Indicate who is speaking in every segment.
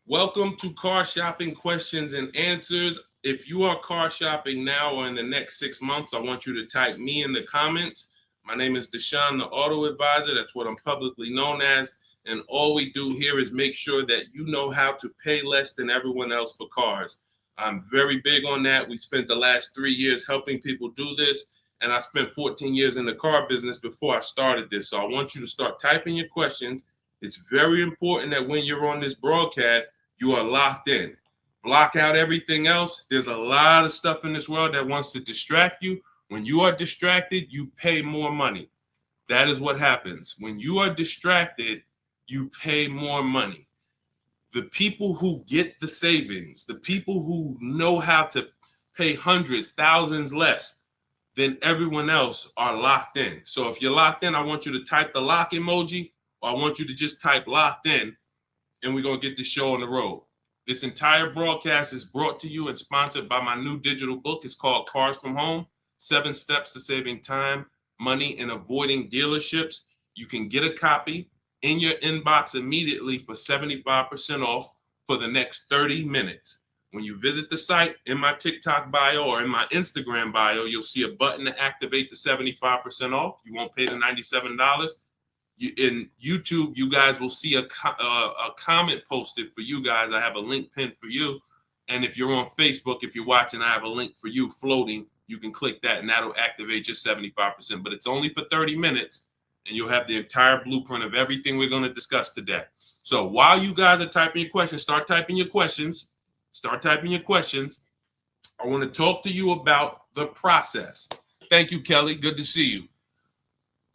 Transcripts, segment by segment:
Speaker 1: Welcome to Car Shopping Questions and Answers. If you are car shopping now or in the next 6 months, I want you to type me in the comments. My name is Deshone the Auto Advisor. That's what I'm publicly known as. And all we do here is make sure that you know how to pay less than everyone else for cars. I'm very big on that. We spent the last 3 years helping people do this. And I spent 14 years in the car business before I started this. So I want you to start typing your questions. It's very important that when you're on this broadcast, you are locked in. Block out everything else. There's a lot of stuff in this world that wants to distract you. When you are distracted, you pay more money. That is what happens. When you are distracted, you pay more money. The people who get the savings, the people who know how to pay hundreds, thousands less than everyone else are locked in. So if you're locked in, I want you to type the lock emoji, or I want you to just type locked in, and we're going to get this show on the road. This entire broadcast is brought to you and sponsored by my new digital book. It's called Cars from Home, 7 Steps to Saving Time, Money, and Avoiding Dealerships. You can get a copy in your inbox immediately for 75% off for the next 30 minutes. When you visit the site, in my TikTok bio or in my Instagram bio, you'll see a button to activate the 75% off. You won't pay the $97. In YouTube, you guys will see a comment posted for you guys. I have a link pinned for you. And if you're on Facebook, if you're watching, I have a link for you floating. You can click that and that'll activate your 75%. But it's only for 30 minutes and you'll have the entire blueprint of everything we're going to discuss today. So while you guys are typing your questions, start typing your questions. Start typing your questions. I want to talk to you about the process. Thank you, Kelly. Good to see you.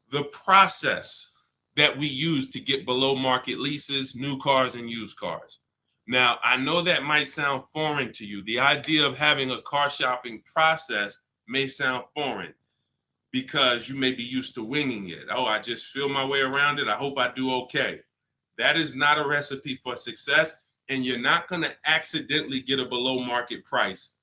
Speaker 1: The process that we use to get below market leases, new cars, and used cars. Now, I know that might sound foreign to you. The idea of having a car shopping process may sound foreign because you may be used to winging it. Oh, I just feel my way around it. I hope I do okay. That is not a recipe for success, and you're not going to accidentally get a below market price.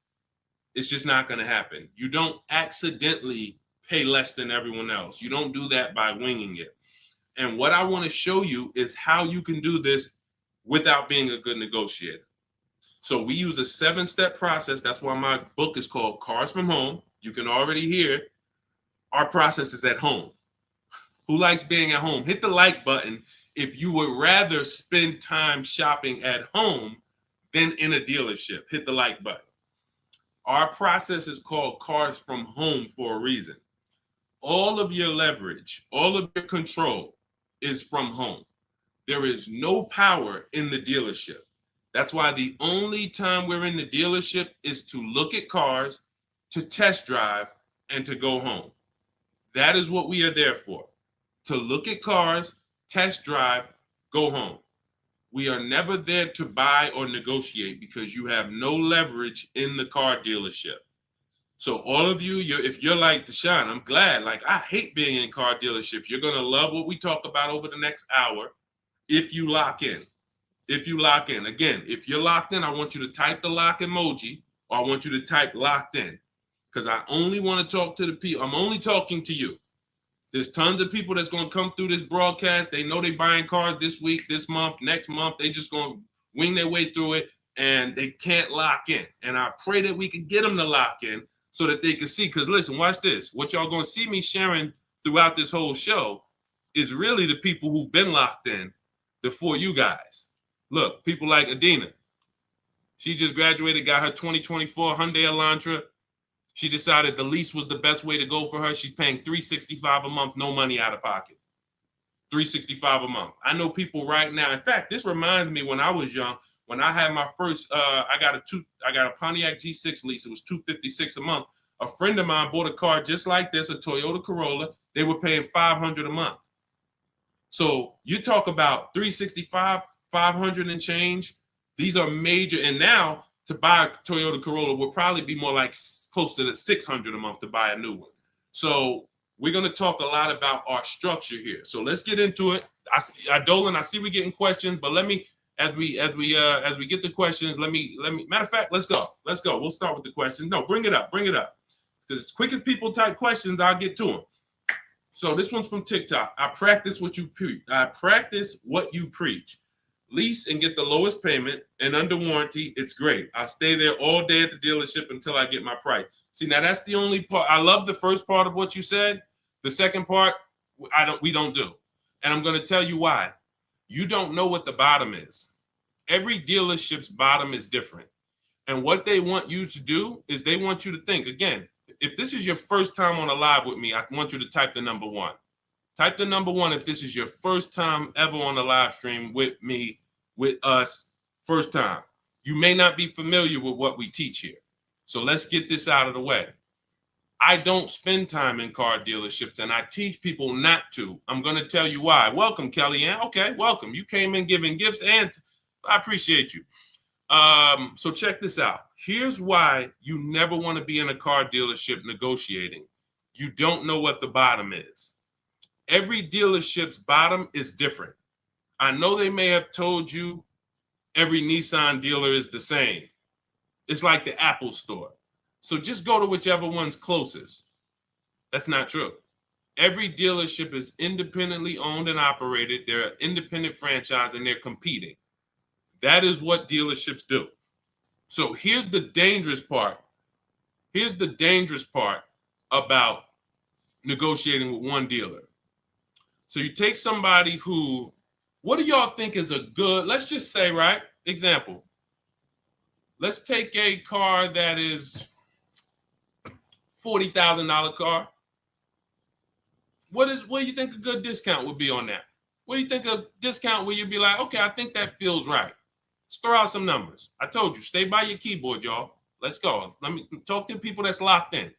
Speaker 1: It's just not going to happen. You don't accidentally pay less than everyone else. You don't do that by winging it. And what I want to show you is how you can do this without being a good negotiator. So we use a 7-step process. That's why my book is called Cars from Home. You can already hear our process is at home. Who likes being at home? Hit the like button if you would rather spend time shopping at home than in a dealership. Hit the like button. Our process is called Cars from Home for a reason. All of your leverage, all of your control is from home. There is no power in the dealership. That's why the only time we're in the dealership is to look at cars, to test drive, and to go home. That is what we are there for. To look at cars, test drive, go home. We are never there to buy or negotiate because you have no leverage in the car dealership. So all of you, if you're like Deshone, I'm glad. Like, I hate being in car dealerships. You're going to love what we talk about over the next hour if you lock in. If you lock in. Again, if you're locked in, I want you to type the lock emoji, or I want you to type locked in, because I only want to talk to the people. I'm only talking to you. There's tons of people that's going to come through this broadcast. They know they're buying cars this week, this month, next month. They just going to wing their way through it, and they can't lock in. And I pray that we can get them to lock in so that they can see. Because listen, watch this. What y'all going to see me sharing throughout this whole show is really the people who've been locked in before you guys. Look, people like Adina. She just graduated, got her 2024 Hyundai Elantra. She decided the lease was the best way to go for her. She's paying $365 a month, no money out of pocket. $365 a month. I know people right now. In fact, this reminds me when I was young, when I had my first, I got a Pontiac G6 lease. It was $256 a month. A friend of mine bought a car just like this, a Toyota Corolla. They were paying $500 a month. So you talk about 365, 500 and change. These are major. And now to buy a Toyota Corolla will probably be more like close to the $600 a month to buy a new one. So we're going to talk a lot about our structure here. So let's get into it. Dolan, I see we getting questions, but let me, as we get the questions, let me, matter of fact, let's go. We'll start with the questions. No, bring it up. Because as quick as people type questions, I'll get to them. So this one's from TikTok. I practice what you preach. lease and get the lowest payment and under warranty, it's great. I stay there all day at the dealership until I get my price. See, now that's the only part. I love the first part of what you said. The second part, we don't do. And I'm going to tell you why. You don't know what the bottom is. Every dealership's bottom is different. And what they want you to do is they want you to think, again, if this is your first time on a live with me, I want you to type the number 1. Type the number 1 if this is your first time ever on a live stream with me, with us, first time. You may not be familiar with what we teach here. So let's get this out of the way. I don't spend time in car dealerships, and I teach people not to. I'm going to tell you why. Welcome, Kellyanne. Okay, welcome. You came in giving gifts, and I appreciate you. So check this out. Here's why you never want to be in a car dealership negotiating. You don't know what the bottom is. Every dealership's bottom is different. I know they may have told you every Nissan dealer is the same. It's like the Apple store. So just go to whichever one's closest. That's not true. Every dealership is independently owned and operated. They're an independent franchise and they're competing. That is what dealerships do. So here's the dangerous part. Here's the dangerous part about negotiating with one dealer. So you take somebody who, what do y'all think is a good, let's just say, right? Example. Let's take a car that is $40,000 car. What do you think a good discount would be on that? What do you think a discount where you'd be like, okay, I think that feels right. Let's throw out some numbers. I told you, stay by your keyboard, y'all. Let's go. Let me talk to people that's locked in.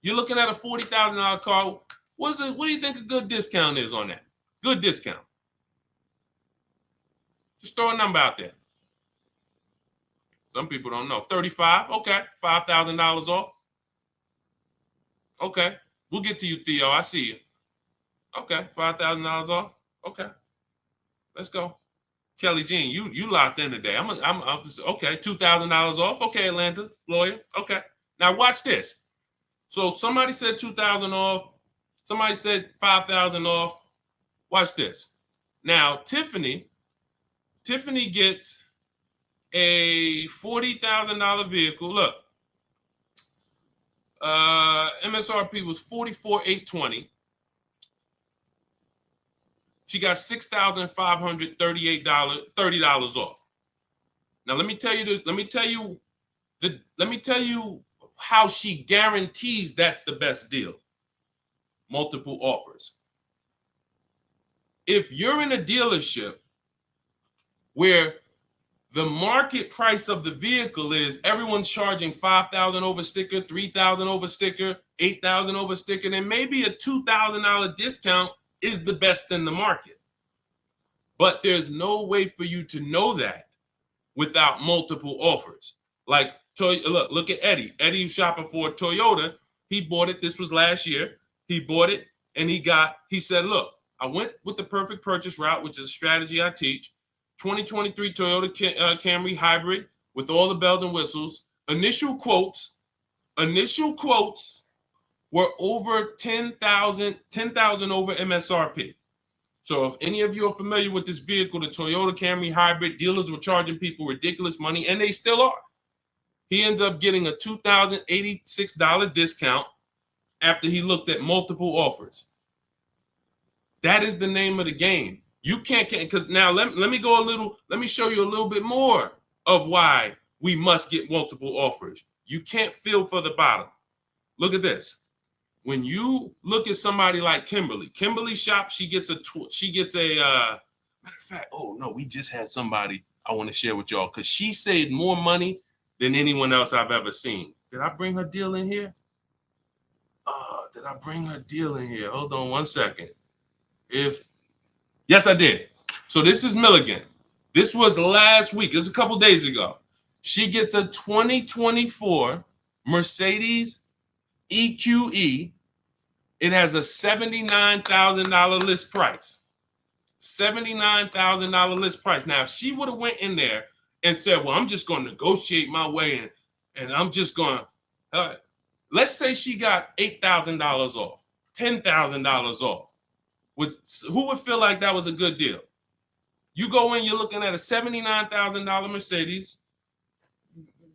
Speaker 1: You're looking at a $40,000 car. What do you think a good discount is on that? Good discount. Just throw a number out there. Some people don't know. 35, okay. $5,000 off. Okay. We'll get to you, Theo. I see you. Okay. $5,000 off. Okay. Let's go. Kelly Jean, you locked in today. I'm okay. $2,000 off. Okay, Atlanta lawyer. Okay. Now watch this. So somebody said 2,000 off. Somebody said 5,000 off. Watch this. Now Tiffany gets a $40,000 vehicle. Look, MSRP was $44,820. She got $6,538, $30 off. Now let me tell you how she guarantees that's the best deal. Multiple offers. If you're in a dealership where the market price of the vehicle is everyone's charging $5,000 over sticker, $3,000 over sticker, $8,000 over sticker, then maybe a $2,000 discount is the best in the market. But there's no way for you to know that without multiple offers. Like, look at Eddie. Eddie's shopping for a Toyota. He bought it. This was last year. He bought it and he said, look, I went with the perfect purchase route, which is a strategy I teach. 2023 Toyota Camry hybrid with all the bells and whistles. Initial quotes were over 10,000 over MSRP. So if any of you are familiar with this vehicle, the Toyota Camry hybrid, dealers were charging people ridiculous money, and they still are. He ends up getting a $2,086 discount after he looked at multiple offers. That is the name of the game. You can't, because now let me show you a little bit more of why we must get multiple offers. You can't feel for the bottom. Look at this. When you look at somebody like Kimberly shop, she gets a matter of fact, oh no, we just had somebody I want to share with y'all because she saved more money than anyone else I've ever seen. Did I bring her deal in here? Did I bring her deal in here? Hold on one second. Yes, I did. So this is Milligan. This was last week. It was a couple days ago. She gets a 2024 Mercedes EQE. It has a $79,000 list price. $79,000 list price. Now, if she would have went in there and said, well, I'm just going to negotiate my way in, and I'm just going to, let's say she got $8,000 off, $10,000 off. Who would feel like that was a good deal? You go in, you're looking at a $79,000 Mercedes.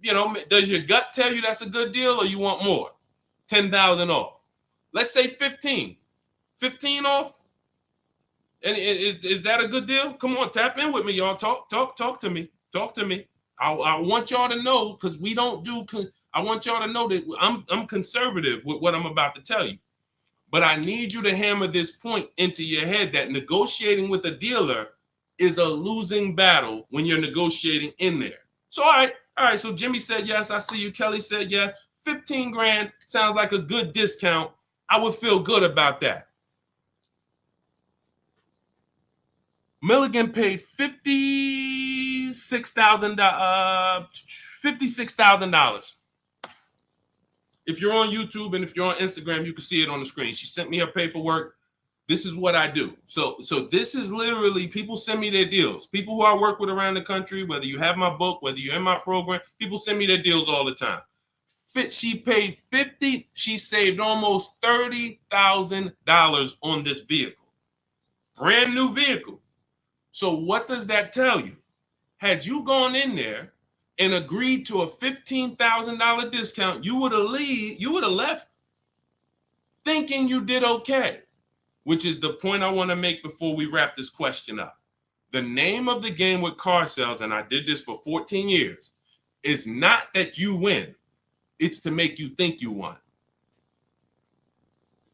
Speaker 1: You know, does your gut tell you that's a good deal, or you want more? 10,000 off. Let's say 15. 15 off. And is that a good deal? Come on, tap in with me, y'all. Talk to me. Talk to me. I want y'all to know, because we don't do. I want y'all to know that I'm conservative with what I'm about to tell you. But I need you to hammer this point into your head that negotiating with a dealer is a losing battle when you're negotiating in there. So all right. So Jimmy said yes. I see you. Kelly said yes. 15 grand sounds like a good discount. I would feel good about that. Milligan paid $56,000. If you're on YouTube and if you're on Instagram, you can see it on the screen. She sent me her paperwork. This is what I do. So this is literally, people send me their deals. People who I work with around the country, whether you have my book, whether you're in my program, people send me their deals all the time. She paid 50. She saved almost $30,000 on this vehicle. Brand new vehicle. So what does that tell you? Had you gone in there and agreed to a $15,000 discount, you would have left thinking you did okay, which is the point I want to make before we wrap this question up. The name of the game with car sales, and I did this for 14 years, is not that you win. It's to make you think you won.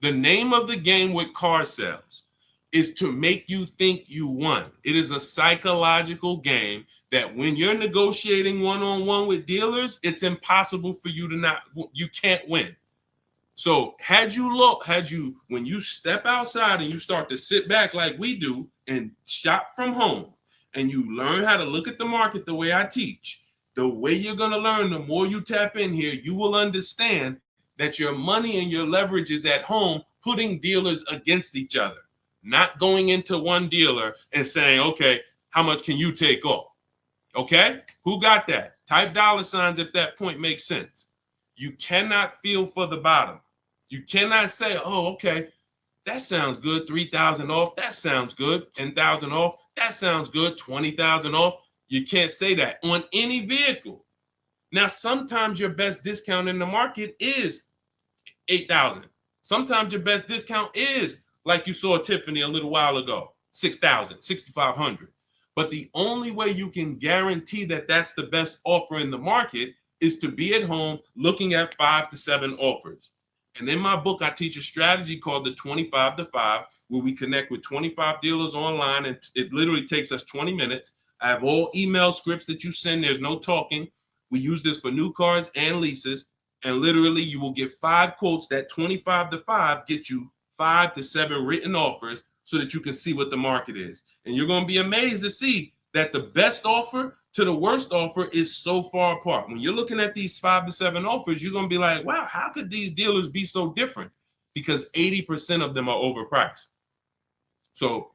Speaker 1: The name of the game with car sales is to make you think you won. It is a psychological game that when you're negotiating one-on-one with dealers, it's impossible for you to you can't win. So when you step outside and you start to sit back like we do and shop from home, and you learn how to look at the market the way I teach, the way you're going to learn, the more you tap in here, you will understand that your money and your leverage is at home, putting dealers against each other. Not going into one dealer and saying, okay, how much can you take off? Okay, who got that? Type $ if that point makes sense. You cannot feel for the bottom. You cannot say, oh, okay, that sounds good. 3,000 off. That sounds good. 10,000 off. That sounds good. 20,000 off. You can't say that on any vehicle. Now, sometimes your best discount in the market is 8,000. Sometimes your best discount is, like you saw Tiffany a little while ago, 6,000, 6,500. But the only way you can guarantee that that's the best offer in the market is to be at home looking at 5 to 7 offers. And in my book, I teach a strategy called the 25 to 5, where we connect with 25 dealers online, and it literally takes us 20 minutes. I have all email scripts that you send. There's no talking. We use this for new cars and leases. And literally, you will get 5 quotes. That 25 to 5 get you 5 to 7 written offers so that you can see what the market is. And you're going to be amazed to see that the best offer to the worst offer is so far apart. When you're looking at these 5 to 7 offers, you're going to be like, wow, how could these dealers be so different? Because 80% of them are overpriced. So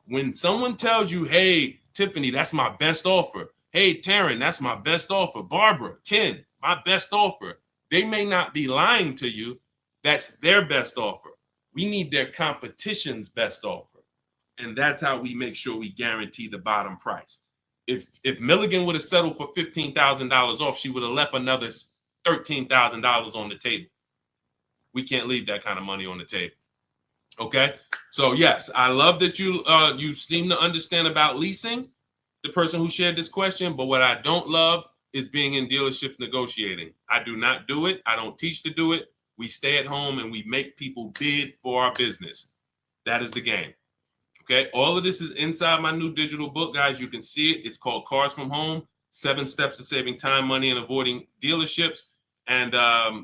Speaker 1: when someone tells you, hey, Tiffany, that's my best offer. Hey, Taryn, that's my best offer. Barbara, Ken, my best offer. They may not be lying to you. That's their best offer. We need their competition's best offer. And that's how we make sure we guarantee the bottom price. If Milligan would have settled for $15,000 off, she would have left another $13,000 on the table. We can't leave that kind of money on the table. Okay? So yes, I love that you seem to understand about leasing, the person who shared this question, but what I don't love is being in dealerships negotiating. I do not do it. I don't teach to do it. We stay at home and we make people bid for our business. That is the game. Okay, all of this is inside my new digital book, guys. You can see it. It's called Cars from Home: 7 Steps to Saving Time, Money, and Avoiding Dealerships. And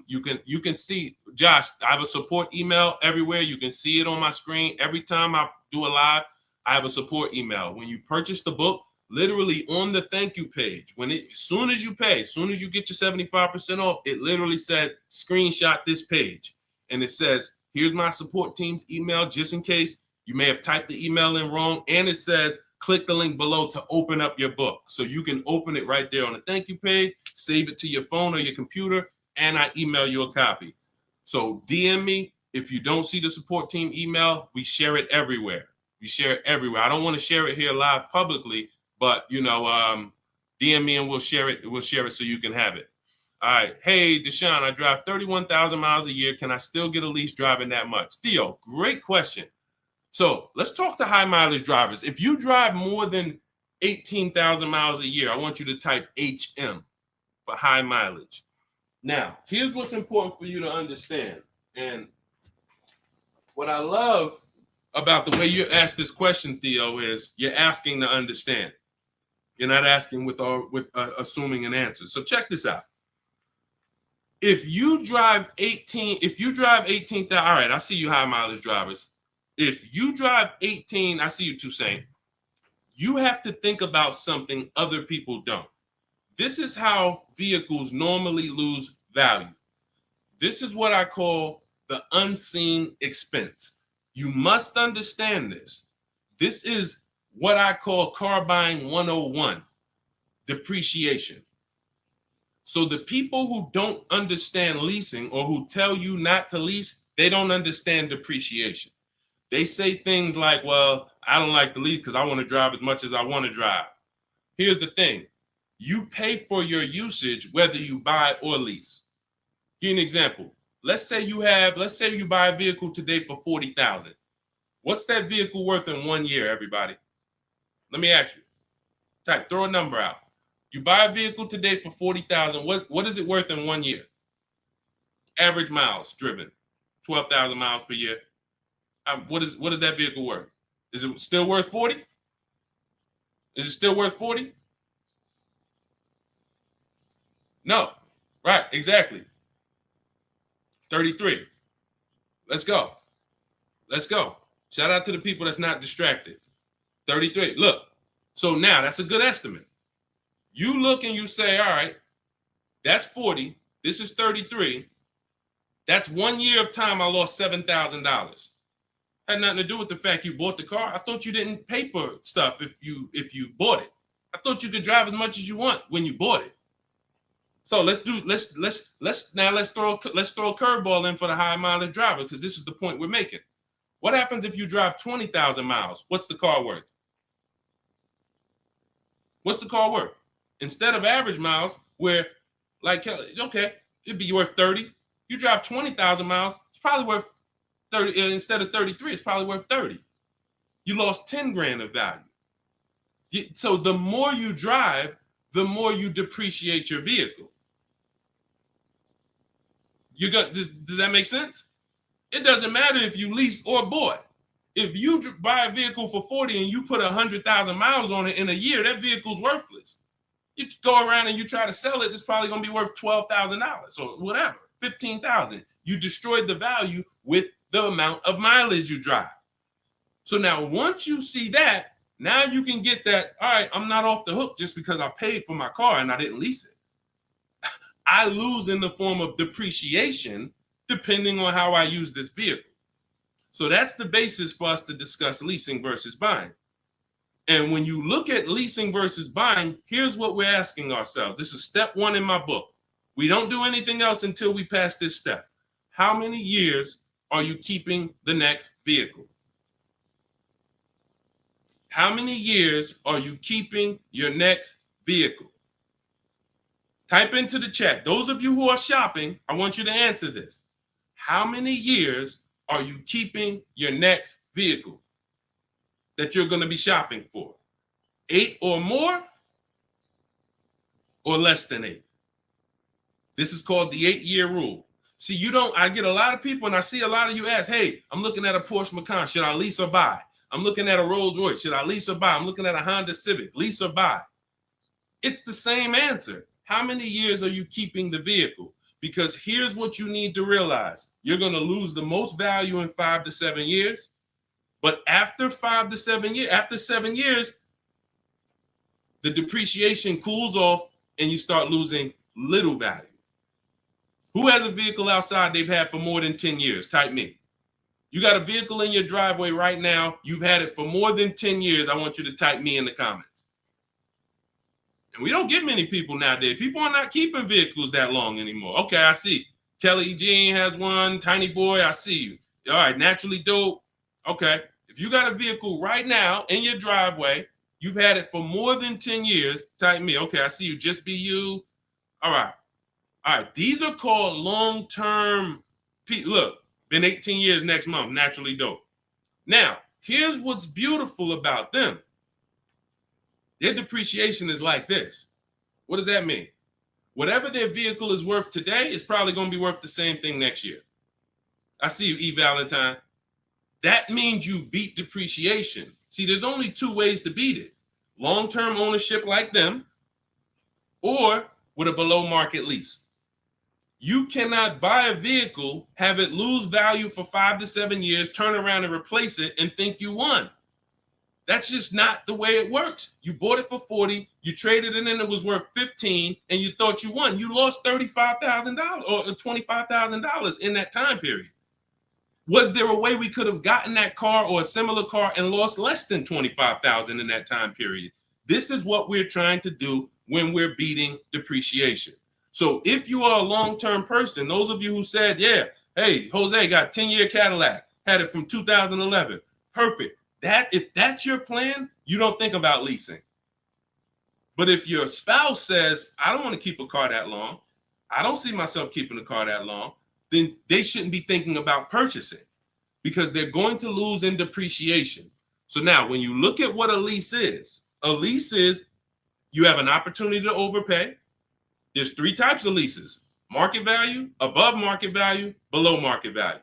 Speaker 1: you can see, Josh, I have a support email everywhere. You can see it on my screen. Every time I do a live, I have a support email. When you purchase the book, literally on the thank you page, as soon as you pay, as soon as you get your 75% off, it literally says, screenshot this page. And it says, here's my support team's email, just in case you may have typed the email in wrong. And it says, click the link below to open up your book. So you can open it right there on the thank you page, save it to your phone or your computer, and I email you a copy. So DM me. If you don't see the support team email, we share it everywhere. We share it everywhere. I don't want to share it here live publicly, but DM me and we'll share it. We'll share it so you can have it. All right. Hey, Deshone, I drive 31,000 miles a year. Can I still get a lease driving that much? Theo, great question. So let's talk to high mileage drivers. If you drive more than 18,000 miles a year, I want you to type HM for high mileage. Now, here's what's important for you to understand. And what I love about the way you ask this question, Theo, is you're asking to understand. You're not asking with assuming an answer. So check this out. If you drive 18,000, all right, I see you high mileage drivers. If you drive 18, I see you Toussaint. You have to think about something other people don't. This is how vehicles normally lose value. This is what I call the unseen expense. You must understand this. This is what I call car buying 101, depreciation. So the people who don't understand leasing or who tell you not to lease, they don't understand depreciation. They say things like, well, I don't like to lease because I want to drive as much as I want to drive. Here's the thing. You pay for your usage whether you buy or lease. Give you an example. Let's say you buy a vehicle today for $40,000. What's that vehicle worth in 1 year, everybody? Let me ask you. Throw a number out. You buy a vehicle today for $40,000. What is it worth in 1 year? Average miles driven, 12,000 miles per year. What is that vehicle worth? Is it still worth 40? Is it still worth 40? No. Right, exactly. 33. Let's go. Let's go. Shout out to the people that's not distracted. 33. Look. So now that's a good estimate. You look and you say, all right, that's 40. This is 33. That's 1 year of time I lost $7,000. Had nothing to do with the fact you bought the car. I thought you didn't pay for stuff if you bought it. I thought you could drive as much as you want when you bought it. So let's throw a curveball in for the high mileage driver, because this is the point we're making. What happens if you drive 20,000 miles? What's the car worth? What's the car worth? Instead of average miles, where like, okay, it'd be worth 30. You drive 20,000 miles, it's probably worth 30. Instead of 33, it's probably worth 30. You lost 10 grand of value. So the more you drive, the more you depreciate your vehicle. Does that make sense? It doesn't matter if you leased or bought. If you buy a vehicle for 40 and you put 100,000 miles on it in a year, that vehicle's worthless. You go around and you try to sell it, it's probably going to be worth $12,000 or whatever, $15,000. You destroyed the value with the amount of mileage you drive. So now once you see that, now you can get that, all right, I'm not off the hook just because I paid for my car and I didn't lease it. I lose in the form of depreciation depending on how I use this vehicle. So that's the basis for us to discuss leasing versus buying. And when you look at leasing versus buying, here's what we're asking ourselves. This is step one in my book. We don't do anything else until we pass this step. How many years are you keeping the next vehicle? How many years are you keeping your next vehicle? Type into the chat. Those of you who are shopping, I want you to answer this. How many years are you keeping your next vehicle that you're going to be shopping for? 8 or more, or less than 8? This is called the 8-year rule. See, I get a lot of people, and I see a lot of you ask, hey, I'm looking at a Porsche Macan. Should I lease or buy? I'm looking at a Rolls Royce. Should I lease or buy? I'm looking at a Honda Civic. Lease or buy? It's the same answer. How many years are you keeping the vehicle? Because here's what you need to realize. You're going to lose the most value in 5 to 7 years. But after 5 to 7 years, after 7 years, the depreciation cools off and you start losing little value. Who has a vehicle outside they've had for more than 10 years? Type me. You got a vehicle in your driveway right now. You've had it for more than 10 years. I want you to type me in the comments. And we don't get many people nowadays. People are not keeping vehicles that long anymore. Okay, I see. Kelly Jean has one. Tiny Boy, I see you. All right, Naturally Dope. Okay. If you got a vehicle right now in your driveway, you've had it for more than 10 years, type me. Okay, I see you, just be you. All right. All right. These are called long-term. Look, been 18 years next month, naturally dope. Now, here's what's beautiful about them. Their depreciation is like this. What does that mean? Whatever their vehicle is worth today is probably going to be worth the same thing next year. I see you, E. Valentine. That means you beat depreciation. See, there's only two ways to beat it. Long-term ownership like them, or with a below market lease. You cannot buy a vehicle, have it lose value for 5 to 7 years, turn around and replace it and think you won. That's just not the way it works. You bought it for 40, you traded it in, it was worth 15, and you thought you won. You lost $35,000 or $25,000 in that time period. Was there a way we could have gotten that car or a similar car and lost less than $25,000 in that time period? This is what we're trying to do when we're beating depreciation. So if you are a long-term person, those of you who said, yeah, hey, Jose got 10-year Cadillac, had it from 2011, perfect. If that's your plan, you don't think about leasing. But if your spouse says, I don't want to keep a car that long, I don't see myself keeping a car that long, then they shouldn't be thinking about purchasing because they're going to lose in depreciation. So now when you look at what a lease is you have an opportunity to overpay. There's 3 types of leases: market value, above market value, below market value.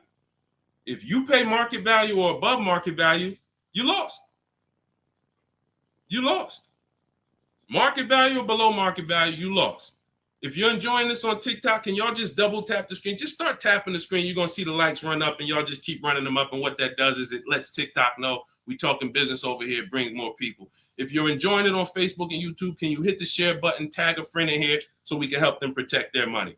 Speaker 1: If you pay market value or above market value, you lost. You lost. Market value or below market value, you lost. If you're enjoying this on TikTok, can y'all just double tap the screen? Just start tapping the screen. You're going to see the likes run up, and y'all just keep running them up. And what that does is it lets TikTok know we talking business over here, brings more people. If you're enjoying it on Facebook and YouTube, can you hit the share button, tag a friend in here so we can help them protect their money?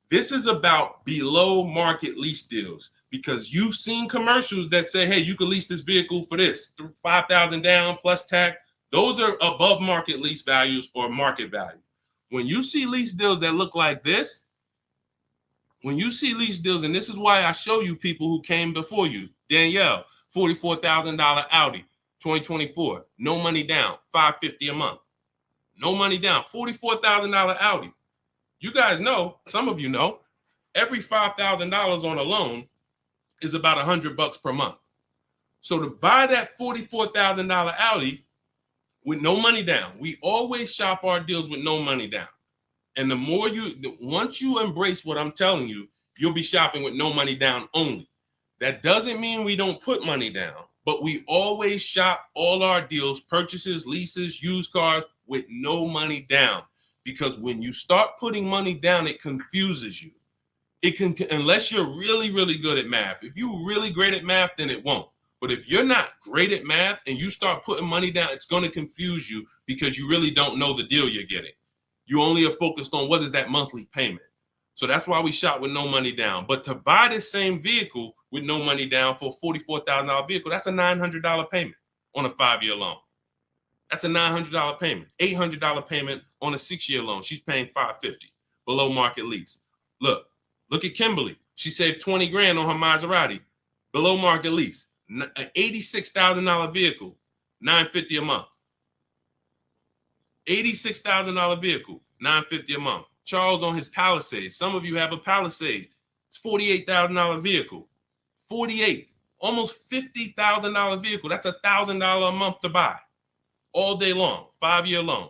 Speaker 1: This is about below market lease deals because you've seen commercials that say, hey, you can lease this vehicle for this, $5,000 down plus tax. Those are above market lease values or market value. When you see lease deals that look like this, and this is why I show you people who came before you. Danielle, $44,000 Audi, 2024, no money down, $550 a month. No money down, $44,000 Audi. You guys know, some of you know, every $5,000 on a loan is about $100 per month. So to buy that $44,000 Audi with no money down, we always shop our deals with no money down. And once you embrace what I'm telling you, you'll be shopping with no money down only. That doesn't mean we don't put money down, but we always shop all our deals, purchases, leases, used cars with no money down. Because when you start putting money down, it confuses you. Unless you're really, really good at math. If you're really great at math, then it won't. But if you're not great at math and you start putting money down, it's going to confuse you because you really don't know the deal you're getting. You only are focused on what is that monthly payment. So that's why we shop with no money down. But to buy this same vehicle with no money down for a $44,000 vehicle, that's a $900 payment on a 5-year loan. That's a $900 payment, $800 payment on a 6-year loan. She's paying $550 below market lease. Look at Kimberly. She saved 20 grand on her Maserati, below market lease, an $86,000 vehicle, $950 a month. $86,000 vehicle, $950 a month. Charles on his Palisade. Some of you have a Palisade. It's $48,000 vehicle. 48, almost $50,000 vehicle. That's $1,000 a month to buy. All day long, 5-year loan.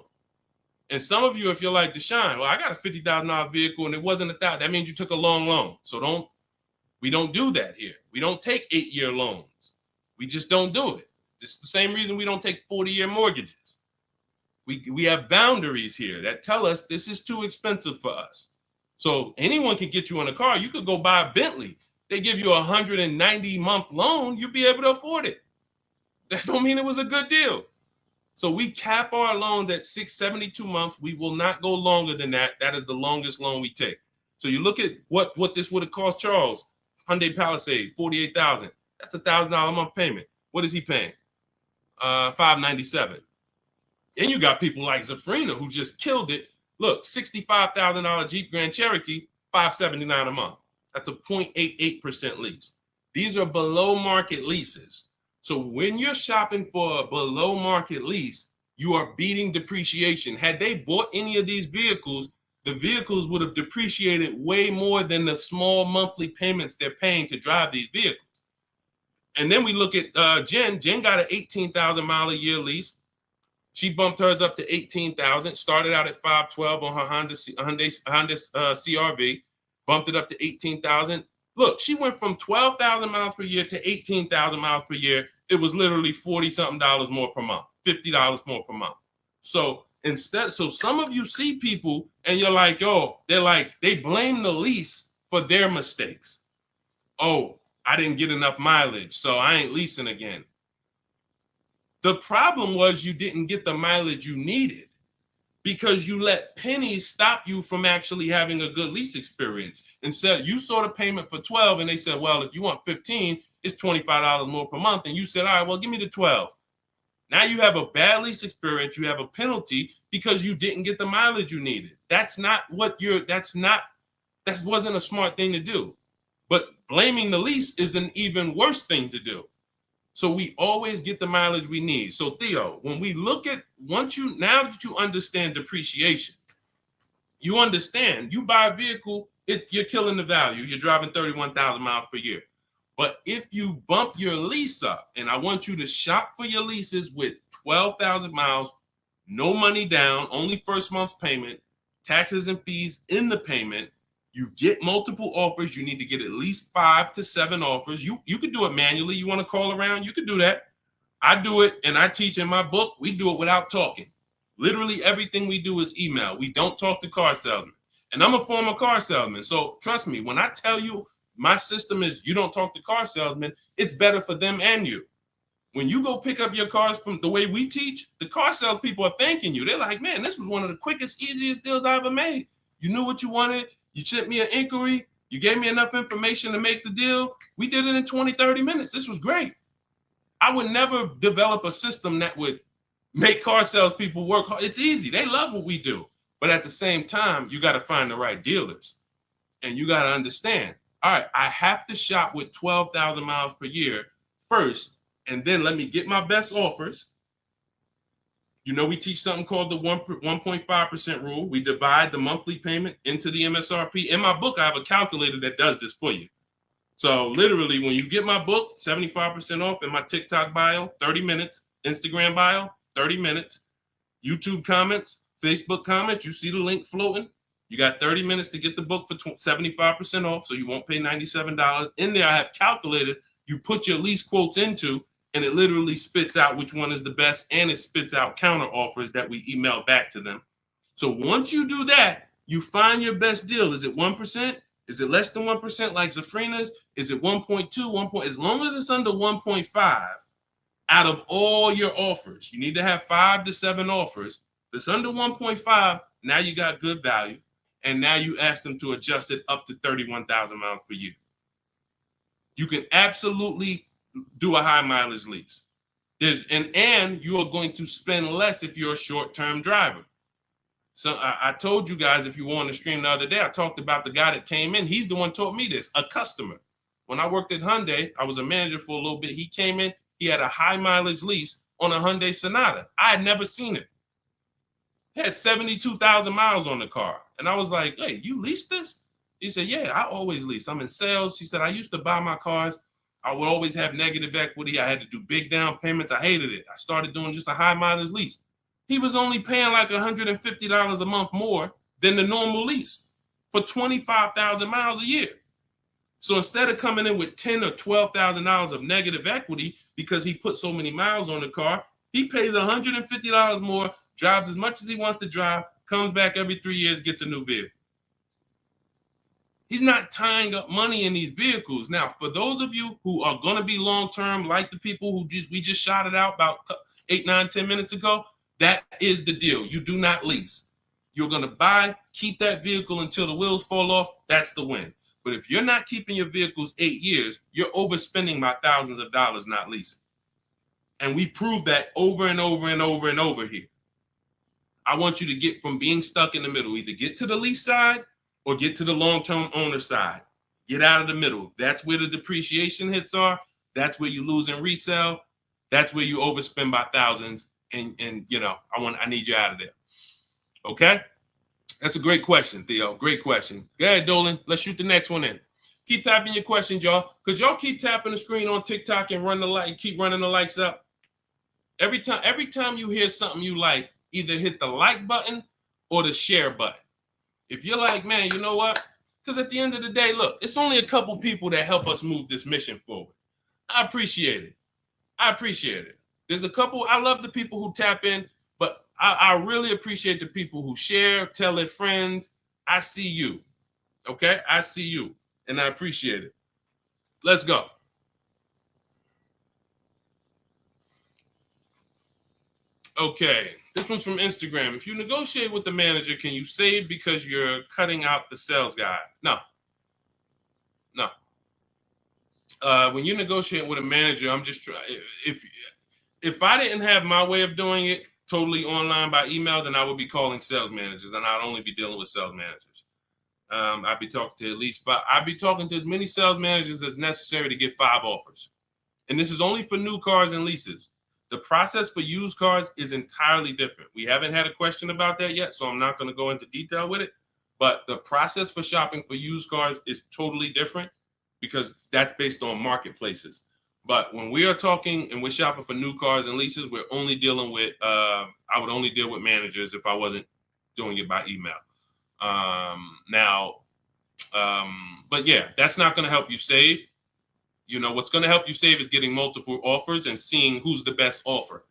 Speaker 1: And some of you, if you're like Deshone, well, I got a $50,000 vehicle and it wasn't $1,000. That means you took a long loan. So we don't do that here. We don't take 8-year loans. We just don't do it. It's the same reason we don't take 40-year mortgages. We have boundaries here that tell us this is too expensive for us. So anyone can get you in a car. You could go buy a Bentley. They give you a 190-month loan. You'll be able to afford it. That don't mean it was a good deal. So we cap our loans at 672 months. We will not go longer than that. That is the longest loan we take. So you look at what this would have cost Charles. Hyundai Palisade, $48,000. That's $1,000 a month payment. What is he paying? $597. And you got people like Zafrina who just killed it. Look, $65,000 Jeep Grand Cherokee, $579 a month. That's a 0.88% lease. These are below market leases. So when you're shopping for a below market lease, you are beating depreciation. Had they bought any of these vehicles, the vehicles would have depreciated way more than the small monthly payments they're paying to drive these vehicles. And then we look at Jen. Jen got an 18,000 mile a year lease. She bumped hers up to 18,000. Started out at 512 on her Honda CRV. Bumped it up to 18,000. Look, she went from 12,000 miles per year to 18,000 miles per year. It was literally 40 something dollars more per month, $50 more per month. So some of you see people and you're like, oh, they blame the lease for their mistakes. Oh, I didn't get enough mileage, so I ain't leasing again. The problem was you didn't get the mileage you needed because you let pennies stop you from actually having a good lease experience. Instead, you saw the payment for 12 and they said, well, if you want 15, it's $25 more per month. And you said, all right, well, give me the 12. Now you have a bad lease experience. You have a penalty because you didn't get the mileage you needed. That wasn't a smart thing to do. But blaming the lease is an even worse thing to do. So we always get the mileage we need. So Theo, when we look at now that you understand depreciation, you understand you buy a vehicle, you're killing the value. You're driving 31,000 miles per year. But if you bump your lease up, and I want you to shop for your leases with 12,000 miles, no money down, only first month's payment, taxes and fees in the payment. You get multiple offers. You need to get at least 5 to 7 offers. You could do it manually. You want to call around? You could do that. I do it, and I teach in my book. We do it without talking. Literally everything we do is email. We don't talk to car salesmen. And I'm a former car salesman. So trust me, when I tell you my system is you don't talk to car salesmen, it's better for them and you. When you go pick up your cars from the way we teach, the car sales people are thanking you. They're like, man, this was one of the quickest, easiest deals I ever made. You knew what you wanted. You sent me an inquiry. You gave me enough information to make the deal. We did it in 20, 30 minutes. This was great. I would never develop a system that would make car sales people work hard. It's easy. They love what we do. But at the same time, you got to find the right dealers. And you got to understand, all right, I have to shop with 12,000 miles per year first, and then let me get my best offers. You know, we teach something called the 1.5% rule. We divide the monthly payment into the MSRP. In my book, I have a calculator that does this for you. So literally, when you get my book, 75% off in my TikTok bio, 30 minutes, Instagram bio, 30 minutes, YouTube comments, Facebook comments, you see the link floating. You got 30 minutes to get the book for 75% off, so you won't pay $97. In there, I have calculated, you put your lease quotes into, and it literally spits out which one is the best, and it spits out counter offers that we email back to them. So once you do that, you find your best deal. Is it 1%? Is it less than 1% like Zafrina's? Is it 1.2, 1. As long as it's under 1.5, out of all your offers, you need to have 5 to 7 offers. If it's under 1.5, now you got good value. And now you ask them to adjust it up to 31,000 miles per year. You can absolutely do a high mileage lease. And you are going to spend less if you're a short-term driver. So I told you guys, if you were on the stream the other day, I talked about the guy that came in. He's the one taught me this, a customer. When I worked at Hyundai, I was a manager for a little bit. He came in, he had a high mileage lease on a Hyundai Sonata. I had never seen it. He had 72,000 miles on the car. And I was like, hey, you leased this? He said, yeah, I always lease. I'm in sales. He said, I used to buy my cars. I would always have negative equity. I had to do big down payments. I hated it. I started doing just a high mileage lease. He was only paying like $150 a month more than the normal lease for 25,000 miles a year. So instead of coming in with $10,000 or $12,000 of negative equity because he put so many miles on the car, he pays $150 more, drives as much as he wants to drive, comes back every 3 years, gets a new vehicle. He's not tying up money in these vehicles. Now, for those of you who are going to be long-term, like the people who we just shouted out about 8, 9, 10 minutes ago, that is the deal. You do not lease. You're going to buy, keep that vehicle until the wheels fall off. That's the win. But if you're not keeping your vehicles 8 years, you're overspending by thousands of dollars not leasing. And we prove that over and over and over and over here. I want you to get from being stuck in the middle, either get to the lease side or get to the long-term owner side. Get out of the middle. That's where the depreciation hits are. That's where you lose in resale. That's where you overspend by thousands, and I need you out of there. Okay, that's a great question, Theo. Great question. Go ahead, Dolan. Let's shoot the next one in. Keep typing your questions, y'all. Could y'all keep tapping the screen on TikTok and keep running the likes up? Every time you hear something you like, either hit the like button or the share button. If you're like, man, you know what? Because at the end of the day, look, it's only a couple people that help us move this mission forward. I appreciate it. There's a couple. I love the people who tap in, but I really appreciate the people who share, tell their friends. I see you. Okay? I see you, and I appreciate it. Let's go. Okay, this one's from Instagram. If you negotiate with the manager, can you save because you're cutting out the sales guy? No. When you negotiate with a manager, I'm just trying. If I didn't have my way of doing it totally online by email, then I would be calling sales managers, and I'd only be dealing with sales managers. I'd be talking to at least 5. I'd be talking to as many sales managers as necessary to get 5 offers. And this is only for new cars and leases. The process for used cars is entirely different. We haven't had a question about that yet, so I'm not going to go into detail with it. But the process for shopping for used cars is totally different because that's based on marketplaces. But when we are talking and we're shopping for new cars and leases, we're only dealing with, I would only deal with managers if I wasn't doing it by email. But yeah, that's not going to help you save. What's going to help you save is getting multiple offers and seeing who's the best offer.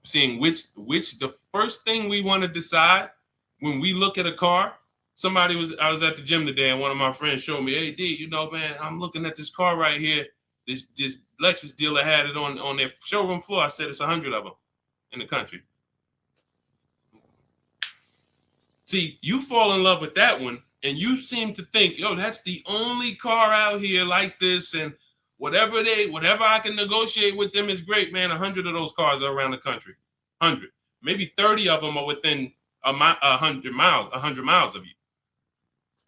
Speaker 1: Seeing which the first thing we want to decide when we look at a car. I was at the gym today and one of my friends showed me, hey, D, man, I'm looking at this car right here. This Lexus dealer had it on their showroom floor. I said it's 100 of them in the country. See, you fall in love with that one. And you seem to think, that's the only car out here like this, and whatever I can negotiate with them is great, man. 100 of those cars are around the country. 100, maybe 30 of them are within 100 miles of you.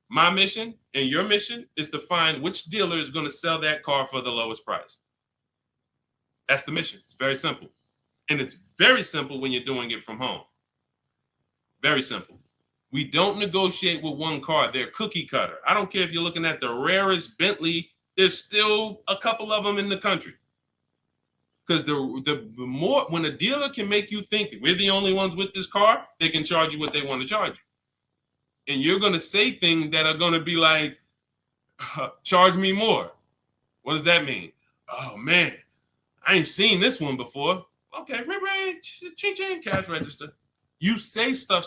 Speaker 1: My mission and your mission is to find which dealer is going to sell that car for the lowest price. That's the mission. It's very simple, and it's very simple when you're doing it from home. Very simple. We don't negotiate with one car. They're cookie cutter. I don't care if you're looking at the rarest Bentley. There's still a couple of them in the country. Because the more, when a dealer can make you think we're the only ones with this car, they can charge you what they want to charge you. And you're going to say things that are going to be like, charge me more. What does that mean? Oh, man, I ain't seen this one before. Okay, ching, cash register. You say stuff,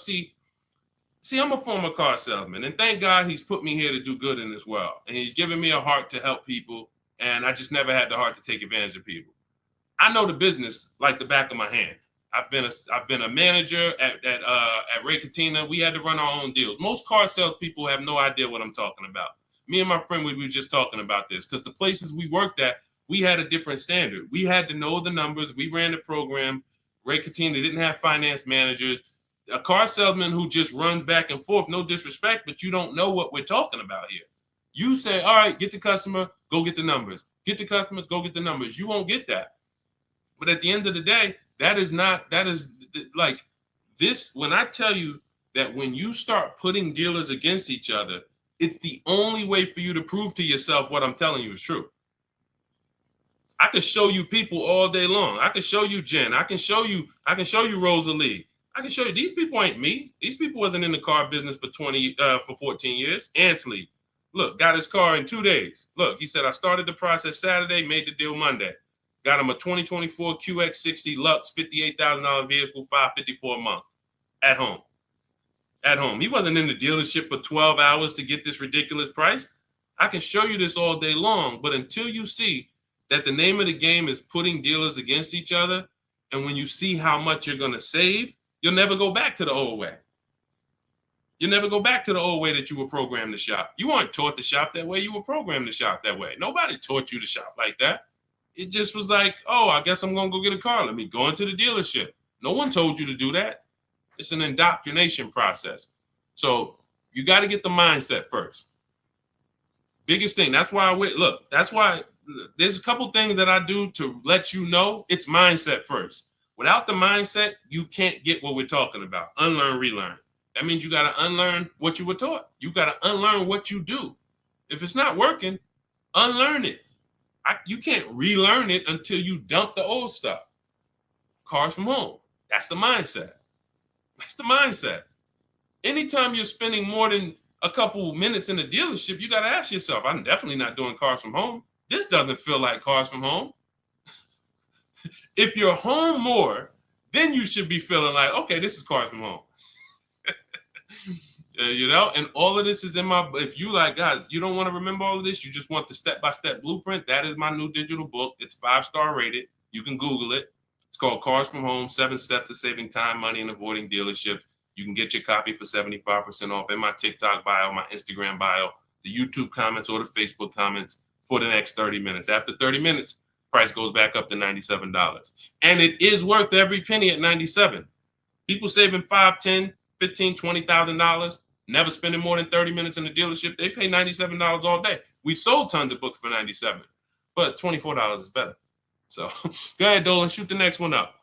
Speaker 1: See, I'm a former car salesman, and thank God he's put me here to do good in this world. And he's given me a heart to help people, and I just never had the heart to take advantage of people. I know the business like the back of my hand. I've been a manager at Ray Katina. We had to run our own deals. Most car salespeople have no idea what I'm talking about. Me and my friend, we were just talking about this because the places we worked at, we had a different standard. We had to know the numbers. We ran the program. Ray Katina didn't have finance managers. A car salesman who just runs back and forth, no disrespect, but you don't know what we're talking about here. You say, all right, get the customer, go get the numbers. Get the customers, go get the numbers. You won't get that. But at the end of the day, that is like this. When I tell you that when you start putting dealers against each other, it's the only way for you to prove to yourself what I'm telling you is true. I can show you people all day long. I can show you Jen. I can show you Rosalie. I can show you these people ain't me. These people wasn't in the car business for 14 years. Ansley, look, got his car in 2 days. Look, he said, I started the process Saturday, made the deal Monday. Got him a 2024 QX60 Lux, $58,000 vehicle, $554 a month at home. At home. He wasn't in the dealership for 12 hours to get this ridiculous price. I can show you this all day long, but until you see that the name of the game is putting dealers against each other, and when you see how much you're going to save, you'll never go back to the old way. You'll never go back to the old way that you were programmed to shop. You weren't taught to shop that way. You were programmed to shop that way. Nobody taught you to shop like that. It just was like, oh, I guess I'm going to go get a car. Let me go into the dealership. No one told you to do that. It's an indoctrination process. So you got to get the mindset first. Biggest thing. That's why that's why there's a couple things that I do to let you know it's mindset first. Without the mindset, you can't get what we're talking about. Unlearn, relearn. That means you got to unlearn what you were taught. You got to unlearn what you do. If it's not working, unlearn it. You can't relearn it until you dump the old stuff. Cars from home. That's the mindset. That's the mindset. Anytime you're spending more than a couple minutes in the dealership, you got to ask yourself, I'm definitely not doing cars from home. This doesn't feel like cars from home. If you're home more, then you should be feeling like, okay, this is cars from home. And all of this is in my, if you like, guys, you don't want to remember all of this, you just want the step-by-step blueprint, that is my new digital book. It's 5-star rated. You can Google it. It's called Cars from Home, 7 Steps to Saving Time, Money, and Avoiding Dealerships. You can get your copy for 75% off in my TikTok bio, my Instagram bio, the YouTube comments, or the Facebook comments for the next 30 minutes. After 30 minutes, price goes back up to $97. And it is worth every penny at $97. People saving $5, $10, $15, $20,000, never spending more than 30 minutes in the dealership. They pay $97 all day. We sold tons of books for $97, but $24 is better. So go ahead, Dolan, shoot the next one up.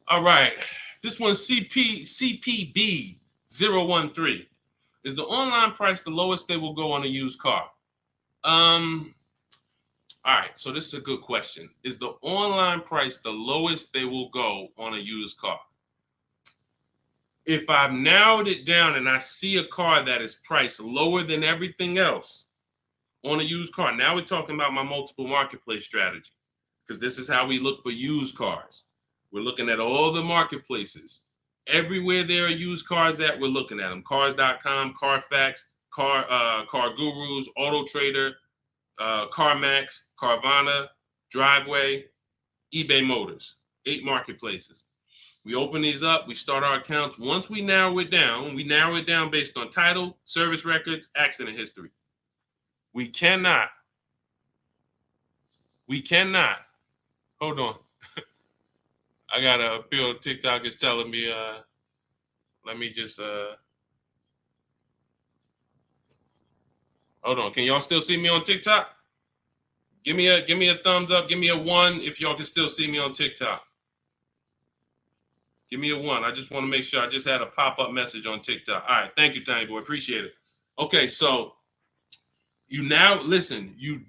Speaker 1: All right. This one's CPB013. Is the online price the lowest they will go on a used car? All right, so this is a good question. Is the online price the lowest they will go on a used car? If I've narrowed it down and I see a car that is priced lower than everything else on a used car, now we're talking about my multiple marketplace strategy, because this is how we look for used cars. We're looking at all the marketplaces. Everywhere there are used cars at, we're looking at them. Cars.com, Carfax, Car Gurus, Auto Trader, CarMax, Carvana, Driveway, eBay Motors. 8 marketplaces. We open these up, we start our accounts. Once we narrow it down based on title, service records, accident history. We cannot, hold on. I got a feel TikTok is telling me, let me just, hold on. Can y'all still see me on TikTok? Give me a thumbs up. Give me a 1 if y'all can still see me on TikTok. Give me a 1. I just want to make sure. I just had a pop-up message on TikTok. All right. Thank you, Tiny Boy. Appreciate it. Okay, so you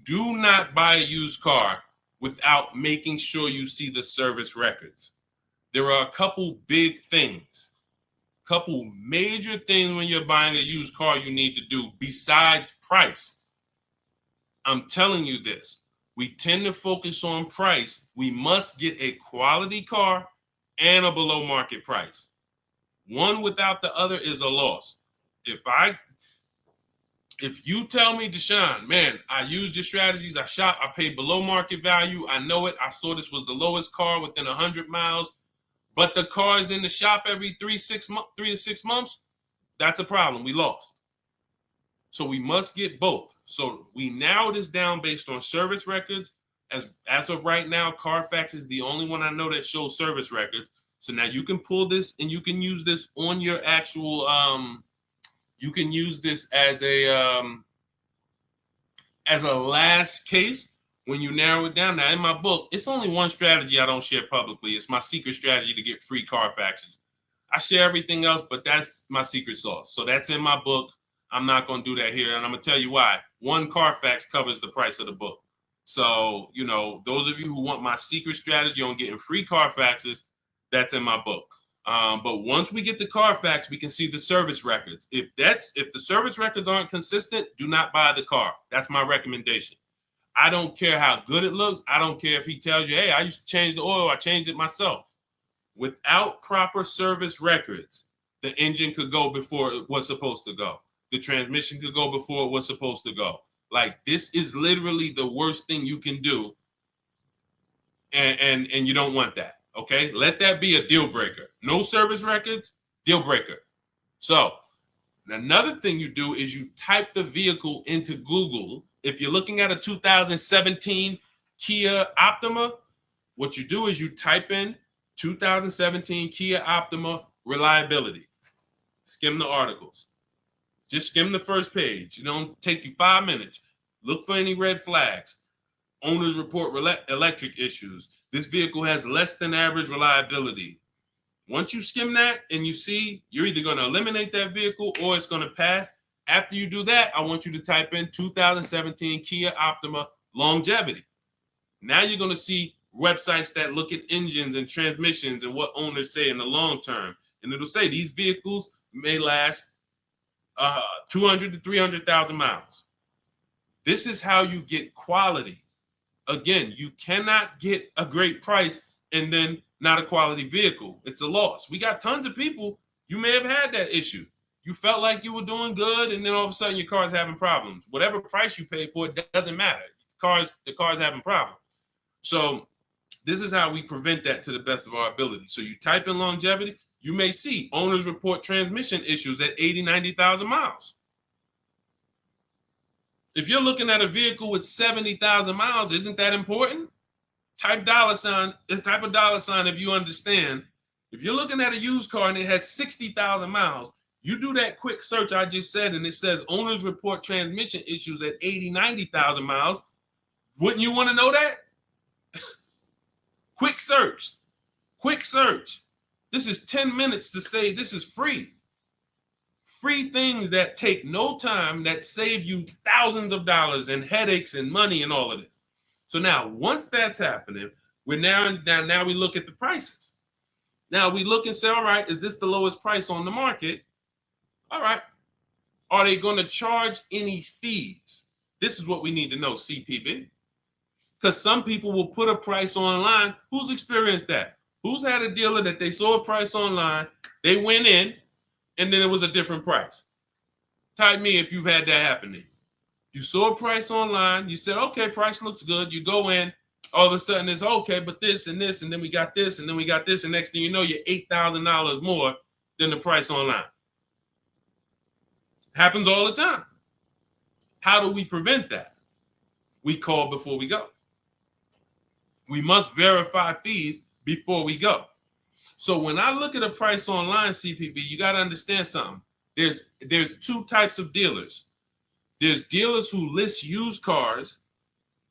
Speaker 1: do not buy a used car without making sure you see the service records. There are a couple big things, couple major things when you're buying a used car you need to do besides price. I'm telling you this. We tend to focus on price. We must get a quality car and a below market price. One without the other is a loss. If you tell me, Deshone, man, I used your strategies, I shop, I paid below market value, I know it, I saw this was the lowest car within 100 miles, but the car is in the shop every 3 to 6 months, that's a problem. We lost. So we must get both. So we narrow this down based on service records. As of right now, Carfax is the only one I know that shows service records. So now you can pull this and you can use this on your actual, you can use this as a last case when you narrow it down. Now in my book, it's only one strategy I don't share publicly. It's my secret strategy to get free Carfaxes. I share everything else, but that's my secret sauce. So that's in my book. I'm not going to do that here. And I'm going to tell you why. One Carfax covers the price of the book. So, those of you who want my secret strategy on getting free Carfaxes, that's in my book. But once we get the Carfax, we can see the service records. If the service records aren't consistent, do not buy the car. That's my recommendation. I don't care how good it looks. I don't care if he tells you, hey, I used to change the oil. I changed it myself. Without proper service records, the engine could go before it was supposed to go. The transmission could go before it was supposed to go. Like, this is literally the worst thing you can do. And you don't want that. Okay, let that be a deal breaker. No service records, deal breaker. So another thing you do is you type the vehicle into Google. If you're looking at a 2017 Kia Optima, what you do is you type in 2017 Kia Optima reliability. Skim the articles. Just skim the first page. It don't take you 5 minutes. Look for any red flags. Owners report electric issues. This vehicle has less than average reliability. Once you skim that and you see you're either going to eliminate that vehicle or it's going to pass, after you do that, I want you to type in 2017 Kia Optima longevity. Now you're going to see websites that look at engines and transmissions and what owners say in the long term. And it'll say these vehicles may last 200 to 300,000 miles. This is how you get quality. Again, you cannot get a great price and then not a quality vehicle. It's a loss. We got tons of people, you may have had that issue. You felt like you were doing good, and then all of a sudden your car's having problems. Whatever price you paid for it doesn't matter. The car's having problems. So this is how we prevent that to the best of our ability. So you type in longevity, you may see owners report transmission issues at 80, 90,000 miles. If you're looking at a vehicle with 70,000 miles, isn't that important? Type dollar sign if you understand. If you're looking at a used car and it has 60,000 miles, you do that quick search I just said, and it says owners report transmission issues at 80, 90,000 miles. Wouldn't you want to know that? Quick search. This is 10 minutes to say this is free. Free things that take no time, that save you thousands of dollars and headaches and money and all of this. So now, once that's happening, we look at the prices. Now we look and say, all right, is this the lowest price on the market? All right. Are they going to charge any fees? This is what we need to know, CPB. Because some people will put a price online. Who's experienced that? Who's had a dealer that they saw a price online, they went in, and then it was a different price? Type me if you've had that happen to you. You saw a price online, you said, okay, price looks good. You go in, all of a sudden it's okay, but this and this, and then we got this, and then we got this, and next thing you know, you're $8,000 more than the price online. Happens all the time. How do we prevent that? We call before we go. We must verify fees before we go. So when I look at a price online, CPV, you got to understand something. There's two types of dealers. There's dealers who list used cars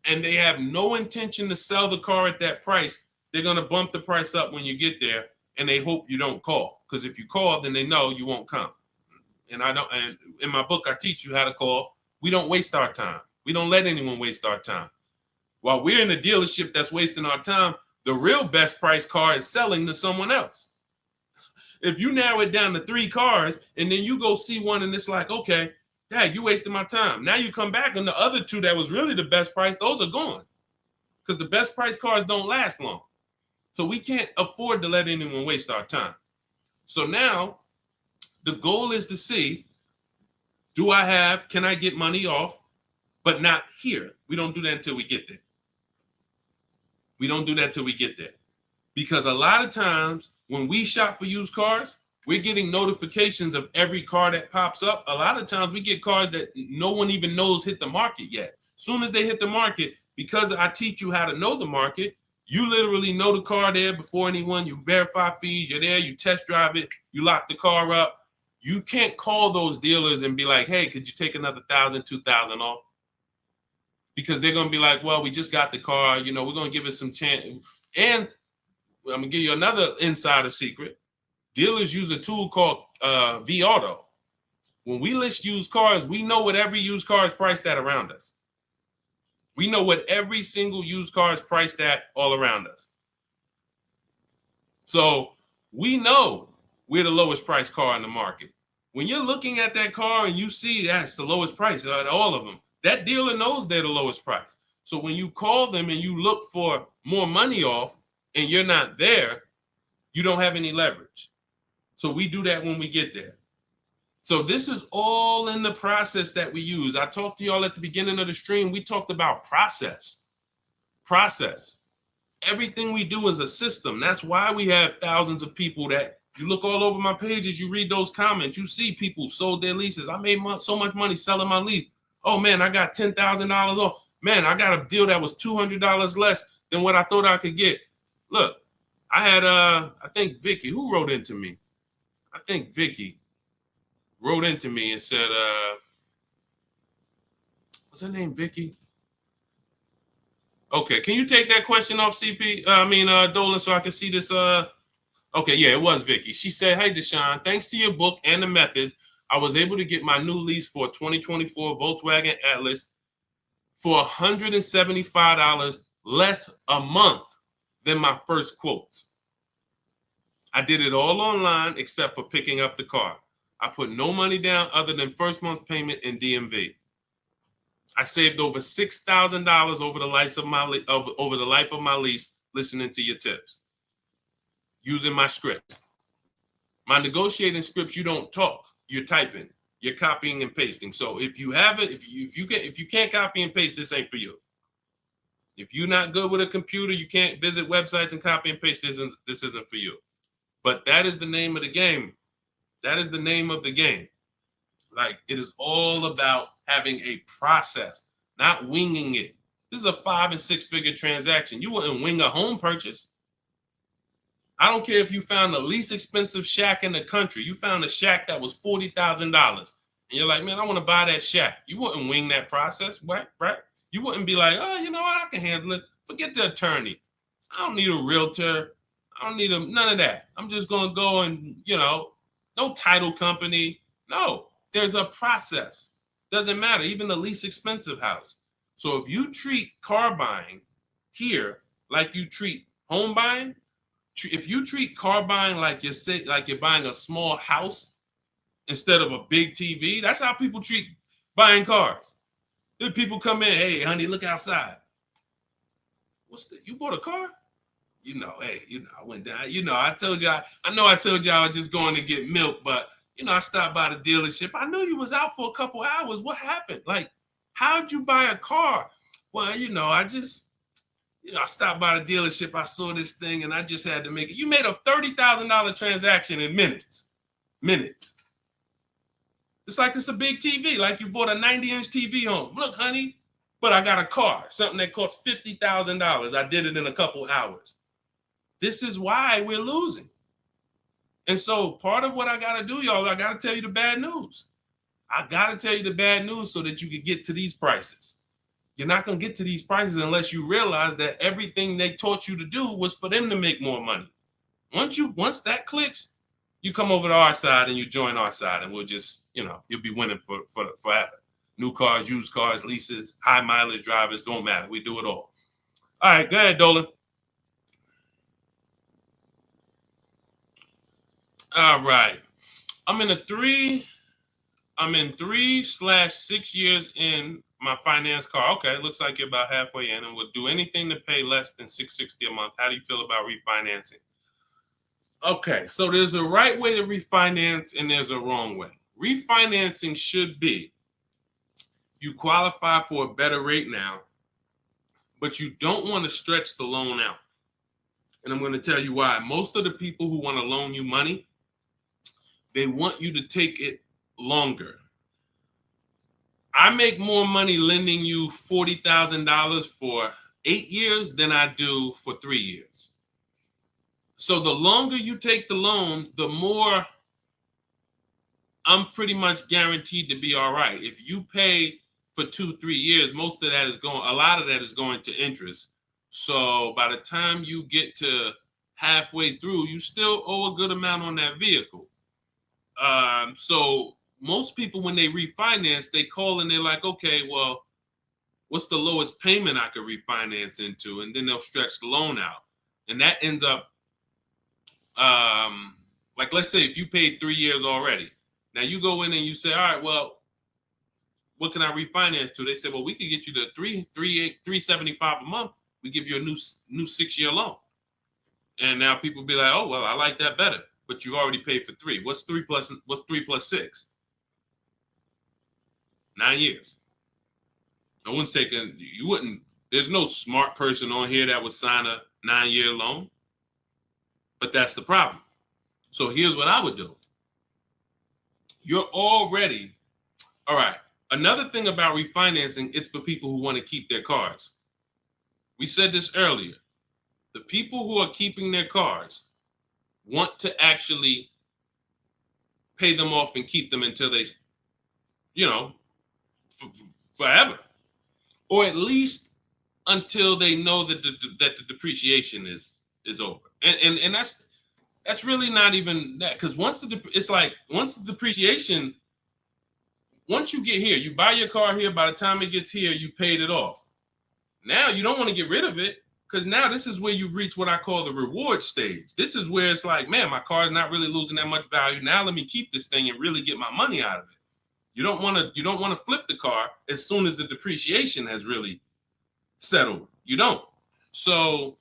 Speaker 1: and they have no intention to sell the car at that price. They're going to bump the price up when you get there, and they hope you don't call. Because if you call, then they know you won't come. And in my book, I teach you how to call. We don't waste our time. We don't let anyone waste our time. While we're in a dealership that's wasting our time, the real best price car is selling to someone else. If you narrow it down to 3 cars and then you go see one and it's like, okay, Dad, you wasted my time. Now you come back and the other 2 that was really the best price, those are gone. Because the best price cars don't last long. So we can't afford to let anyone waste our time. So now the goal is to see, can I get money off, but not here. We don't do that until we get there. Because a lot of times when we shop for used cars, we're getting notifications of every car that pops up. A lot of times we get cars that no one even knows hit the market yet. Soon as they hit the market, because I teach you how to know the market, you literally know the car there before anyone. You verify fees, you're there, you test drive it, you lock the car up. You can't call those dealers and be like, hey, could you take another $1,000, $2,000 off? Because they're going to be like, well, we just got the car. We're going to give it some chance. And I'm going to give you another insider secret. Dealers use a tool called V-Auto. When we list used cars, we know what every used car is priced at around us. We know what every single used car is priced at all around us. So we know we're the lowest priced car in the market. When you're looking at that car and you see that's the lowest price out of all of them, that dealer knows they're the lowest price. So when you call them and you look for more money off and you're not there, you don't have any leverage. So we do that when we get there. So this is all in the process that we use. I talked to y'all at the beginning of the stream. We talked about process. Everything we do is a system. That's why we have thousands of people that you look all over my pages, you read those comments, you see people sold their leases. I made so much money selling my lease. Oh man, I got $10,000 off. Man, I got a deal that was $200 less than what I thought I could get. Look, I had, I think Vicky, who wrote into me? I think Vicky wrote into me and said, What's her name, Vicky? Okay, can you take that question off, CP? Dolan, so I can see this. Okay, yeah, it was Vicky. She said, "Hey, Deshone, thanks to your book and the methods, I was able to get my new lease for a 2024 Volkswagen Atlas for $175 less a month than my first quotes. I did it all online except for picking up the car. I put no money down other than first month's payment and DMV. I saved over $6,000 over the life of my lease listening to your tips, using my scripts. My negotiating scripts, you don't talk, you're typing, you're copying and pasting. So if you have it, if you can't copy and paste, this ain't for you. If you're not good with a computer, you can't visit websites and copy and paste. This isn't for you. But that is the name of the game. That is the name of the game. Like, it is all about having a process, not winging it. This is a 5 and 6 figure transaction. You wouldn't wing a home purchase. I don't care if you found the least expensive shack in the country. You found a shack that was $40,000. And you're like, man, I want to buy that shack. You wouldn't wing that process, right? You wouldn't be like, oh, you know what? I can handle it. Forget the attorney. I don't need a realtor. I don't need none of that. I'm just going to go and, no title company. No, there's a process. Doesn't matter. Even the least expensive house. So if you treat car buying here like you treat home buying, if you treat car buying like you're buying a small house instead of a big TV, that's how people treat buying cars. Then people come in, hey, honey, look outside. You bought a car? Hey, I went down. I told you, I told you I was just going to get milk, but I stopped by the dealership. I knew you was out for a couple hours. What happened? Like, how'd you buy a car? Well, I stopped by the dealership. I saw this thing and I just had to make it. You made a $30,000 transaction in minutes. It's like it's a big TV, like you bought a 90-inch TV home. Look, honey, but I got a car, something that costs $50,000. I did it in a couple hours. This is why we're losing. And so part of what I got to do, y'all, I got to tell you the bad news. I got to tell you the bad news so that you can get to these prices. You're not going to get to these prices unless you realize that everything they taught you to do was for them to make more money. Once that clicks, you come over to our side and you join our side, and we'll just, you'll be winning for forever. New cars, used cars, leases, high mileage drivers, don't matter. We do it all. All right, go ahead, Dolan. All right. I'm in 3/6 years in my finance car. Okay, it looks like you're about halfway in, and would do anything to pay less than $660 a month. How do you feel about refinancing? Okay, so there's a right way to refinance and there's a wrong way. Refinancing should be you qualify for a better rate now, but you don't want to stretch the loan out. And I'm going to tell you why. Most of the people who want to loan you money, they want you to take it longer. I make more money lending you $40,000 for 8 years than I do for 3 years. So the longer you take the loan, the more I'm pretty much guaranteed to be all right. If you pay for 2-3 years, a lot of that is going to interest. So by the time you get to halfway through, you still owe a good amount on that vehicle. So most people, when they refinance, they call and they're like, okay, well, what's the lowest payment I could refinance into? And then they'll stretch the loan out. And that ends up, like, let's say if you paid 3 years already. Now you go in and you say, all right, well, what can I refinance to? They say, well, we could get you the $375 a month. We give you a new 6-year loan. And now people be like, oh, well, I like that better. But you already paid for 3. What's 3 plus 6? 9 years. No one's taking, there's no smart person on here that would sign a 9-year loan. But that's the problem. So here's what I would do. You're already, all right. Another thing about refinancing, it's for people who want to keep their cars. We said this earlier. The people who are keeping their cars want to actually pay them off and keep them until they, forever. or at least until they know that the depreciation is over. And that's really not even that, because once the depreciation, once you get here, you buy your car here, by the time it gets here, you paid it off. Now you don't want to get rid of it, because now this is where you've reached what I call the reward stage. This is where it's like, man, my car is not really losing that much value. Now let me keep this thing and really get my money out of it. You don't want to flip the car as soon as the depreciation has really settled. You don't. So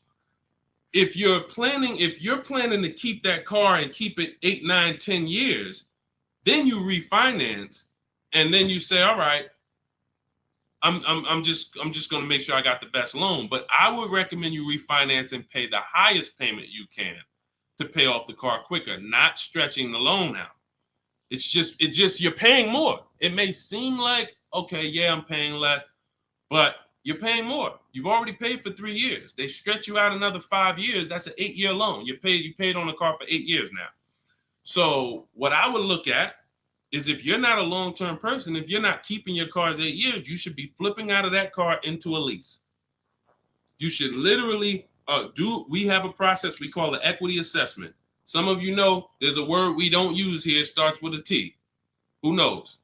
Speaker 1: if you're planning to keep that car and keep it 8, 9, 10 years, then you refinance, and then you say, all right, I'm just going to make sure I got the best loan. But I would recommend you refinance and pay the highest payment you can to pay off the car quicker, not stretching the loan out. It's just you're paying more. It may seem like, okay, yeah, I'm paying less, but you're paying more. You've already paid for 3 years. They stretch you out another 5 years. That's an 8-year loan. You paid on the car for 8 years now. So what I would look at is, if you're not a long-term person, if you're not keeping your cars 8 years, you should be flipping out of that car into a lease. You should literally we have a process we call the equity assessment. Some of you know there's a word we don't use here. It starts with a T. Who knows?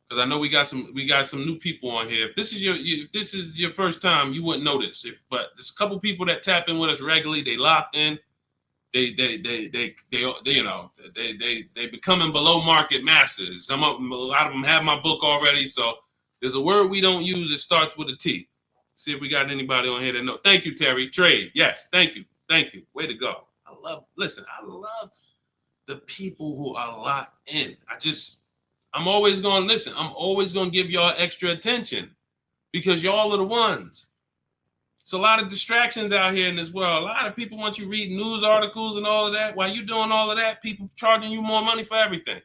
Speaker 1: Because I know we got some new people on here. If this is your first time, you wouldn't know this. But there's a couple people that tap in with us regularly. They locked in. They becoming below market masters. A lot of them have my book already. So there's a word we don't use. It starts with a T. See if we got anybody on here that know. Thank you, Terry. Trade. Yes. Thank you. Way to go. I love the people who are locked in. I'm always going to listen. I'm always going to give y'all extra attention, because y'all are the ones. It's a lot of distractions out here in this world. A lot of people want you reading news articles and all of that. While you doing all of that, people charging you more money for everything.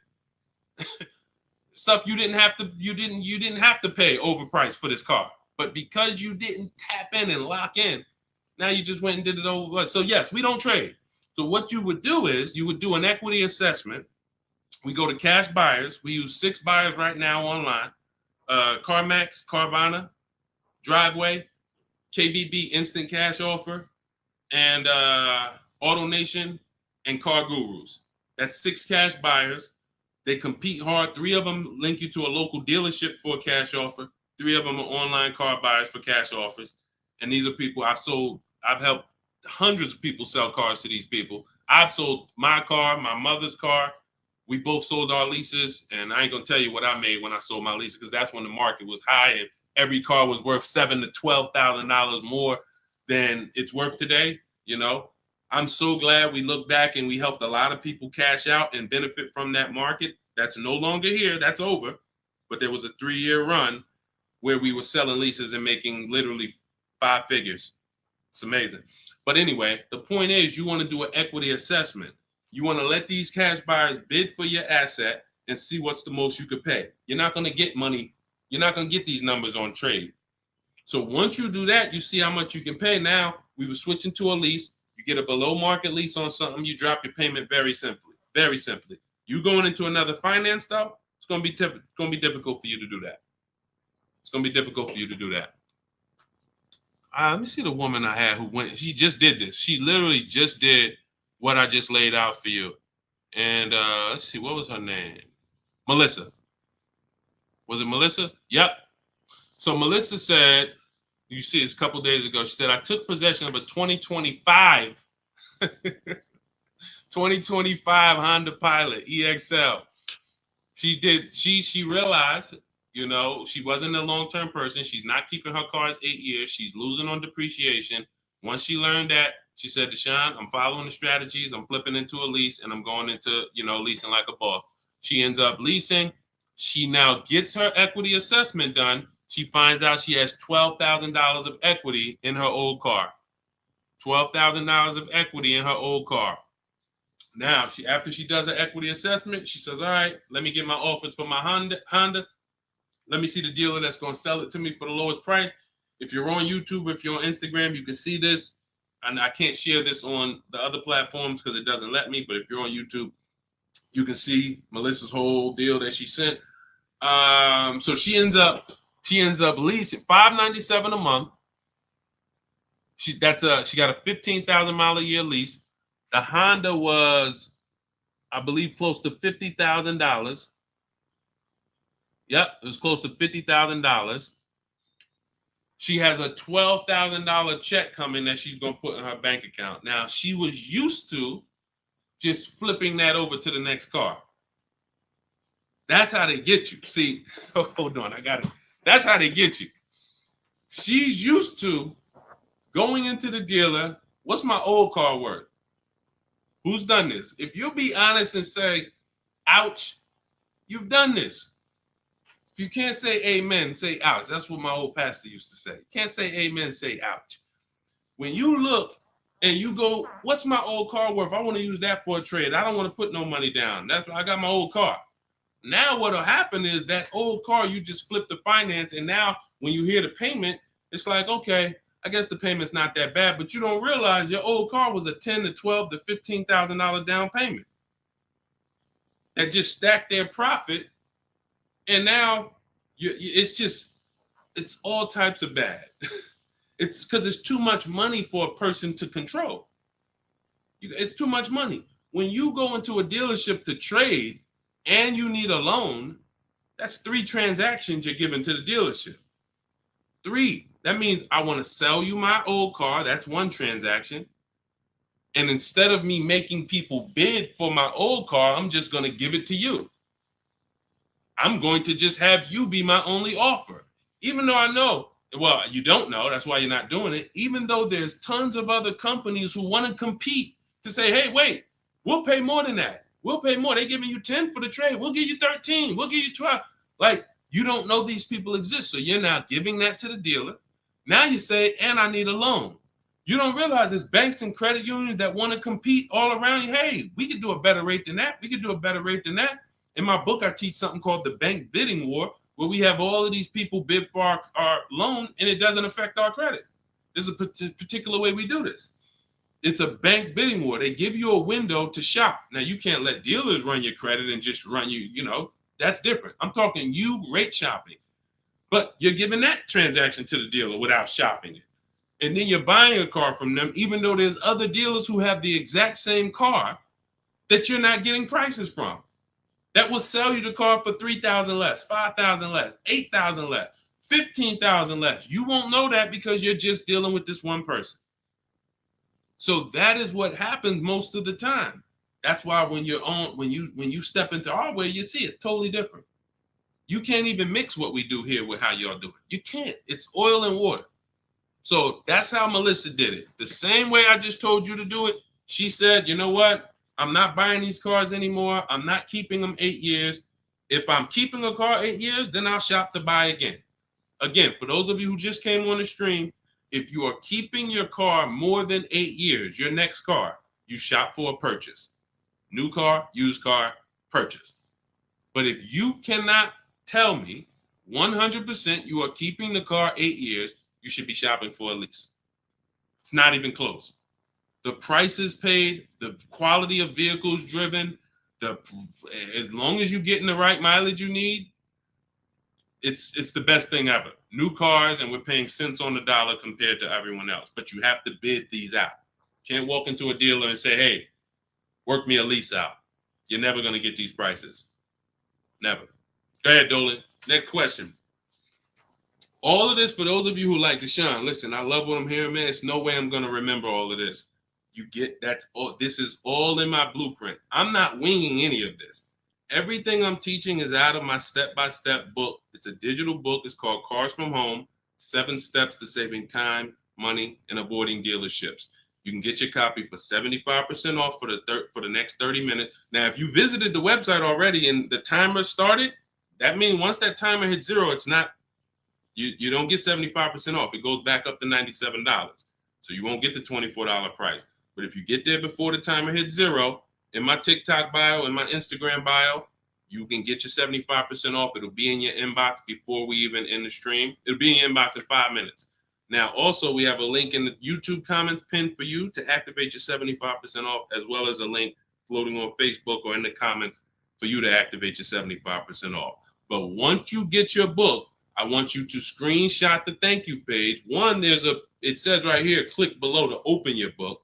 Speaker 1: Stuff you didn't have to pay overpriced for this car. But because you didn't tap in and lock in, now you just went and did it over. So yes, we don't trade. So what you would do is you would do an equity assessment. We go to cash buyers. We use 6 buyers right now online. CarMax, Carvana, Driveway, KBB Instant Cash Offer, and AutoNation and Car Gurus. That's 6 cash buyers. They compete hard. 3 of them link you to a local dealership for a cash offer. 3 of them are online car buyers for cash offers. And these are people I've helped hundreds of people sell cars to these people. I've sold my car, my mother's car. We both sold our leases, and I ain't gonna tell you what I made when I sold my leases, because that's when the market was high and every car was worth $7,000 to $12,000 more than it's worth today. You know, I'm so glad we look back and we helped a lot of people cash out and benefit from that market. That's no longer here. That's over. But there was a 3-year run where we were selling leases and making literally 5 figures. It's amazing. But anyway, the point is, you want to do an equity assessment. You want to let these cash buyers bid for your asset and see what's the most you could pay. You're not going to get money. You're not going to get these numbers on trade. So once you do that, you see how much you can pay. Now, we were switching to a lease. You get a below market lease on something, you drop your payment very simply. Very simply. You going into another finance though, it's going to be difficult for you to do that. It's going to be difficult for you to do that. Let me see the woman I had who went. She just did this. She literally just did what I just laid out for you. And let's see, what was her name? Melissa. Was it Melissa? Yep. So Melissa said, you see this a couple days ago, she said, I took possession of a 2025 Honda Pilot EXL. She realized, you know, she wasn't a long-term person. She's not keeping her cars 8 years. She's losing on depreciation. Once she learned that, she said, Deshone, I'm following the strategies. I'm flipping into a lease and I'm going into, leasing like a boss. She ends up leasing. She now gets her equity assessment done. She finds out she has $12,000 of equity in her old car. $12,000 of equity in her old car. Now, after she does her equity assessment, she says, all right, let me get my offers for my Honda. Let me see the dealer that's going to sell it to me for the lowest price. If you're on YouTube, if you're on Instagram, you can see this. And I can't share this on the other platforms because it doesn't let me. But if you're on YouTube, you can see Melissa's whole deal that she sent. So she ends up She ends up leasing $597 a month. She got a 15,000 mile a year lease. The Honda was, I believe, close to $50,000. Yep, it was close to $50,000. She has a $12,000 check coming that she's gonna put in her bank account. Now she was used to just flipping that over to the next car. That's how they get you. See, hold on, I got it. That's how they get you. She's used to going into the dealer. What's my old car worth? Who's done this? If you'll be honest and say, ouch, you've done this. If you can't say amen, say ouch. That's what my old pastor used to say. Can't say amen, say ouch. When you look and you go, what's my old car worth? I want to use that for a trade. I don't want to put no money down. That's why I got my old car. Now what'll happen is that old car, you just flip the finance, and now when you hear the payment, it's like, okay, I guess the payment's not that bad, but you don't realize your old car was a $10,000 to $12,000 to $15,000 down payment that just stacked their profit, and now it's all types of bad. It's because it's too much money for a person to control. It's too much money. When you go into a dealership to trade and you need a loan, that's 3 transactions you're giving to the dealership. 3. That means I want to sell you my old car. That's 1 transaction. And instead of me making people bid for my old car, I'm just going to give it to you. I'm going to just have you be my only offer. Even though I know, well, you don't know, that's why you're not doing it. Even though there's tons of other companies who want to compete to say, hey, wait, we'll pay more than that. We'll pay more. They're giving you 10 for the trade. We'll give you 13. We'll give you 12. Like, you don't know these people exist. So you're now giving that to the dealer. Now you say, and I need a loan. You don't realize there's banks and credit unions that want to compete all around you. Hey, we could do a better rate than that. We could do a better rate than that. In my book, I teach something called the bank bidding war, where we have all of these people bid for our loan, and it doesn't affect our credit. There's a particular way we do this. It's a bank bidding war. They give you a window to shop. Now, you can't let dealers run your credit and just run you, that's different. I'm talking you rate shopping. But you're giving that transaction to the dealer without shopping it. And then you're buying a car from them, even though there's other dealers who have the exact same car that you're not getting prices from. That will sell you the car for $3,000 less, $5,000 less, $8,000 less, $15,000 less. You won't know that because you're just dealing with this one person. So that is what happens most of the time. That's why when you step into our way, you see it's totally different. You can't even mix what we do here with how y'all do it. You can't. It's oil and water. So that's how Melissa did it. The same way I just told you to do it. She said, you know what? I'm not buying these cars anymore. I'm not keeping them 8 years. If I'm keeping a car 8 years, then I'll shop to buy again. Again, for those of you who just came on the stream, if you are keeping your car more than 8 years, your next car, you shop for a purchase. New car, used car, purchase. But if you cannot tell me 100% you are keeping the car 8 years, you should be shopping for a lease. It's not even close. The prices paid, the quality of vehicles driven, as long as you're getting the right mileage you need, it's the best thing ever. New cars, and we're paying cents on the dollar compared to everyone else. But you have to bid these out. Can't walk into a dealer and say, hey, work me a lease out. You're never going to get these prices. Never. Go ahead, Dolan. Next question. All of this, for those of you who like Deshone, listen, I love what I'm hearing, man. It's no way I'm going to remember all of this. You get that's all. This is all in my blueprint. I'm not winging any of this. Everything I'm teaching is out of my step-by-step book. It's a digital book. It's called Cars from Home, 7 Steps to Saving Time, Money, and Avoiding Dealerships. You can get your copy for 75% off for the next 30 minutes. Now, if you visited the website already and the timer started, that means once that timer hits 0, it's not, you don't get 75% off. It goes back up to $97. So you won't get the $24 price. But if you get there before the timer hits 0, in my TikTok bio, in my Instagram bio, you can get your 75% off. It'll be in your inbox before we even end the stream. It'll be in your inbox in 5 minutes. Now, also, we have a link in the YouTube comments pinned for you to activate your 75% off, as well as a link floating on Facebook or in the comments for you to activate your 75% off. But once you get your book, I want you to screenshot the thank you page. One, it says right here, click below to open your book.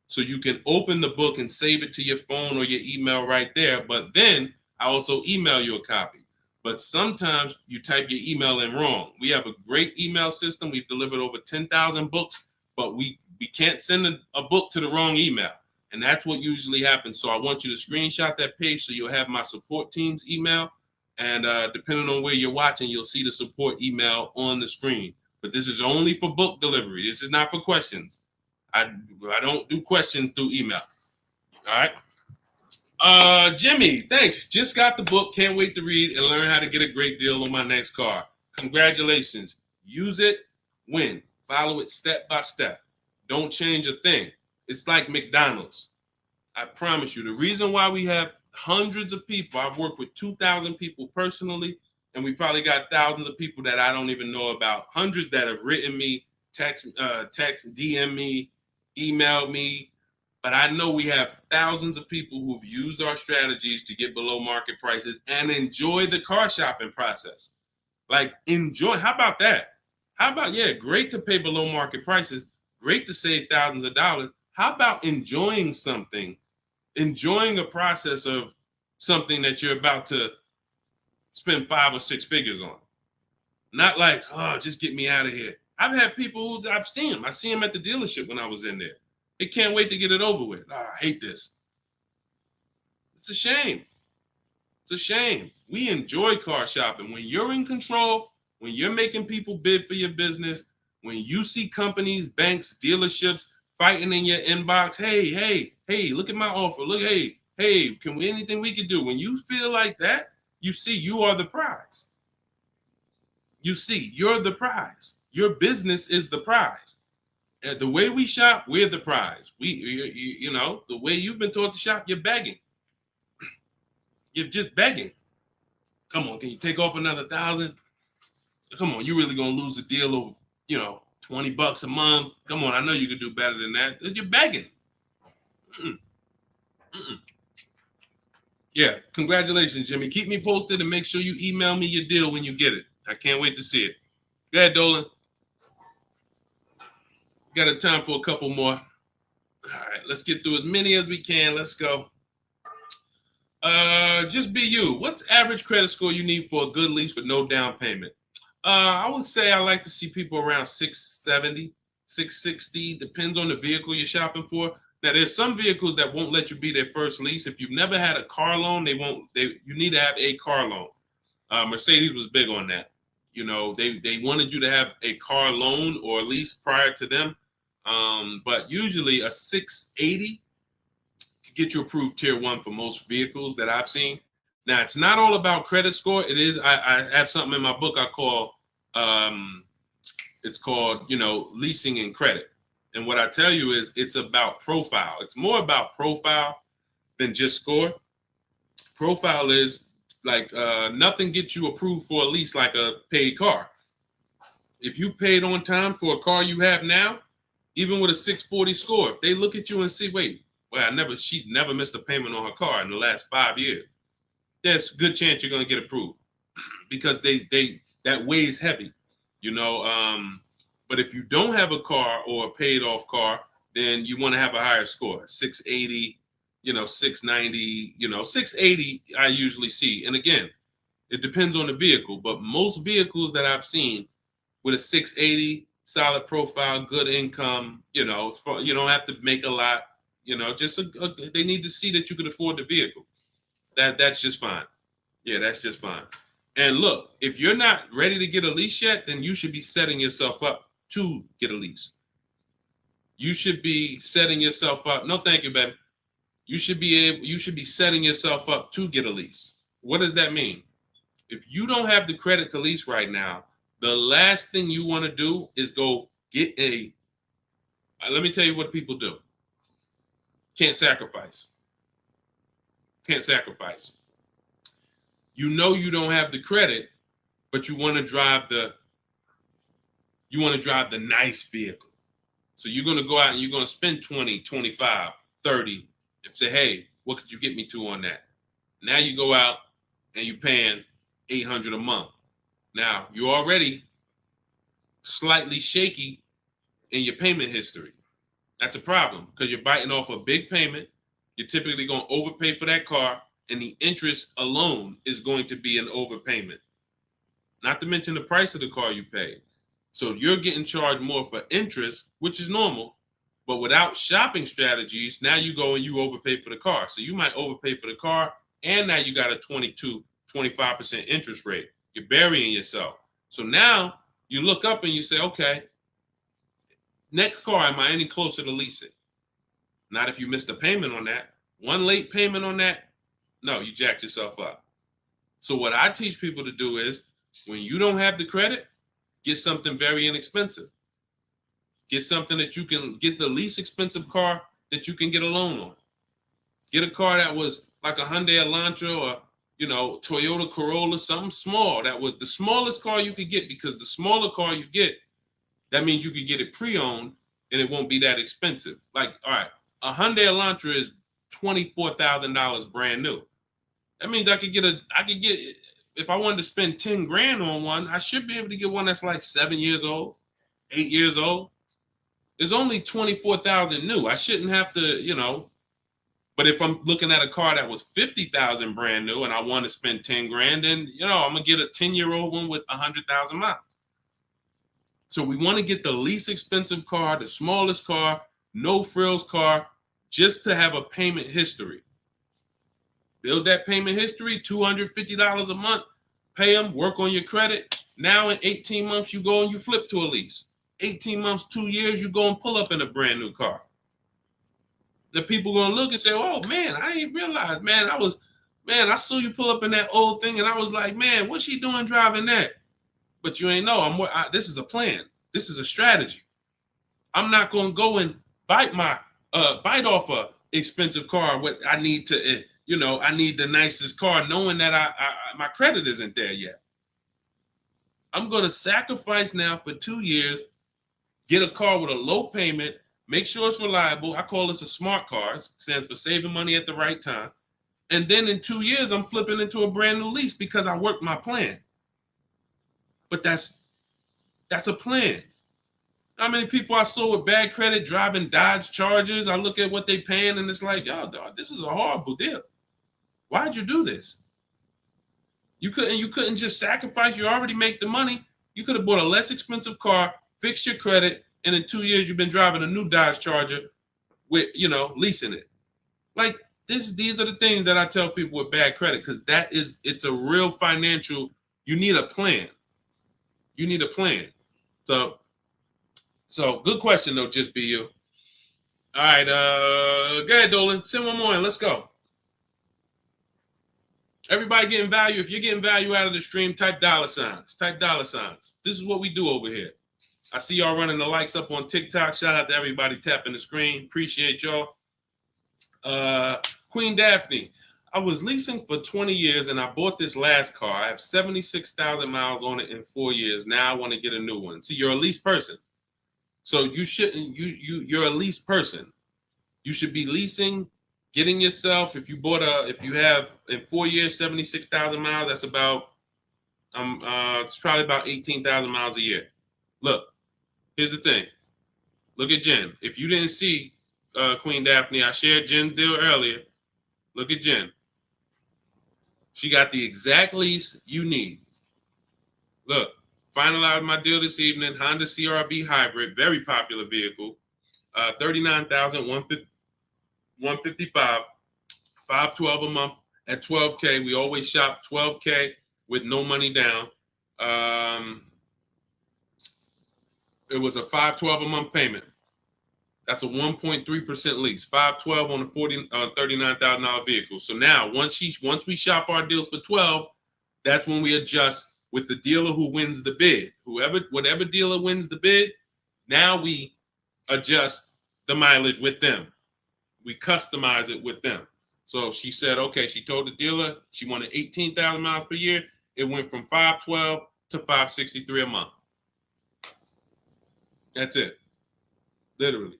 Speaker 1: So you can open the book and save it to your phone or your email right there. But then I also email you a copy. But sometimes you type your email in wrong. We have a great email system. We've delivered over 10,000 books, but we can't send a book to the wrong email. And that's what usually happens. So I want you to screenshot that page so you'll have my support team's email. And depending on where you're watching, you'll see the support email on the screen. But this is only for book delivery. This is not for questions. I don't do questions through email. All right. Jimmy, thanks. Just got the book. Can't wait to read and learn how to get a great deal on my next car. Congratulations. Use it, win. Follow it step by step. Don't change a thing. It's like McDonald's. I promise you. The reason why we have hundreds of people, I've worked with 2,000 people personally, and we probably got thousands of people that I don't even know about. Hundreds that have written me, text, DM me, emailed me. But I know we have thousands of people who've used our strategies to get below market prices and enjoy the car shopping process. Like, enjoy. How about that? How about, yeah, great to pay below market prices, great to save thousands of dollars. How about enjoying something, enjoying a process of something that you're about to spend 5 or 6 figures on? Not like, oh, just get me out of here. I've had people who I've seen them. I see them at the dealership when I was in there. They can't wait to get it over with. Oh, I hate this. It's a shame. It's a shame. We enjoy car shopping. When you're in control, when you're making people bid for your business, when you see companies, banks, dealerships fighting in your inbox, hey, look at my offer. Look, hey, can we anything we can do? When you feel like that, you see you are the prize. You see, you're the prize. Your business is the prize. The way we shop, we're the prize. You know, the way you've been taught to shop, you're begging. You're just begging. Come on, can you take off another 1,000? Come on, you really gonna lose a deal over, $20 a month? Come on, I know you could do better than that. You're begging. Mm-mm. Mm-mm. Yeah, congratulations, Jimmy. Keep me posted and make sure you email me your deal when you get it. I can't wait to see it. Go ahead, Dolan. Got a time for a couple more. All right, let's get through as many as we can. Let's go. Just be you. What's average credit score you need for a good lease with no down payment? I would say I like to see people around 670, 660. Depends on the vehicle you're shopping for. Now, there's some vehicles that won't let you be their first lease. If you've never had a car loan, you need to have a car loan. Mercedes was big on that. They wanted you to have a car loan or lease prior to them. But usually a 680 can get you approved tier 1 for most vehicles that I've seen. Now, it's not all about credit score. It is. I have something in my book I call, it's called, leasing and credit. And what I tell you is it's about profile. It's more about profile than just score. Profile is like nothing gets you approved for a lease like a paid car. If you paid on time for a car you have now, even with a 640 score, if they look at you and see, wait, well, she's never missed a payment on her car in the last 5 years. There's a good chance you're going to get approved because that weighs heavy, But if you don't have a car or a paid off car, then you want to have a higher score, 680, 690, 680 I usually see. And again, it depends on the vehicle, but most vehicles that I've seen with a 680, solid profile, good income, you don't have to make a lot, they need to see that you can afford the vehicle. That's just fine. Yeah, that's just fine. And look, if you're not ready to get a lease yet, then you should be setting yourself up to get a lease. You should be setting yourself up. No, thank you, baby. You should be setting yourself up to get a lease. What does that mean? If you don't have the credit to lease right now, the last thing you want to do is go get let me tell you what people do. Can't sacrifice. Can't sacrifice. You don't have the credit, but you want to drive the nice vehicle. So you're going to go out and you're going to spend 20, 25, 30 and say, hey, what could you get me to on that? Now you go out and you're paying $800 a month. Now, you're already slightly shaky in your payment history. That's a problem because you're biting off a big payment. You're typically going to overpay for that car, and the interest alone is going to be an overpayment. Not to mention the price of the car you pay. So you're getting charged more for interest, which is normal. But without shopping strategies, now you go and you overpay for the car. So you might overpay for the car, and now you got a 25% interest rate. You're burying yourself. So now you look up and you say, okay, next car, am I any closer to leasing? Not if you missed a payment on that. One late payment on that, no, you jacked yourself up. So what I teach people to do is, when you don't have the credit, get something very inexpensive. Get something that you can get, the least expensive car that you can get a loan on. Get a car that was like a Hyundai Elantra or, Toyota Corolla, something small. That was the smallest car you could get, because the smaller car you get, that means you could get it pre-owned and it won't be that expensive. Like, all right, a Hyundai Elantra is $24,000 brand new. That means I could get, if I wanted to spend 10 grand on one, I should be able to get one that's like 7 years old, 8 years old. It's only 24,000 new. I shouldn't have to, but if I'm looking at a car that was 50,000 brand new and I want to spend 10 grand, then, I'm going to get a 10-year-old one with 100,000 miles. So we want to get the least expensive car, the smallest car, no frills car, just to have a payment history. Build that payment history, $250 a month, pay them, work on your credit. Now in 18 months, you go and you flip to a lease. 18 months, 2 years, you go and pull up in a brand new car. The people going to look and say, oh, man, I ain't realized, man, I saw you pull up in that old thing, and I was like, man, what's she doing driving that? But you ain't know, this is a plan. This is a strategy. I'm not going to go and bite off a expensive car. What I need to, I need the nicest car, knowing that my credit isn't there yet. I'm going to sacrifice now for 2 years, get a car with a low payment, make sure it's reliable. I call this a smart car. It stands for saving money at the right time. And then in 2 years, I'm flipping into a brand new lease because I worked my plan. But that's a plan. How many people I saw with bad credit driving Dodge Chargers? I look at what they paying and it's like, yo, dog, this is a horrible deal. Why'd you do this? You couldn't just sacrifice. You already make the money. You could have bought a less expensive car, fixed your credit, and in 2 years you've been driving a new Dodge Charger with, leasing it. Like these are the things that I tell people with bad credit, because it's a real financial, you need a plan. You need a plan. So good question though, just be you. All right, go ahead, Dolan. Send one more in. Let's go. Everybody getting value. If you're getting value out of the stream, type dollar signs. Type dollar signs. This is what we do over here. I see y'all running the likes up on TikTok. Shout out to everybody tapping the screen. Appreciate y'all. Queen Daphne, I was leasing for 20 years and I bought this last car. I have 76,000 miles on it in 4 years. Now I want to get a new one. See, you're a lease person. So you shouldn't, you're a lease person. You should be leasing, getting yourself, if you have in 4 years, 76,000 miles, that's about, it's probably about 18,000 miles a year. Look, here's the thing. Look at Jen. If you didn't see Queen Daphne, I shared Jen's deal earlier. Look at Jen. She got the exact lease you need. Look, finalized my deal this evening. Honda CR-V hybrid, very popular vehicle. 39,155, 512 a month at 12K. We always shop 12K with no money down. It was a 512 a month payment. That's a 1.3% lease. 512 on a $39,000 vehicle. So now once we shop our deals for 12, that's when we adjust with the dealer who wins the bid. Whatever dealer wins the bid, now we adjust the mileage with them. We customize it with them. So she said, okay, she told the dealer she wanted 18,000 miles per year. It went from 512 to 563 a month. That's it. Literally.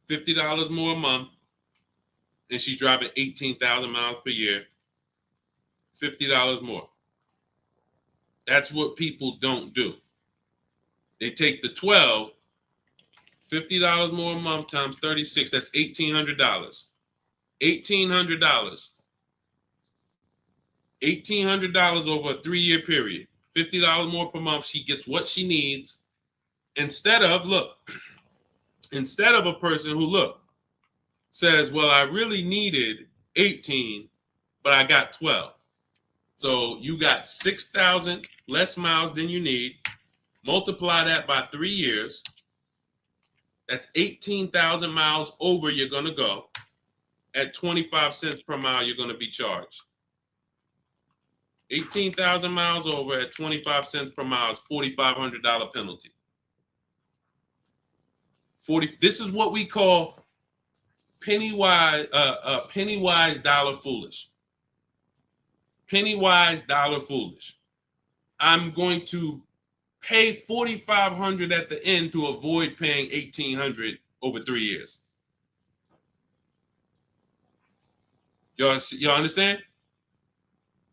Speaker 1: $50 more a month. And she's driving 18,000 miles per year. $50 more. That's what people don't do. They take the 12, $50 more a month times 36, that's $1,800. $1,800. $1,800 over a 3-year period. $50 more per month. She gets what she needs instead of a person who says, well, I really needed 18, but I got 12. So you got 6,000 less miles than you need. Multiply that by 3 years. That's 18,000 miles over you're going to go. At 25 cents per mile, you're going to be charged. 18,000 miles over at 25 cents per mile is $4,500 penalty. This is what we call penny wise, dollar foolish. Penny wise, dollar foolish. I'm going to pay $4,500 at the end to avoid paying $1,800 over 3 years. Y'all understand?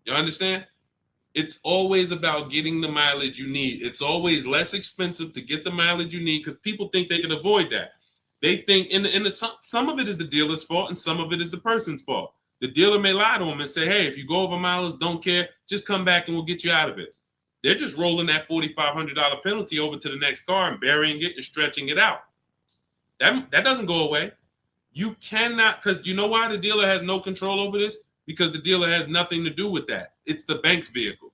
Speaker 1: You understand? It's always about getting the mileage you need. It's always less expensive to get the mileage you need because people think they can avoid that. They think, some of it is the dealer's fault and some of it is the person's fault. The dealer may lie to them and say, hey, if you go over mileage, don't care, just come back and we'll get you out of it. They're just rolling that $4,500 penalty over to the next car and burying it and stretching it out. That doesn't go away. You cannot, because you know why the dealer has no control over this? Because the dealer has nothing to do with that. It's the bank's vehicle.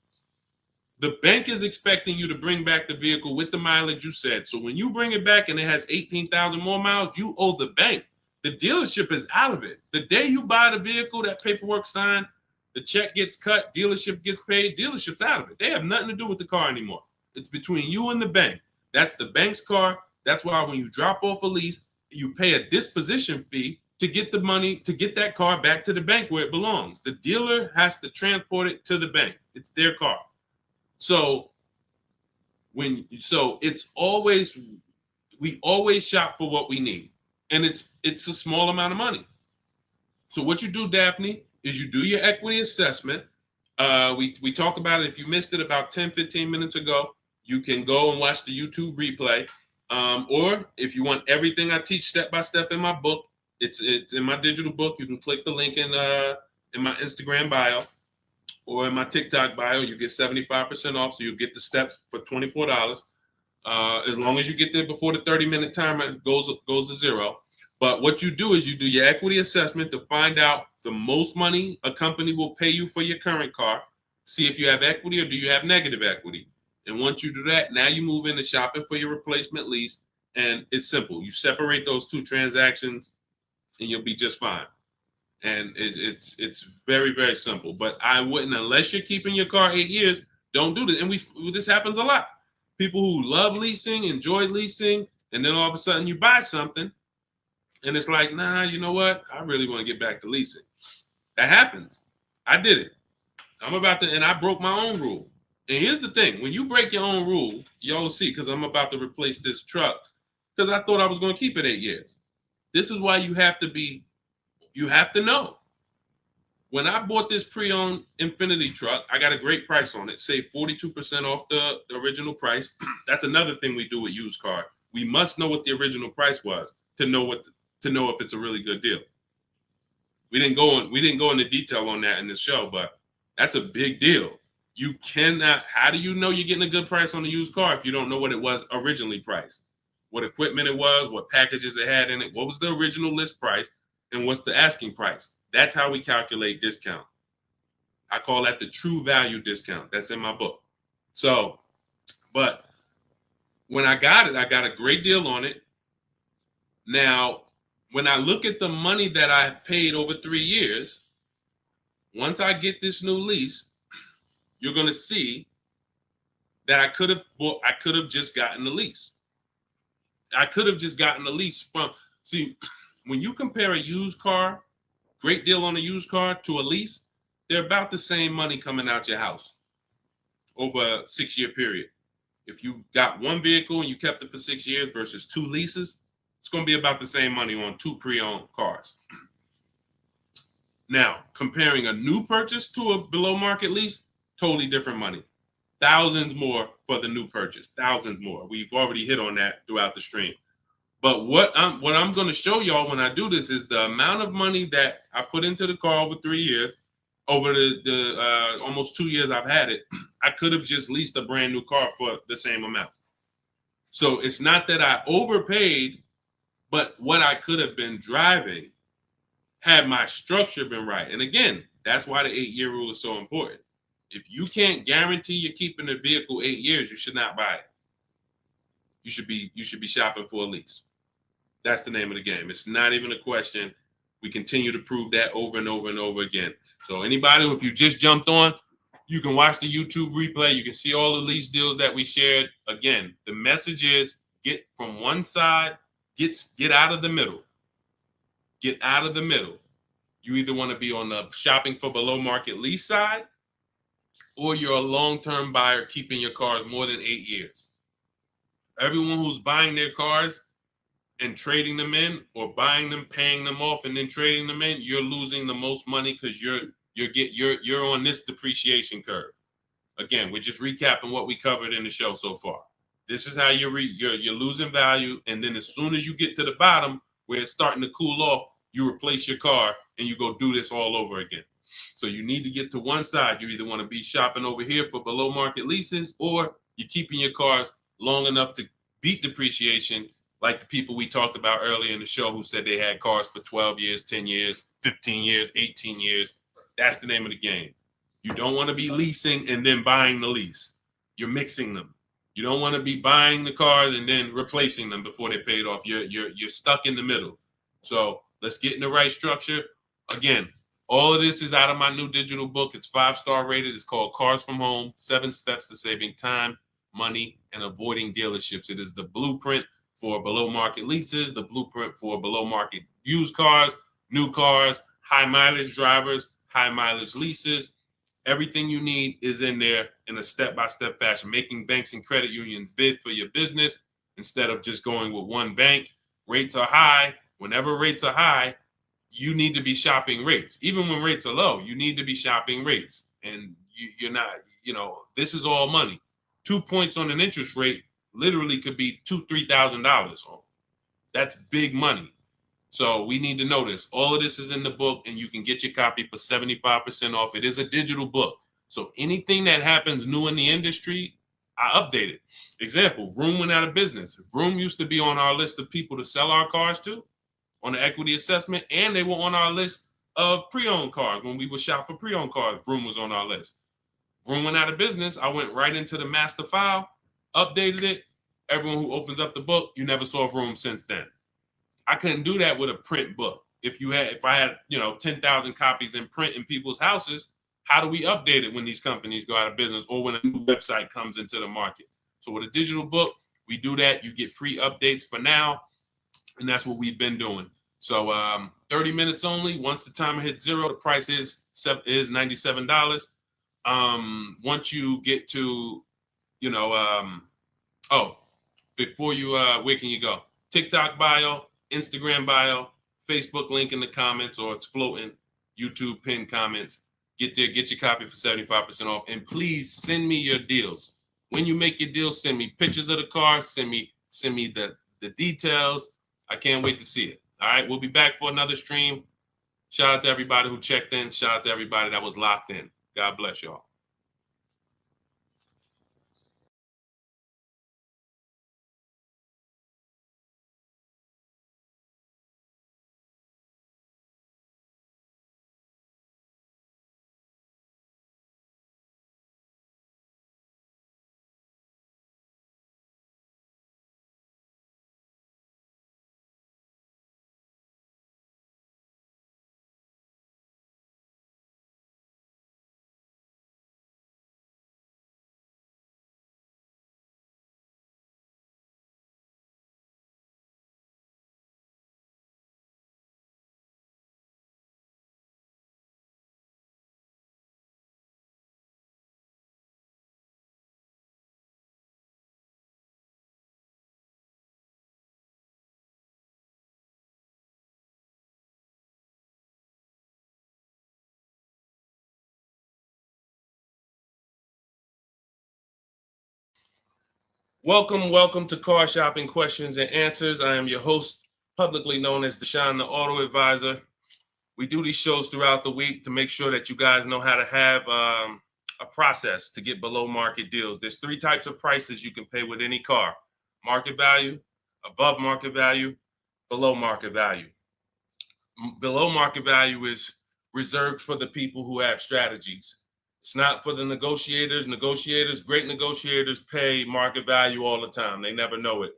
Speaker 1: The bank is expecting you to bring back the vehicle with the mileage you said. So when you bring it back and it has 18,000 more miles, you owe the bank. The dealership is out of it. The day you buy the vehicle, that paperwork signed, the check gets cut, dealership gets paid, dealership's out of it. They have nothing to do with the car anymore. It's between you and the bank. That's the bank's car. That's why when you drop off a lease, you pay a disposition fee to get the money, to get that car back to the bank where it belongs. The dealer has to transport it to the bank. It's their car. So it's always, we always shop for what we need. And it's a small amount of money. So what you do, Daphne, is you do your equity assessment. We talked about it. If you missed it about 10, 15 minutes ago, you can go and watch the YouTube replay. Or if you want everything I teach step by step in my book, it's in my digital book. You can click the link in my Instagram bio or in my TikTok bio. You get 75% off, so you get the steps for $24. As long as you get there before the 30-minute timer goes to zero. But what you do is you do your equity assessment to find out the most money a company will pay you for your current car. See if you have equity or do you have negative equity. And once you do that, now you move into shopping for your replacement lease. And it's simple. You separate those two transactions and you'll be just fine. And it's very, very simple. But I wouldn't, unless you're keeping your car 8 years, don't do this. And this happens a lot. People who love leasing, enjoy leasing, and then all of a sudden you buy something and it's like, nah, you know what? I really want to get back to leasing. That happens. I did it. And I broke my own rule. And here's the thing. When you break your own rule, y'all see, because I'm about to replace this truck, because I thought I was going to keep it 8 years. This is why you have to know. When I bought this pre-owned Infiniti truck, I got a great price on it. Saved 42% off the original price. That's another thing we do with used car. We must know what the original price was to know if it's a really good deal. We didn't go into detail on that in this show, but that's a big deal. You cannot. How do you know you're getting a good price on a used car if you don't know what it was originally priced? What equipment it was, what packages it had in it, what was the original list price, and what's the asking price? That's how we calculate discount. I call that the true value discount. That's in my book. So, but when I got it, I got a great deal on it. Now, when I look at the money that I paid over 3 years, once I get this new lease, you're going to see that I could have just gotten the lease. I could have just gotten the lease when you compare a used car, great deal on a used car, to a lease, they're about the same money coming out your house over a 6-year period. If you got one vehicle and you kept it for 6 years versus 2 leases, it's going to be about the same money on 2 pre-owned cars. Now, comparing a new purchase to a below market lease, totally different money. thousands more for the new purchase, thousands more. We've already hit on that throughout the stream. But what I'm going to show y'all when I do this is the amount of money that I put into the car over 3 years, over the almost 2 years I've had it. I could have just leased a brand new car for the same amount. So it's not that I overpaid, but what I could have been driving had my structure been right. And again, that's why the 8-year rule is so important. If you can't guarantee you're keeping the vehicle 8 years, you should not buy it. You should be shopping for a lease. That's the name of the game. It's not even a question. We continue to prove that over and over and over again. So anybody, if you just jumped on, you can watch the YouTube replay. You can see all the lease deals that we shared. Again, the message is get from one side, get out of the middle. Get out of the middle. You either want to be on the shopping for below market lease side, or you're a long-term buyer keeping your cars more than 8 years. Everyone who's buying their cars and trading them in, or buying them, paying them off, and then trading them in, you're losing the most money because you're on this depreciation curve. Again, we're just recapping what we covered in the show so far. This is how you're losing value, and then as soon as you get to the bottom where it's starting to cool off, you replace your car and you go do this all over again. So you need to get to one side. You either want to be shopping over here for below market leases, or you're keeping your cars long enough to beat depreciation, like the people we talked about earlier in the show who said they had cars for 12 years, 10 years, 15 years, 18 years. That's the name of the game. You don't want to be leasing and then buying the lease. You're mixing them. You don't want to be buying the cars and then replacing them before they're paid off. You're stuck in the middle. So let's get in the right structure. Again, all of this is out of my new digital book. It's 5-star rated. It's called Cars from Home, 7 Steps to Saving Time, Money, and Avoiding Dealerships. It is the blueprint for below market leases, the blueprint for below market used cars, new cars, high mileage drivers, high mileage leases. Everything you need is in there in a step-by-step fashion, making banks and credit unions bid for your business instead of just going with one bank. Rates are high. Whenever rates are high, you need to be shopping rates. Even when rates are low, you need to be shopping rates. And you're not, this is all money. 2 points on an interest rate literally could be $2,000-$3,000. That's big money. So we need to know this. All of this is in the book, and you can get your copy for 75% off. It is a digital book. So anything that happens new in the industry, I update it. Example, Vroom went out of business. Vroom used to be on our list of people to sell our cars to on the equity assessment, and they were on our list of pre-owned cars. When we would shop for pre-owned cars, Vroom was on our list. Vroom went out of business. I went right into the master file, updated it. Everyone who opens up the book, you never saw Vroom since then. I couldn't do that with a print book. If I had 10,000 copies in print in people's houses, how do we update it when these companies go out of business or when a new website comes into the market? So with a digital book, we do that. You get free updates for now, and that's what we've been doing. So 30 minutes only. Once the timer hits 0, the price is $97. Once you get to, before you, where can you go? TikTok bio, Instagram bio, Facebook link in the comments, or it's floating, YouTube pinned comments. Get there, get your copy for 75% off. And please send me your deals. When you make your deals, send me pictures of the car, send me the details. I can't wait to see it. All right, we'll be back for another stream. Shout out to everybody who checked in. Shout out to everybody that was locked in. God bless y'all. Welcome to Car Shopping Questions and Answers. I am your host, publicly known as Deshone the Auto Advisor. We do these shows throughout the week to make sure that you guys know how to have a process to get below market deals. There's three types of prices you can pay with any car: market value, above market value, below market value. Below market value is reserved for the people who have strategies. It's not for the negotiators. Great negotiators pay market value all the time. They never know it.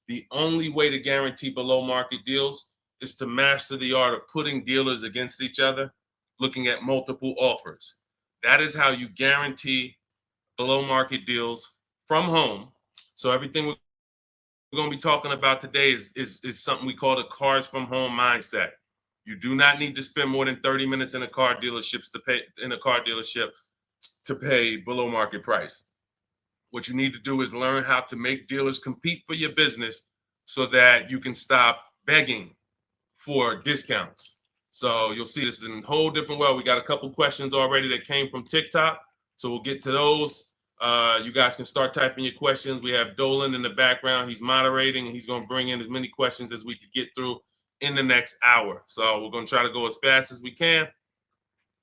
Speaker 1: The only way to guarantee below market deals is to master the art of putting dealers against each other, looking at multiple offers. That is how you guarantee below market deals from home. So everything we're going to be talking about today is something we call the cars from home mindset. You do not need to spend more than 30 minutes in a car dealership to pay below market price. What you need to do is learn how to make dealers compete for your business so that you can stop begging for discounts. So you'll see this in a whole different way. We got a couple questions already that came from TikTok. So we'll get to those. You guys can start typing your questions. We have Dolan in the background. He's moderating and he's going to bring in as many questions as we could get through in the next hour. So we're going to try to go as fast as we can.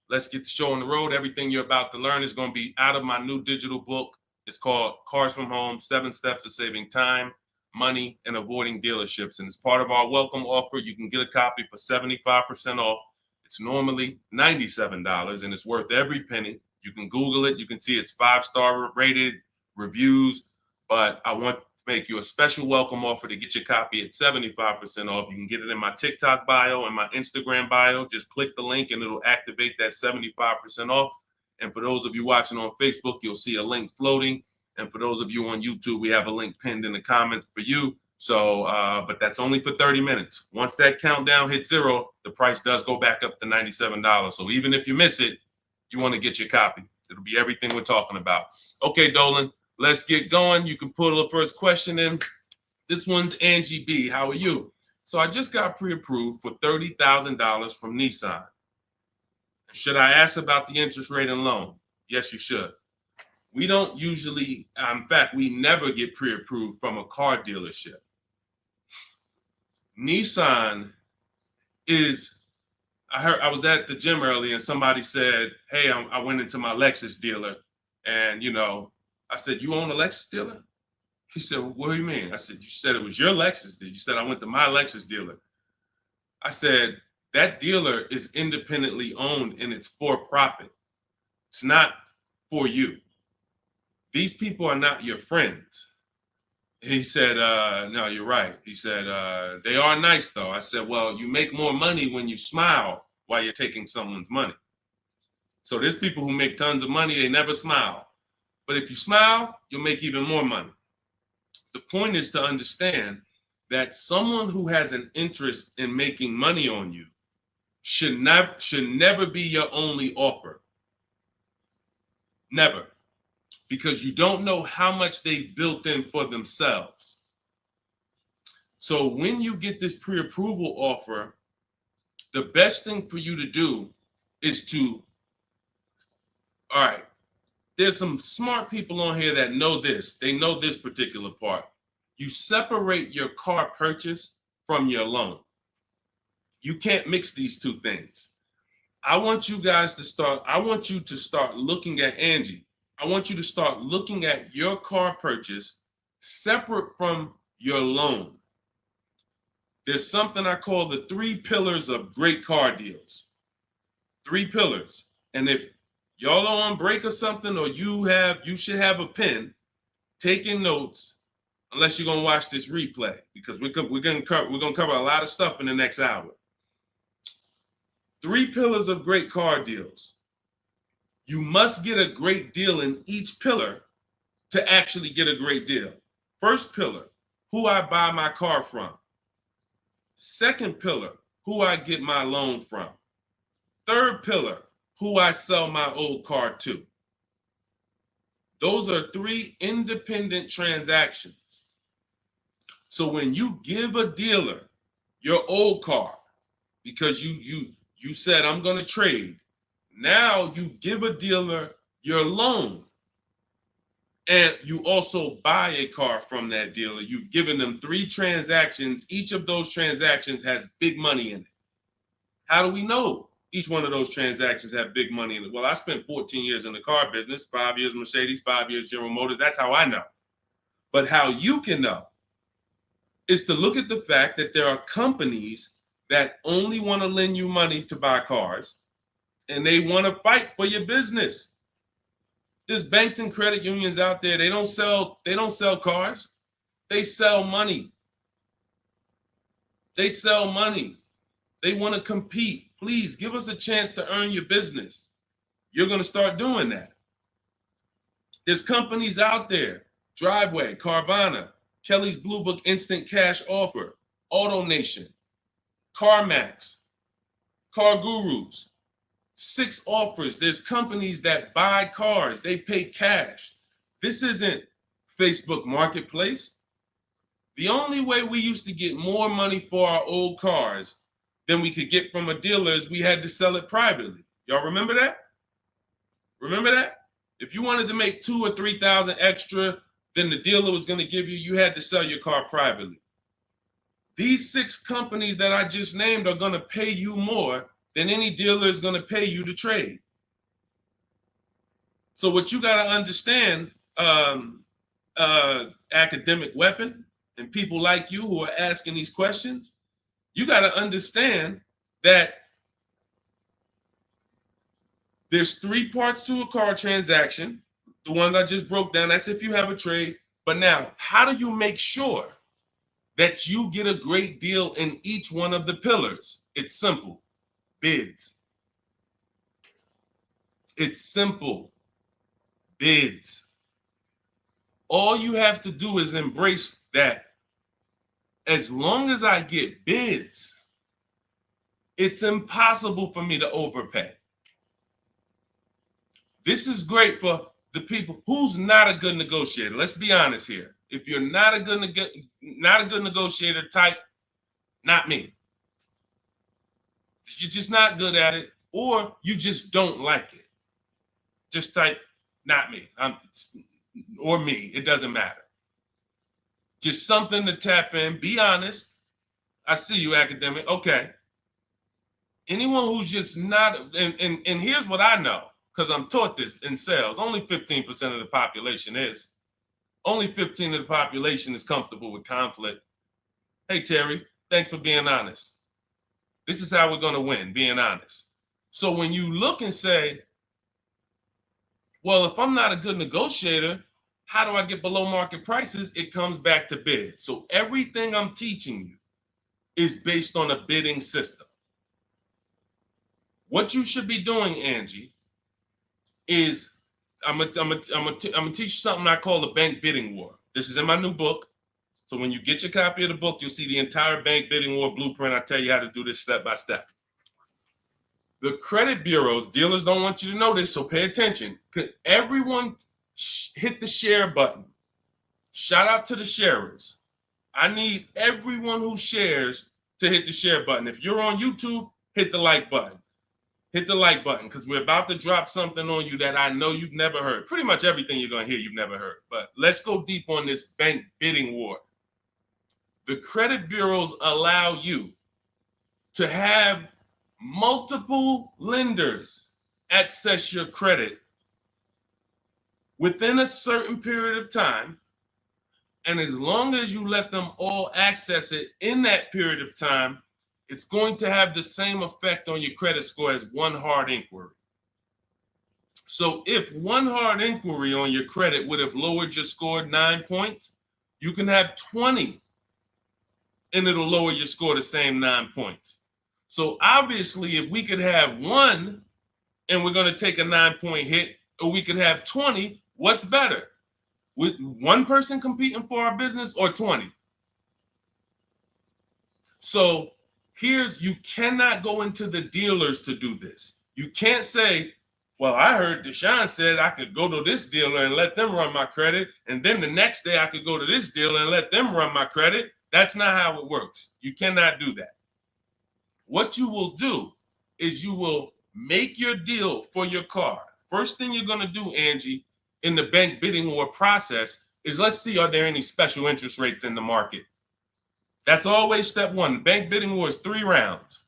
Speaker 1: Let's get the show on the road. Everything you're about to learn is going to be out of my new digital book. It's called Cars from Home, 7 Steps to Saving Time, Money, and Avoiding Dealerships. And as part of our welcome offer, you can get a copy for 75% off. It's normally $97 and it's worth every penny. You can Google it. You can see it's 5-star rated reviews, but I want to make you a special welcome offer to get your copy at 75% off. You can get it in my TikTok bio and my Instagram bio. Just click the link and it'll activate that 75% off. And for those of you watching on Facebook, you'll see a link floating. And for those of you on YouTube, we have a link pinned in the comments for you. So, but that's only for 30 minutes. Once that countdown hits 0, the price does go back up to $97. So even if you miss it, you want to get your copy. It'll be everything we're talking about. Okay, Dolan, let's get going. You can put the first question in. This one's Angie B. How are you? So I just got pre-approved for $30,000 from Nissan. Should I ask about the interest rate and loan? Yes, you should. We don't usually, in fact, we never get pre-approved from a car dealership. Nissan is, I was at the gym earlier and somebody said, hey, I went into my Lexus dealer and, I said, you own a Lexus dealer? He said, well, what do you mean? I said, you said it was your Lexus dealer. You said, I went to my Lexus dealer. I said, that dealer is independently owned and it's for profit. It's not for you. These people are not your friends. He said, no, you're right. He said, they are nice though. I said, well, you make more money when you smile while you're taking someone's money. So there's people who make tons of money, they never smile. But if you smile, you'll make even more money. The point is to understand that someone who has an interest in making money on you should never be your only offer. Never. Because you don't know how much they've built in for themselves. So when you get this pre-approval offer, the best thing for you to do is to, all right, there's some smart people on here that know this. They know this particular part. You separate your car purchase from your loan. You can't mix these two things. I want you to start looking at Angie. I want you to start looking at your car purchase separate from your loan. There's something I call the 3 pillars of great car deals. 3 pillars. And if y'all are on break or something, or you should have a pen taking notes, unless you're gonna watch this replay, because we're gonna cover a lot of stuff in the next hour. 3 pillars of great car deals. You must get a great deal in each pillar to actually get a great deal. First pillar, who I buy my car from. Second pillar, who I get my loan from. Third pillar, who I sell my old car to. Those are 3 independent transactions. So when you give a dealer your old car, because you said I'm going to trade, now you give a dealer your loan. And you also buy a car from that dealer. You've given them 3 transactions. Each of those transactions has big money in it. How do we know each one of those transactions have big money in it? Well, I spent 14 years in the car business, 5 years Mercedes, 5 years General Motors. That's how I know. But how you can know is to look at the fact that there are companies that only want to lend you money to buy cars, and they want to fight for your business. There's banks and credit unions out there. They don't sell cars. They sell money. They sell money. They want to compete. Please give us a chance to earn your business. You're going to start doing that. There's companies out there, Driveway, Carvana, Kelly's Blue Book Instant Cash Offer, AutoNation, CarMax, Car Gurus, 6 offers. There's companies that buy cars. They pay cash. This isn't Facebook Marketplace. The only way we used to get more money for our old cars than we could get from a dealer is we had to sell it privately. Y'all remember that? Remember that? If you wanted to make 2,000 or 3,000 extra than the dealer was going to give you, you had to sell your car privately. These 6 companies that I just named are going to pay you more than any dealer is going to pay you to trade. So what you got to understand, academic weapon, and people like you who are asking these questions, you got to understand that there's 3 parts to a car transaction. The ones I just broke down, that's if you have a trade. But now, how do you make sure that you get a great deal in each one of the pillars? It's simple. Bids. It's simple. Bids. All you have to do is embrace that. As long as I get bids, it's impossible for me to overpay. This is great for the people who's not a good negotiator. Let's be honest here. If you're not a good negotiator, type not me. You're just not good at it, or you just don't like it. Just type not me. Or me. It doesn't matter. Just something to tap in. Be honest. I see you, academic. Okay. Anyone who's just not, and here's what I know, because I'm taught this in sales. Only 15% of the population is. Only 15% of the population is comfortable with conflict. Hey, Terry, thanks for being honest. This is how we're going to win, being honest. So when you look and say, well, if I'm not a good negotiator, how do I get below market prices? It comes back to bid. So everything I'm teaching you is based on a bidding system. What you should be doing, Angie, is I'm gonna teach you something I call the bank bidding war. This is in my new book. So when you get your copy of the book, you'll see the entire bank bidding war blueprint. I tell you how to do this step by step. The credit bureaus, dealers don't want you to know this, so pay attention. Everyone hit the share button. Shout out to the sharers. I need everyone who shares to hit the share button. If you're on YouTube, hit the like button. Hit the like button, because we're about to drop something on you that I know you've never heard. Pretty much everything you're going to hear you've never heard. But let's go deep on this bank bidding war. The credit bureaus allow you to have multiple lenders access your credit within a certain period of time. And as long as you let them all access it in that period of time, it's going to have the same effect on your credit score as one hard inquiry. So if one hard inquiry on your credit would have lowered your score 9 points, you can have 20 and it'll lower your score the same 9 points. So obviously, if we could have one and we're going to take a 9-point hit, or we could have 20, what's better? With one person competing for our business or 20? So you cannot go into the dealers to do this. You can't say, well, I heard Deshone said I could go to this dealer and let them run my credit, and then the next day I could go to this dealer and let them run my credit. That's not how it works. You cannot do that. What you will do is you will make your deal for your car. First thing you're going to do, Angie, in the bank bidding war process is let's see, are there any special interest rates in the market? That's always step one. The bank bidding war is 3 rounds.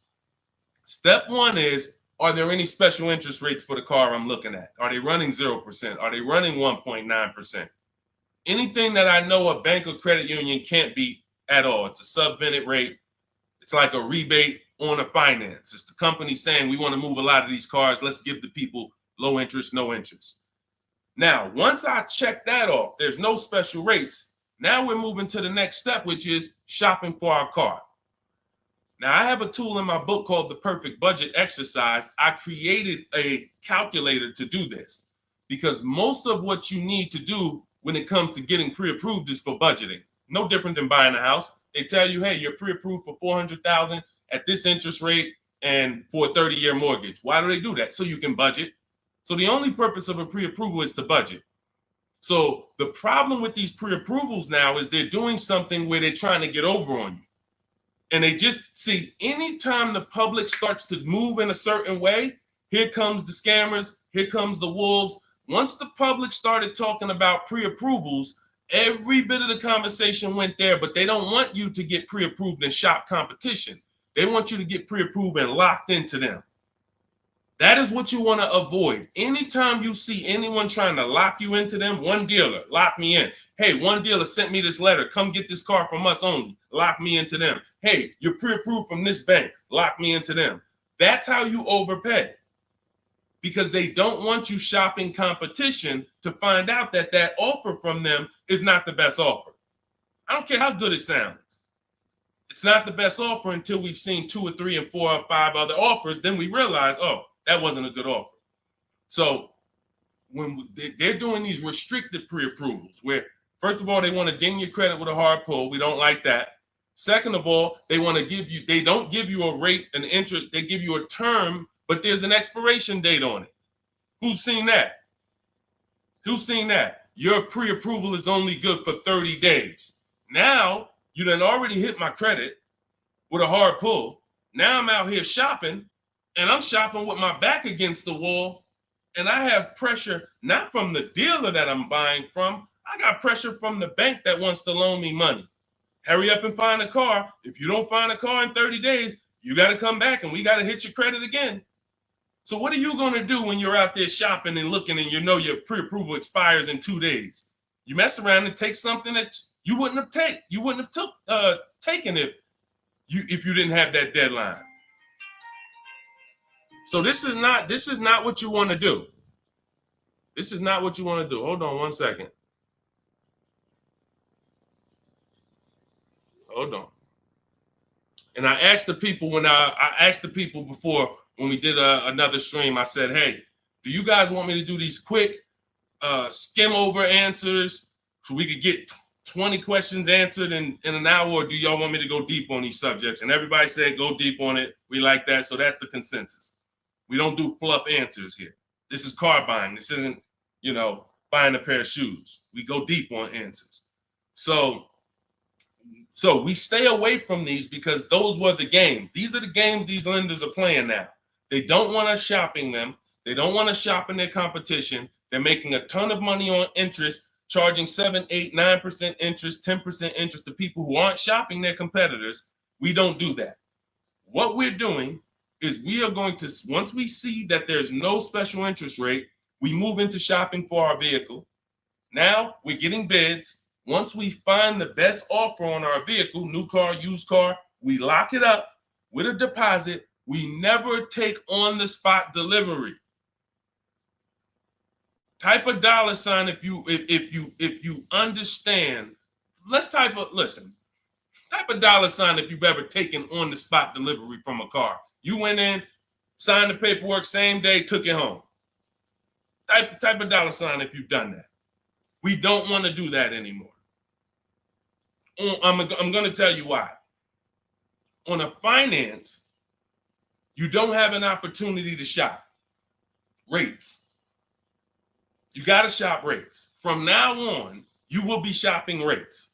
Speaker 1: Step one is, are there any special interest rates for the car I'm looking at? Are they running 0%? Are they running 1.9%? Anything that I know a bank or credit union can't beat at all. It's a subvented rate. It's like a rebate on a finance. It's the company saying we want to move a lot of these cars. Let's give the people low interest, no interest. Now, once I check that off, there's no special rates. Now we're moving to the next step, which is shopping for our car. Now, I have a tool in my book called the Perfect Budget Exercise. I created a calculator to do this because most of what you need to do when it comes to getting pre-approved is for budgeting. No different than buying a house. They tell you, hey, you're pre-approved for $400,000 at this interest rate and for a 30-year mortgage. Why do they do that? So you can budget. So the only purpose of a pre-approval is to budget. So the problem with these pre-approvals now is they're doing something where they're trying to get over on you. And they just see anytime the public starts to move in a certain way, here comes the scammers, here comes the wolves. Once the public started talking about pre-approvals, every bit of the conversation went there, but they don't want you to get pre-approved and shop competition. They want you to get pre-approved and locked into them. That is what you want to avoid. Anytime you see anyone trying to lock you into them, one dealer, lock me in. Hey, one dealer sent me this letter. Come get this car from us only. Lock me into them. Hey, you're pre-approved from this bank. Lock me into them. That's how you overpay. Because they don't want you shopping competition to find out that that offer from them is not the best offer. I don't care how good it sounds. It's not the best offer until we've seen 2 or 3 and 4 or 5 other offers. Then we realize, oh, that wasn't a good offer. So when they're doing these restricted pre-approvals, where first of all, they want to ding your credit with a hard pull. We don't like that. Second of all, they want to give you, they don't give you a rate, an interest, they give you a term, but there's an expiration date on it. Who's seen that? Who's seen that? Your pre-approval is only good for 30 days. Now, you done already hit my credit with a hard pull. Now I'm out here shopping, and I'm shopping with my back against the wall, and I have pressure not from the dealer that I'm buying from. I got pressure from the bank that wants to loan me money. Hurry up and find a car. If you don't find a car in 30 days, you got to come back and we got to hit your credit again. So what are you going to do when you're out there shopping and looking and you know your pre-approval expires in 2 days? You mess around and take something that you wouldn't have taken if you didn't have that deadline. So this is not what you want to do. This is not what you want to do. Hold on one second. Hold on. And I asked the people before when we did another stream, I said, hey, do you guys want me to do these quick skim over answers so we could get 20 questions answered in an hour, or do y'all want me to go deep on these subjects? And everybody said go deep on it. We like that. So that's the consensus. We don't do fluff answers here. This is car buying. This isn't, buying a pair of shoes. We go deep on answers. So we stay away from these because those were the games. These are the games these lenders are playing now. They don't want us shopping them. They don't want us shopping their competition. They're making a ton of money on interest, charging 7, 8, 9% interest, 10% interest to people who aren't shopping their competitors. We don't do that. What we're doing is we are going to, once we see that there's no special interest rate, we move into shopping for our vehicle. Now we're getting bids. Once we find the best offer on our vehicle, new car, used car, we lock it up with a deposit. We never take on the spot delivery. Type a $sign if you understand. Type a $sign if you've ever taken on the spot delivery from a car. You went in, signed the paperwork, same day, took it home. Type a $sign if you've done that. We don't want to do that anymore. I'm going to tell you why. On a finance, you don't have an opportunity to shop rates. You got to shop rates. From now on, you will be shopping rates.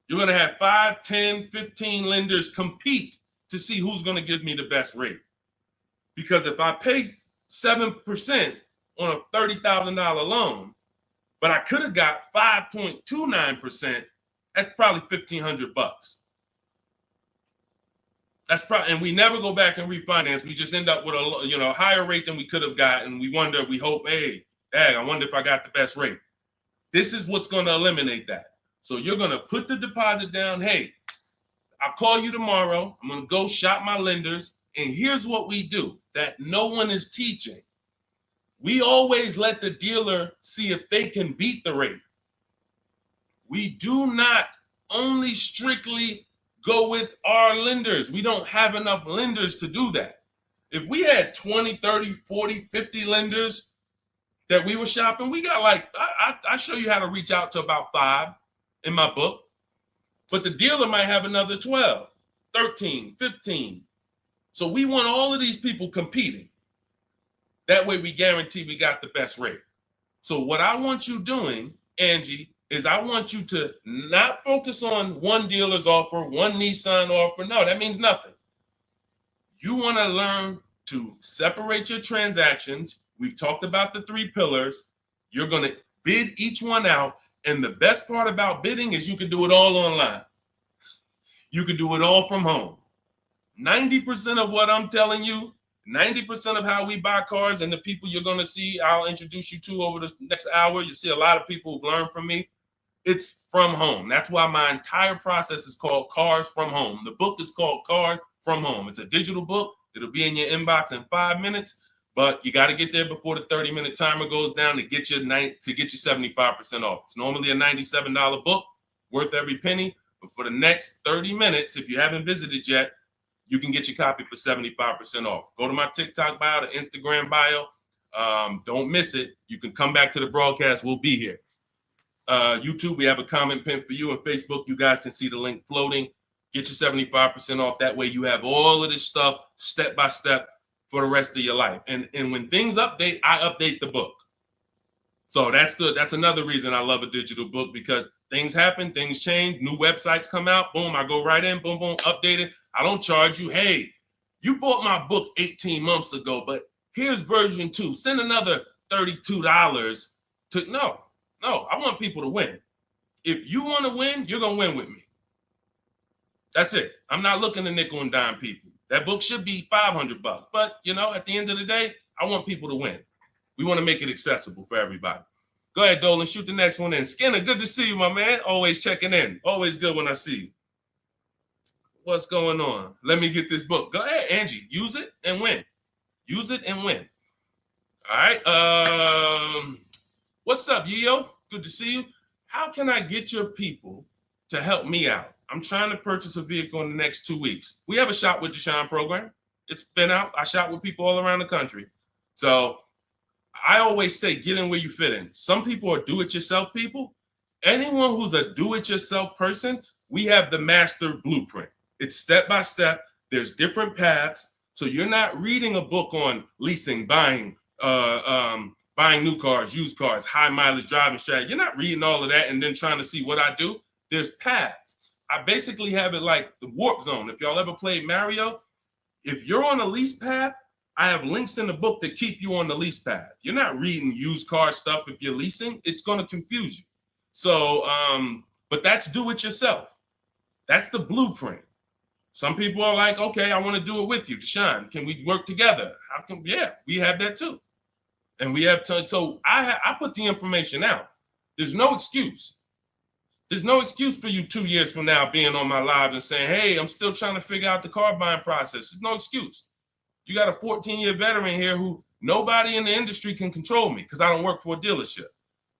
Speaker 1: You're going to have 5, 10, 15 lenders compete to see who's going to give me the best rate. Because if I pay 7% on a $30,000 loan, but I could have got 5.29%. That's probably $1,500. That's probably, and we never go back and refinance. We just end up with a higher rate than we could have gotten. We wonder, we hope, hey, dang, I wonder if I got the best rate. This is what's going to eliminate that. So you're going to put the deposit down. Hey, I'll call you tomorrow. I'm going to go shop my lenders. And here's what we do that no one is teaching. We always let the dealer see if they can beat the rate. We do not only strictly go with our lenders. We don't have enough lenders to do that. If we had 20, 30, 40, 50 lenders that we were shopping, we got like, I show you how to reach out to about 5 in my book, but the dealer might have another 12, 13, 15. So we want all of these people competing. That way we guarantee we got the best rate. So what I want you doing, Angie, is I want you to not focus on one dealer's offer, one Nissan offer. No, that means nothing. You want to learn to separate your transactions. We've talked about the 3 pillars. You're going to bid each one out. And the best part about bidding is you can do it all online. You can do it all from home. 90% of what I'm telling you, 90% of how we buy cars and the people you're going to see, I'll introduce you to over the next hour. You see a lot of people who've learned from me. It's from home. That's why my entire process is called Cars from Home. The book is called Cars from Home. It's a digital book. It'll be in your inbox in 5 minutes, but you got to get there before the 30-minute timer goes down to get you 75% off. It's normally a $97 book, worth every penny. But for the next 30 minutes, if you haven't visited yet, you can get your copy for 75% off. Go to my TikTok bio, the Instagram bio. Don't miss it. You can come back to the broadcast. We'll be here. YouTube, we have a comment pin for you. On Facebook, you guys can see the link floating. Get your 75% off. That way you have all of this stuff step by step for the rest of your life. And when things update, I update the book. So that's another reason I love a digital book, because things happen, things change, new websites come out, boom, I go right in, boom, boom, update it. I don't charge you. Hey, you bought my book 18 months ago, but here's version 2. Send another $32 to, no, I want people to win. If you want to win, you're going to win with me. That's it. I'm not looking to nickel and dime people. That book should be $500, but at the end of the day, I want people to win. We want to make it accessible for everybody. Go ahead, Dolan, shoot the next one in. Skinner, good to see you, my man. Always checking in. Always good when I see you. What's going on? Let me get this book. Go ahead, Angie. Use it and win. Use it and win. All right. What's up, Yo? Good to see you. How can I get your people to help me out? I'm trying to purchase a vehicle in the next 2 weeks. We have a Shop with Deshone program. It's been out. I shop with people all around the country. So I always say, get in where you fit in. Some people are do-it-yourself people. Anyone who's a do-it-yourself person, we have the master blueprint. It's step-by-step. There's different paths. So you're not reading a book on leasing, buying new cars, used cars, high mileage driving strategy. You're not reading all of that and then trying to see what I do. There's paths. I basically have it like the warp zone. If y'all ever played Mario, if you're on a lease path, I have links in the book to keep you on the lease path. You're not reading used car stuff if you're leasing. It's going to confuse you. So, but that's do it yourself. That's the blueprint. Some people are like, okay, I want to do it with you, Deshone. Can we work together? How can? Yeah, we have that too. And we have to. So I put the information out. There's no excuse. There's no excuse for you 2 years from now being on my live and saying, hey, I'm still trying to figure out the car buying process. There's no excuse. You got a 14-year veteran here who nobody in the industry can control me because I don't work for a dealership.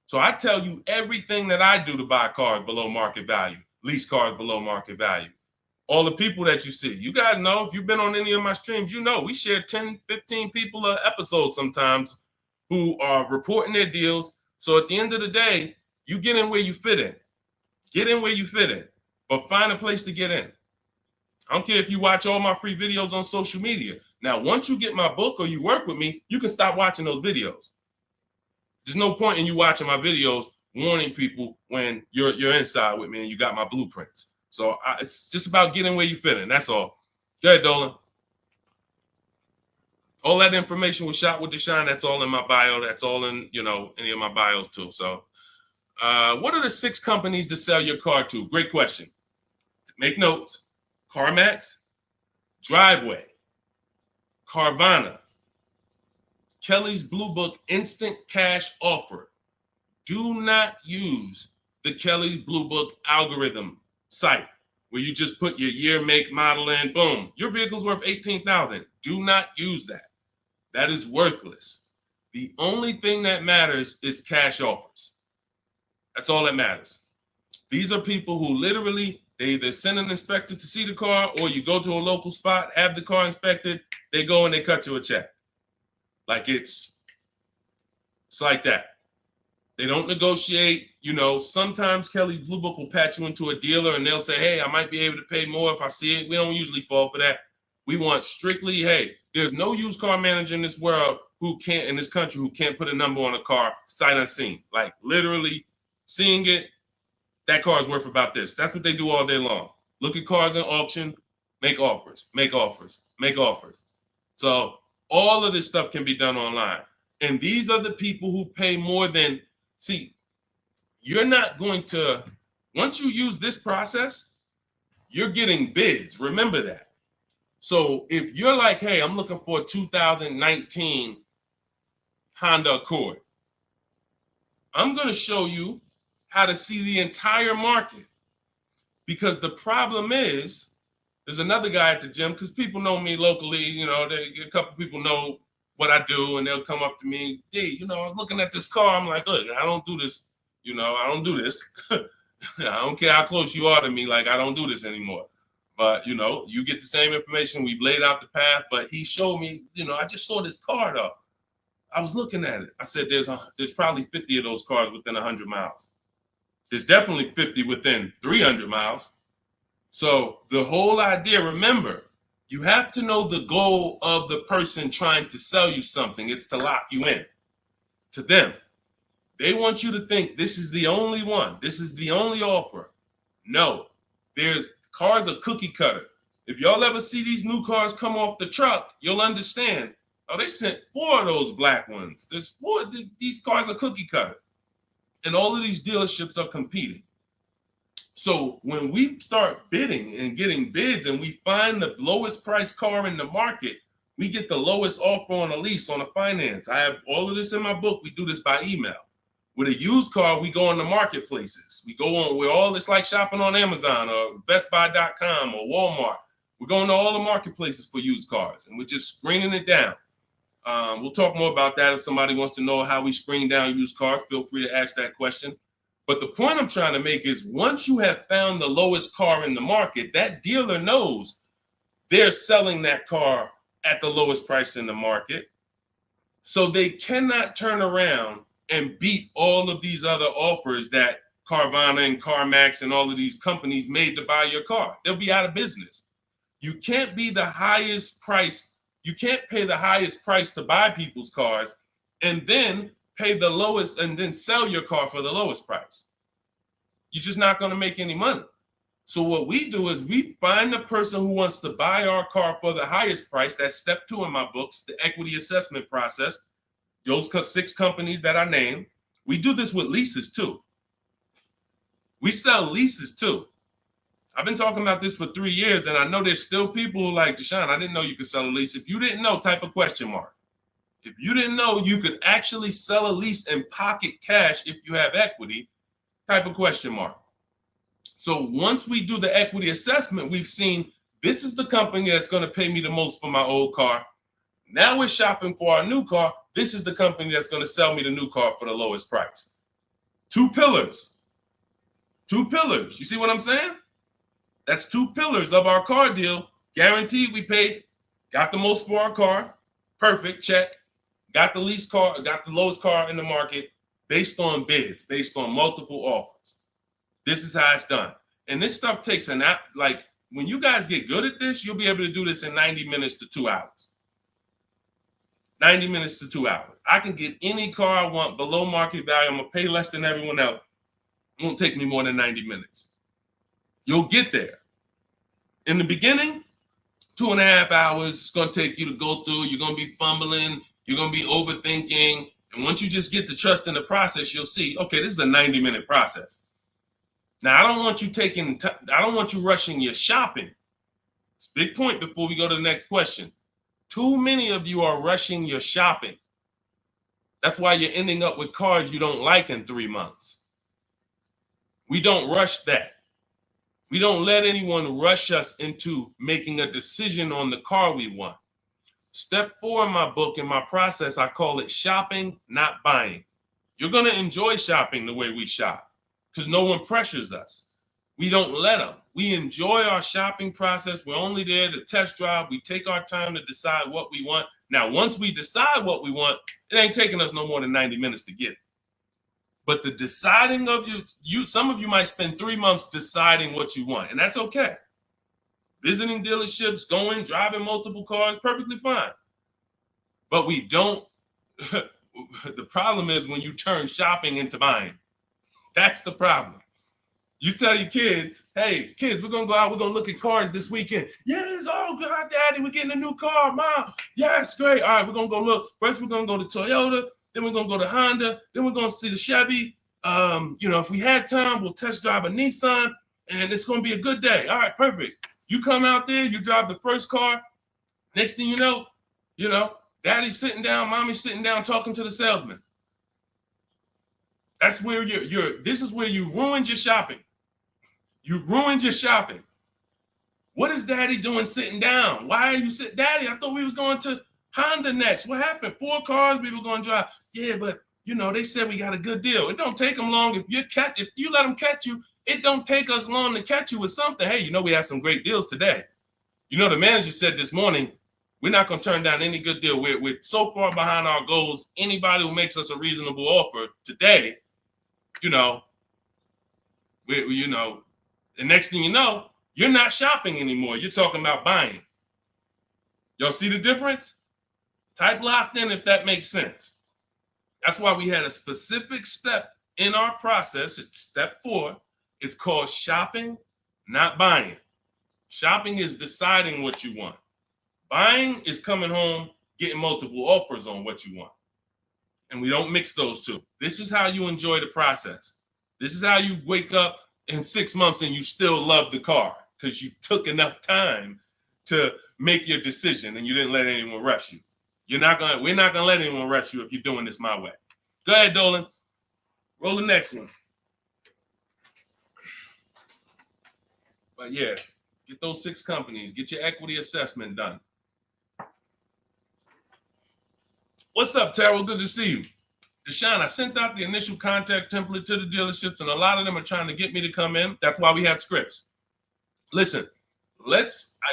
Speaker 1: So I tell you everything that I do to buy cars below market value, lease cars below market value. All the people that you see, you guys know, if you've been on any of my streams, you know we share 10, 15 people an episode sometimes who are reporting their deals. So at the end of the day, you get in where you fit in. Get in where you fit in, but find a place to get in. I don't care if you watch all my free videos on social media. Now, once you get my book or you work with me, you can stop watching those videos. There's no point in you watching my videos warning people when you're inside with me and you got my blueprints. So it's just about getting where you fit in. That's all. Go ahead, Dolan. All that information was Shop with Deshone. That's all in my bio. That's all in, any of my bios too. So what are the 6 companies to sell your car to? Great question. Make notes. CarMax, Driveway, Carvana, Kelly's Blue Book Instant Cash Offer. Do not use the Kelly Blue Book algorithm site where you just put your year, make, model in, boom. Your vehicle's worth $18,000. Do not use that. That is worthless. The only thing that matters is cash offers. That's all that matters. These are people who literally, they either send an inspector to see the car, or you go to a local spot, have the car inspected, they go and they cut you a check. Like it's like that. They don't negotiate. Sometimes Kelly Blue Book will patch you into a dealer and they'll say, hey, I might be able to pay more if I see it. We don't usually fall for that. We want strictly, hey, there's no used car manager in this world in this country who can't put a number on a car sight unseen. Like literally seeing it, that car is worth about this. That's what they do all day long. Look at cars in auction, make offers, make offers, make offers. So all of this stuff can be done online. And these are the people who pay more than, see, you're not going to, once you use this process, you're getting bids. Remember that. So if you're like, hey, I'm looking for a 2019 Honda Accord, I'm going to show you how to see the entire market. Because the problem is, there's another guy at the gym, because people know me locally, a couple people know what I do, and they'll come up to me, hey, I'm looking at this car. I'm like, look, I don't do this. I don't do this. I don't care how close you are to me. Like, I don't do this anymore. But, you get the same information. We've laid out the path. But he showed me, I just saw this car, though. I was looking at it. I said, there's probably 50 of those cars within 100 miles. There's definitely 50 within 300 miles. So the whole idea, remember, you have to know the goal of the person trying to sell you something. It's to lock you in to them. They want you to think this is the only one. This is the only offer. No, there's cars are cookie cutter. If y'all ever see these new cars come off the truck, you'll understand. Oh, they sent 4 of those black ones. There's 4. These cars are cookie cutter. And all of these dealerships are competing. So when we start bidding and getting bids and we find the lowest price car in the market, we get the lowest offer on a lease, on a finance. I have all of this in my book. We do this by email. With a used car, we go on the marketplaces. We go on, it's like shopping on Amazon or BestBuy.com or Walmart. We're going to all the marketplaces for used cars, and we're just screening it down. We'll talk more about that. If somebody wants to know how we screen down used cars, feel free to ask that question. But the point I'm trying to make is, once you have found the lowest car in the market, that dealer knows they're selling that car at the lowest price in the market. So they cannot turn around and beat all of these other offers that Carvana and CarMax and all of these companies made to buy your car. They'll be out of business. You can't be the highest price. You can't pay the highest price to buy people's cars and then pay the lowest and then sell your car for the lowest price. You're just not going to make any money. So what we do is we find the person who wants to buy our car for the highest price. That's step 2 in my books, the equity assessment process. Those 6 companies that I named. We do this with leases too. We sell leases too. I've been talking about this for 3 years, and I know there's still people who like, Deshone, I didn't know you could sell a lease. If you didn't know, type a question mark. If you didn't know you could actually sell a lease and pocket cash if you have equity, type a question mark. So once we do the equity assessment, we've seen this is the company that's going to pay me the most for my old car. Now we're shopping for our new car. This is the company that's going to sell me the new car for the lowest price. 2 pillars. 2 pillars. You see what I'm saying? That's 2 pillars of our car deal. Guaranteed we paid, got the most for our car. Perfect, check. Got the least car, got the lowest car in the market based on bids, based on multiple offers. This is how it's done. And this stuff takes an app. Like, when you guys get good at this, you'll be able to do this in 90 minutes to 2 hours. 90 minutes to 2 hours. I can get any car I want below market value. I'm going to pay less than everyone else. It won't take me more than 90 minutes. You'll get there. In the beginning, 2.5 hours it's going to take you to go through. You're going to be fumbling. You're going to be overthinking. And once you just get to trust in the process, you'll see, okay, this is a 90-minute process. Now, I don't want you rushing your shopping. It's a big point before we go to the next question. Too many of you are rushing your shopping. That's why you're ending up with cars you don't like in 3 months. We don't rush that. We don't let anyone rush us into making a decision on the car we want. Step 4 in my book, in my process, I call it shopping, not buying. You're going to enjoy shopping the way we shop because no one pressures us. We don't let them. We enjoy our shopping process. We're only there to test drive. We take our time to decide what we want. Now, once we decide what we want, it ain't taking us no more than 90 minutes to get it. But the deciding of some of you might spend 3 months deciding what you want, and that's okay. Visiting dealerships, driving multiple cars, perfectly fine. But we don't, the problem is when you turn shopping into buying. That's the problem. You tell your kids, hey, kids, we're going to go out, we're going to look at cars this weekend. Yes, oh, God, Daddy, we're getting a new car, Mom. Yes, great. All right, we're going to go look. First, we're going to go to Toyota. Then we're going to go to Honda. Then we're going to see the Chevy. If we had time, we'll test drive a Nissan, and it's going to be a good day. All right, perfect. You come out there, you drive the first car. Next thing you know, Daddy's sitting down, Mommy's sitting down talking to the salesman. That's where this is where you ruined your shopping. You ruined your shopping. What is Daddy doing sitting down? Why are you sitting? Daddy, I thought we was going to Honda next. What happened? 4 cars we were going to drive. Yeah, but they said we got a good deal. It don't take them long. If you let them catch you, it don't take us long to catch you with something. Hey, we have some great deals today. The manager said this morning, we're not going to turn down any good deal. We're so far behind our goals. Anybody who makes us a reasonable offer today, the next thing you know, you're not shopping anymore. You're talking about buying. Y'all see the difference? Type locked in if that makes sense. That's why we had a specific step in our process. It's step 4. It's called shopping, not buying. Shopping is deciding what you want. Buying is coming home, getting multiple offers on what you want. And we don't mix those two. This is how you enjoy the process. This is how you wake up in 6 months and you still love the car because you took enough time to make your decision and you didn't let anyone rush you. We're not gonna let anyone rush you if you're doing this my way. Go ahead, Dolan. Roll the next one. But yeah, get those 6 companies. Get your equity assessment done. What's up, Terrell? Good to see you. Deshone, I sent out the initial contact template to the dealerships, and a lot of them are trying to get me to come in. That's why we had scripts. Listen,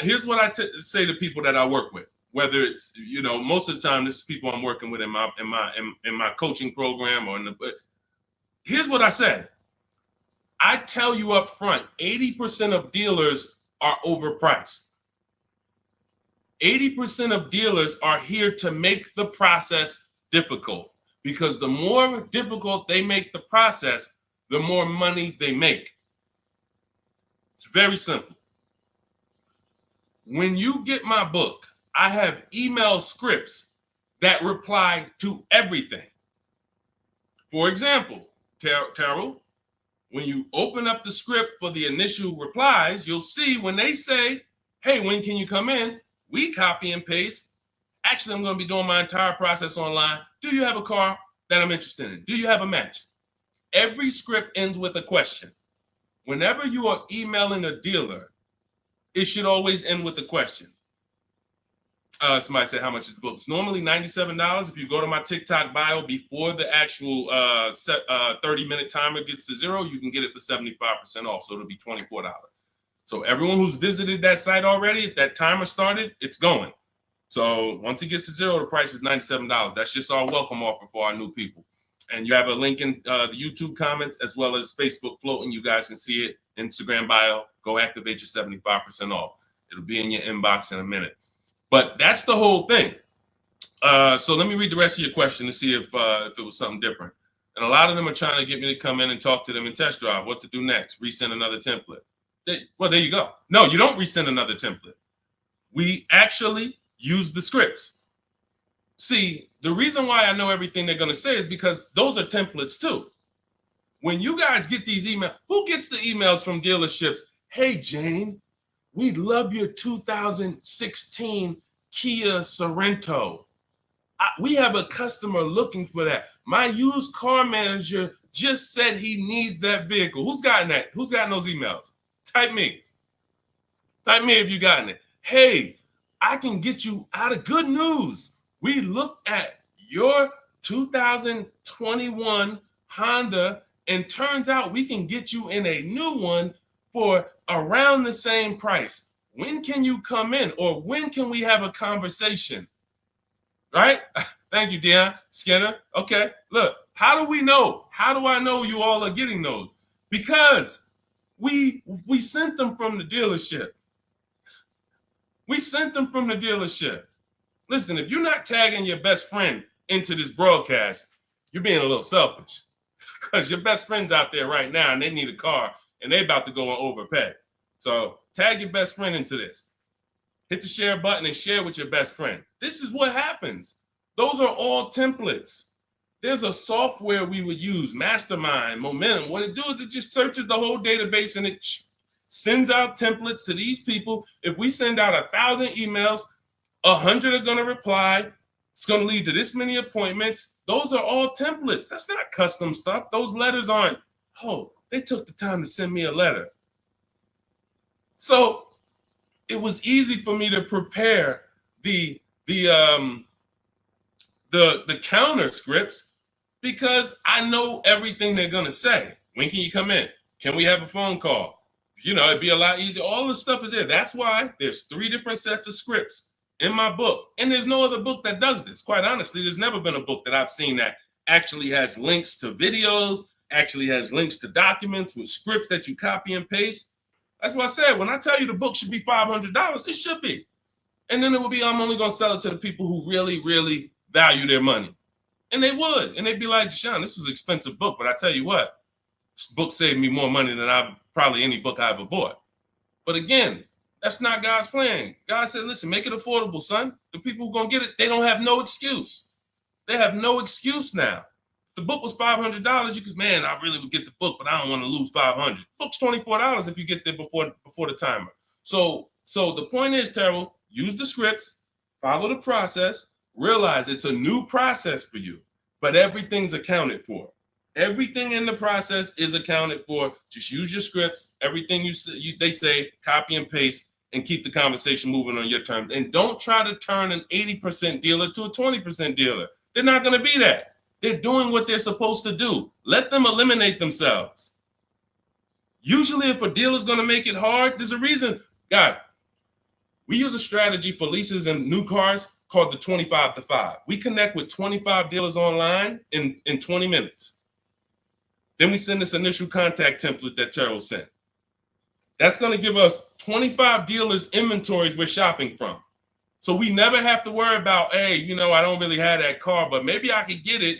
Speaker 1: here's what I say to people that I work with. Whether it's most of the time this is people I'm working with in my coaching program here's what I say. I tell you up front, 80% of dealers are overpriced. 80% of dealers are here to make the process difficult because the more difficult they make the process, the more money they make. It's very simple. When you get my book, I have email scripts that reply to everything. For example, Terrell, when you open up the script for the initial replies, you'll see when they say, hey, when can you come in? We copy and paste. Actually, I'm going to be doing my entire process online. Do you have a car that I'm interested in? Do you have a match? Every script ends with a question. Whenever you are emailing a dealer, it should always end with a question. Somebody said, how much is the book? It's normally $97. If you go to my TikTok bio before the actual 30-minute timer gets to 0, you can get it for 75% off. So it'll be $24. So everyone who's visited that site already, if that timer started, it's going. So once it gets to 0, the price is $97. That's just our welcome offer for our new people. And you have a link in the YouTube comments as well as Facebook floating. You guys can see it. Instagram bio. Go activate your 75% off. It'll be in your inbox in a minute. But that's the whole thing. So let me read the rest of your question to see if it was something different. And a lot of them are trying to get me to come in and talk to them and test drive. What to do next? Resend another template. Well, there you go. No, you don't resend another template. We actually use the scripts. See, the reason why I know everything they're going to say is because those are templates too. When you guys get these emails, who gets the emails from dealerships? Hey, Jane, we love your 2016 Kia Sorento. We have a customer looking for that. My used car manager just said he needs that vehicle. Who's gotten that? Who's gotten those emails? Type me. Type me if you gotten it. Hey, I can get you out of good news. We looked at your 2021 Honda, and turns out we can get you in a new one for around the same price. When can you come in? Or when can we have a conversation? Right? Thank you, Dion Skinner. Okay, look, how do we know? How do I know you all are getting those? Because we sent them from the dealership. We sent them from the dealership. Listen, if you're not tagging your best friend into this broadcast, you're being a little selfish, because your best friend's out there right now and they need a car and they about to go and overpay. So tag your best friend into this. Hit the share button and share with your best friend. This is what happens. Those are all templates. There's a software we would use, Mastermind, Momentum. What it does is it just searches the whole database and it sends out templates to these people. If we send out 1,000 emails, 100 are going to reply. It's going to lead to this many appointments. Those are all templates. That's not custom stuff. Those letters aren't, oh, they took the time to send me a letter. So it was easy for me to prepare the counter scripts because I know everything they're going to say. When can you come in? Can we have a phone call? You know, it'd be a lot easier. All the stuff is there. That's why there's 3 different sets of scripts in my book. And there's no other book that does this. Quite honestly, there's never been a book that I've seen that actually has links to videos, actually has links to documents with scripts that you copy and paste. That's why I said, when I tell you the book should be $500, it should be. And then it would be, I'm only going to sell it to the people who really, really value their money. And they would. And they'd be like, Deshone, this was an expensive book, but I tell you what, this book saved me more money than probably any book I ever bought. But again, that's not God's plan. God said, listen, make it affordable, son. The people who are going to get it, they don't have no excuse. They have no excuse now. If the book was $500, you could, man, I really would get the book, but I don't want to lose $500. Book's $24 if you get there before the timer. So the point is, Terrell, use the scripts, follow the process, realize it's a new process for you, but everything's accounted for. Everything in the process is accounted for. Just use your scripts. Everything they say, copy and paste, and keep the conversation moving on your terms. And don't try to turn an 80% dealer to a 20% dealer. They're not going to be that. They're doing what they're supposed to do. Let them eliminate themselves. Usually, if a dealer's going to make it hard, there's a reason. God, we use a strategy for leases and new cars called the 25 to 5. We connect with 25 dealers online in 20 minutes. Then we send this initial contact template that Terrell sent. That's going to give us 25 dealers' inventories we're shopping from. So we never have to worry about, hey, you know, I don't really have that car, but maybe I could get it.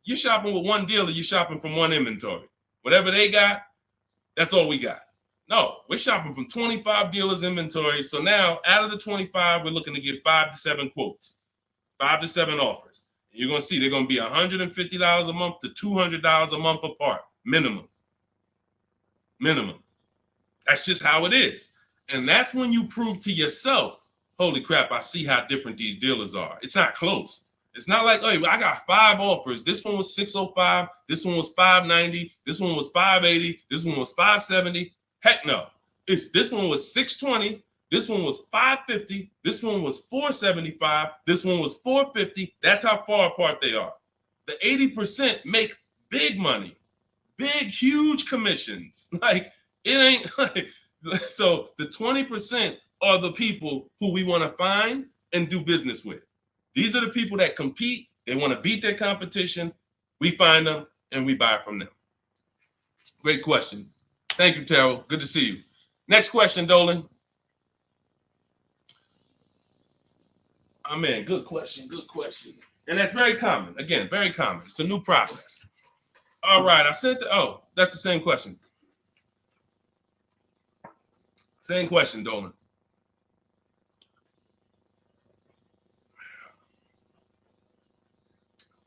Speaker 1: You're shopping with one dealer, you're shopping from one inventory. Whatever they got, that's all we got. No, we're shopping from 25 dealers' inventory. So now out of the 25, we're looking to get 5 to 7 quotes, 5 to 7 offers. You're going to see they're going to be $150 a month to $200 a month apart, minimum. That's just how it is. And that's when you prove to yourself, holy crap, I see how different these dealers are. It's not close. It's not like, hey, I got 5 offers. This one was $605. This one was $590. This one was $580. This one was $570. Heck no. This one was $620. This one was $550. This one was $475. This one was $450. That's how far apart they are. The 80% make big money, big, huge commissions. Like, it ain't like, so the 20% are the people who we want to find and do business with. These are the people that compete. They want to beat their competition. We find them and we buy from them. Great question. Thank you, Terrell. Good to see you. Next question, Dolan. Oh, man, good question. And that's very common. Again, very common. It's a new process. All right, I said that's the same question. Same question, Dolan.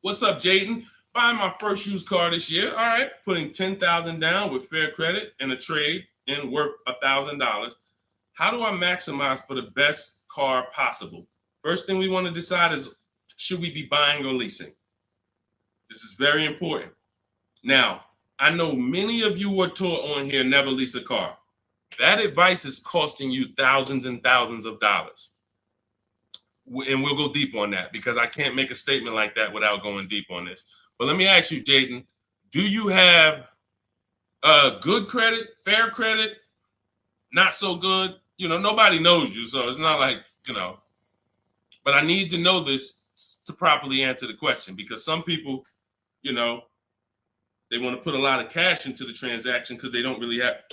Speaker 1: What's up, Jaden? Buying my first used car this year. All right, putting $10,000 down with fair credit and a trade in worth $1,000. How do I maximize for the best car possible? First thing we want to decide is, should we be buying or leasing? This is very important. Now, I know many of you were taught on here, never lease a car. That advice is costing you thousands and thousands of dollars. And we'll go deep on that because I can't make a statement like that without going deep on this. But let me ask you, Jaden, do you have good credit, fair credit, not so good? You know, nobody knows you, so it's not like, you know. But I need to know this to properly answer the question, because some people, you know, they want to put a lot of cash into the transaction because they don't really have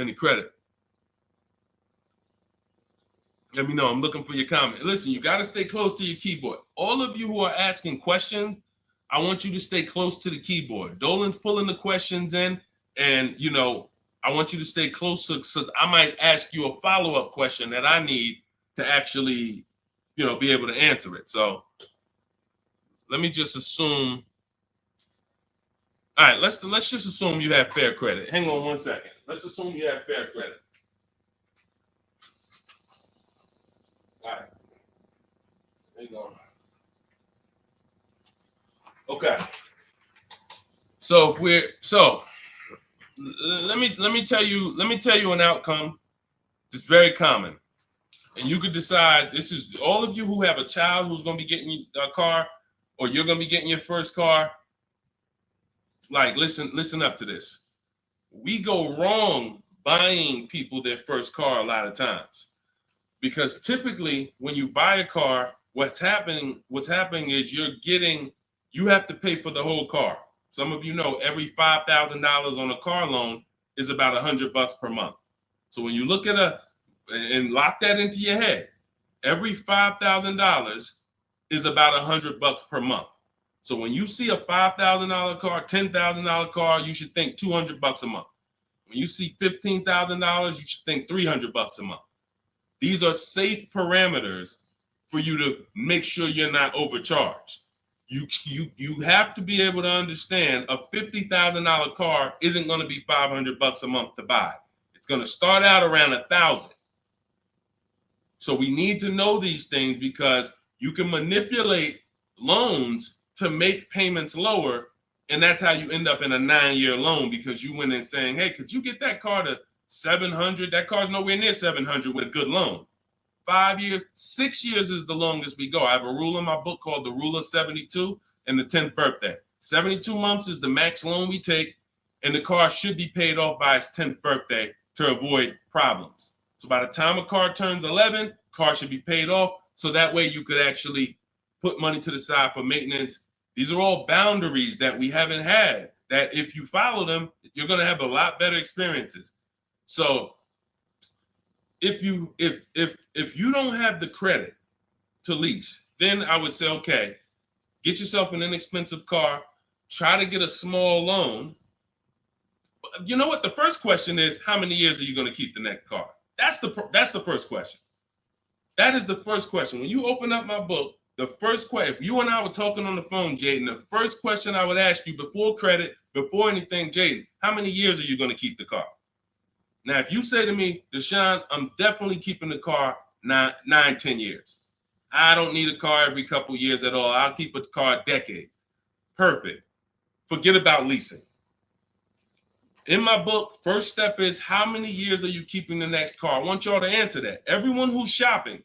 Speaker 1: any credit. Let me know. I'm looking for your comment. Listen, you got to stay close to your keyboard. All of you who are asking questions, I want you to stay close to the keyboard. Dolan's pulling the questions in, and, you know, I want you to stay close, because I might ask you a follow-up question that I need to actually, you know, be able to answer it. So let me just assume. All right, let's just assume you have fair credit. Hang on one second. Let's assume you have fair credit. All right. Hang on. Okay. So let me tell you an outcome that's very common. And you could decide, this is all of you who have a child who's going to be getting a car, or you're going to be getting your first car. Like, listen up to this. We go wrong buying people their first car a lot of times, because typically when you buy a car, what's happening is you have to pay for the whole car. Some of you know every $5,000 on a car loan is about $100 per month. So when you look at and lock that into your head, every $5,000 is about $100 per month. So when you see a $5,000 car, $10,000 car, you should think $200 a month. When you see $15,000, you should think $300 a month. These are safe parameters for you to make sure you're not overcharged. You have to be able to understand a $50,000 car isn't going to be $500 a month to buy. It's going to start out around $1,000. So we need to know these things, because you can manipulate loans to make payments lower, and that's how you end up in a 9-year loan, because you went in saying, hey, could you get that car to 700? That car's nowhere near 700 with a good loan. 5 years, 6 years is the longest we go. I have a rule in my book called the Rule of 72 and the 10th birthday. 72 months is the max loan we take, and the car should be paid off by its 10th birthday to avoid problems. So by the time a car turns 11, car should be paid off, so that way you could actually put money to the side for maintenance. These are all boundaries that we haven't had, that if you follow them, you're going to have a lot better experiences. So if you don't have the credit to lease, then I would say, okay, get yourself an inexpensive car, try to get a small loan. You know what? The first question is, how many years are you going to keep the next car? That's the first question. That is the first question. When you open up my book, the first question, if you and I were talking on the phone, Jaden, the first question I would ask you before credit, before anything, Jaden, how many years are you going to keep the car? Now, if you say to me, Deshone, I'm definitely keeping the car 9-10 years. I don't need a car every couple years at all. I'll keep a car a decade. Perfect. Forget about leasing. In my book, first step is, how many years are you keeping the next car? I want y'all to answer that. Everyone who's shopping,